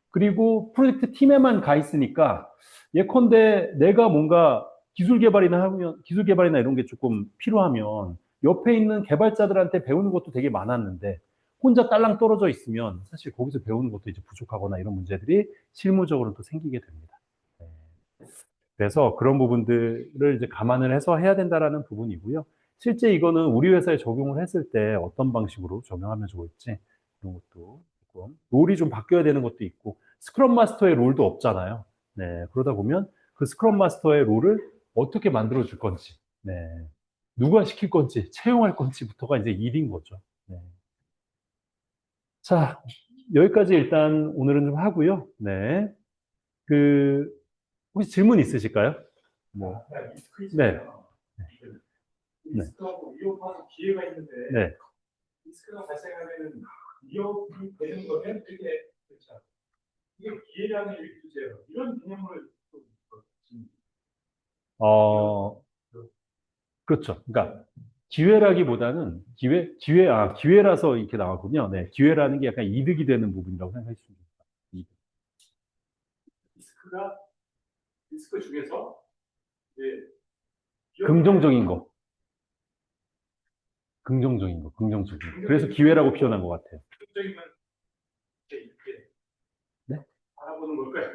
그리고 프로젝트 팀에만 가 있으니까 예컨대 내가 뭔가 기술 개발이나 이런 게 조금 필요하면 옆에 있는 개발자들한테 배우는 것도 되게 많았는데 혼자 딸랑 떨어져 있으면 사실 거기서 배우는 것도 이제 부족하거나 이런 문제들이 실무적으로 또 생기게 됩니다. 네. 그래서 그런 부분들을 이제 감안을 해서 해야 된다라는 부분이고요. 실제 이거는 우리 회사에 적용을 했을 때 어떤 방식으로 적용하면 좋을지 이런 것도 조금 롤이 좀 바뀌어야 되는 것도 있고 스크럼 마스터의 롤도 없잖아요. 네, 그러다 보면 그 스크럼 마스터의 롤을 어떻게 만들어 줄 건지, 네, 누가 시킬 건지, 채용할 건지부터가 이제 일인 거죠. 네. 자, 여기까지 일단 오늘은 좀 하고요. 네, 그 혹시 질문 있으실까요? 뭐, 네, 네, 리스크하고 위협하는 기회가 있는데 네. 리스크가 발생하면 위협이 되는 거면 되게 그렇죠. 이게 기회라는 주제예요. 이런 개념을 좀 어, 그렇죠. 그러니까 기회라기보다는 기회라서 이렇게 나왔군요. 네, 기회라는 게 약간 이득이 되는 부분이라고 생각하시면 됩니다. 이득. 리스크가 리스크 중에서 이제 긍정적인 거, 긍정적인 거, 긍정적인 거. 그래서 기회라고 표현한 것 같아요. 긍정적인 건 이렇게 네? 바라보는 걸까요?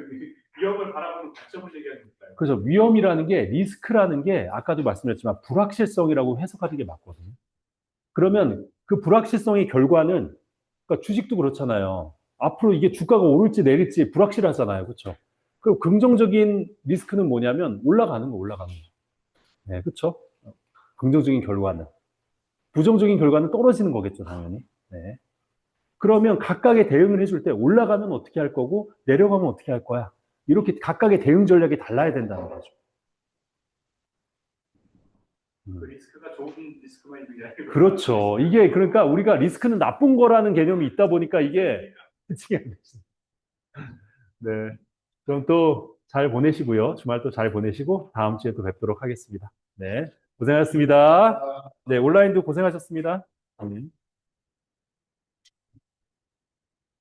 위협을 바라보는 관점을 얘기하는 걸까요? 그래서 위험이라는 게 리스크라는 게 아까도 말씀드렸지만 불확실성이라고 해석하는 게 맞거든요. 그러면 그 불확실성의 결과는 그러니까 주식도 그렇잖아요. 앞으로 이게 주가가 오를지 내릴지 불확실하잖아요. 그렇죠? 그리고 긍정적인 리스크는 뭐냐면 올라가는 거. 네, 그렇죠? 긍정적인 결과는. 부정적인 결과는 떨어지는 거겠죠, 당연히. 네. 그러면 각각의 대응을 해줄 때 올라가면 어떻게 할 거고 내려가면 어떻게 할 거야. 이렇게 각각의 대응 전략이 달라야 된다는 거죠. 그 리스크가 좋은 리스크만 있는 게 아니고 그렇죠. 이게 그러니까 우리가 리스크는 나쁜 거라는 개념이 있다 보니까 이게 해칭이 안 되죠. 네. 그럼 또 잘 보내시고요. 주말 또 잘 보내시고 다음 주에 또 뵙도록 하겠습니다. 네. 고생하셨습니다. 네. 온라인도 고생하셨습니다.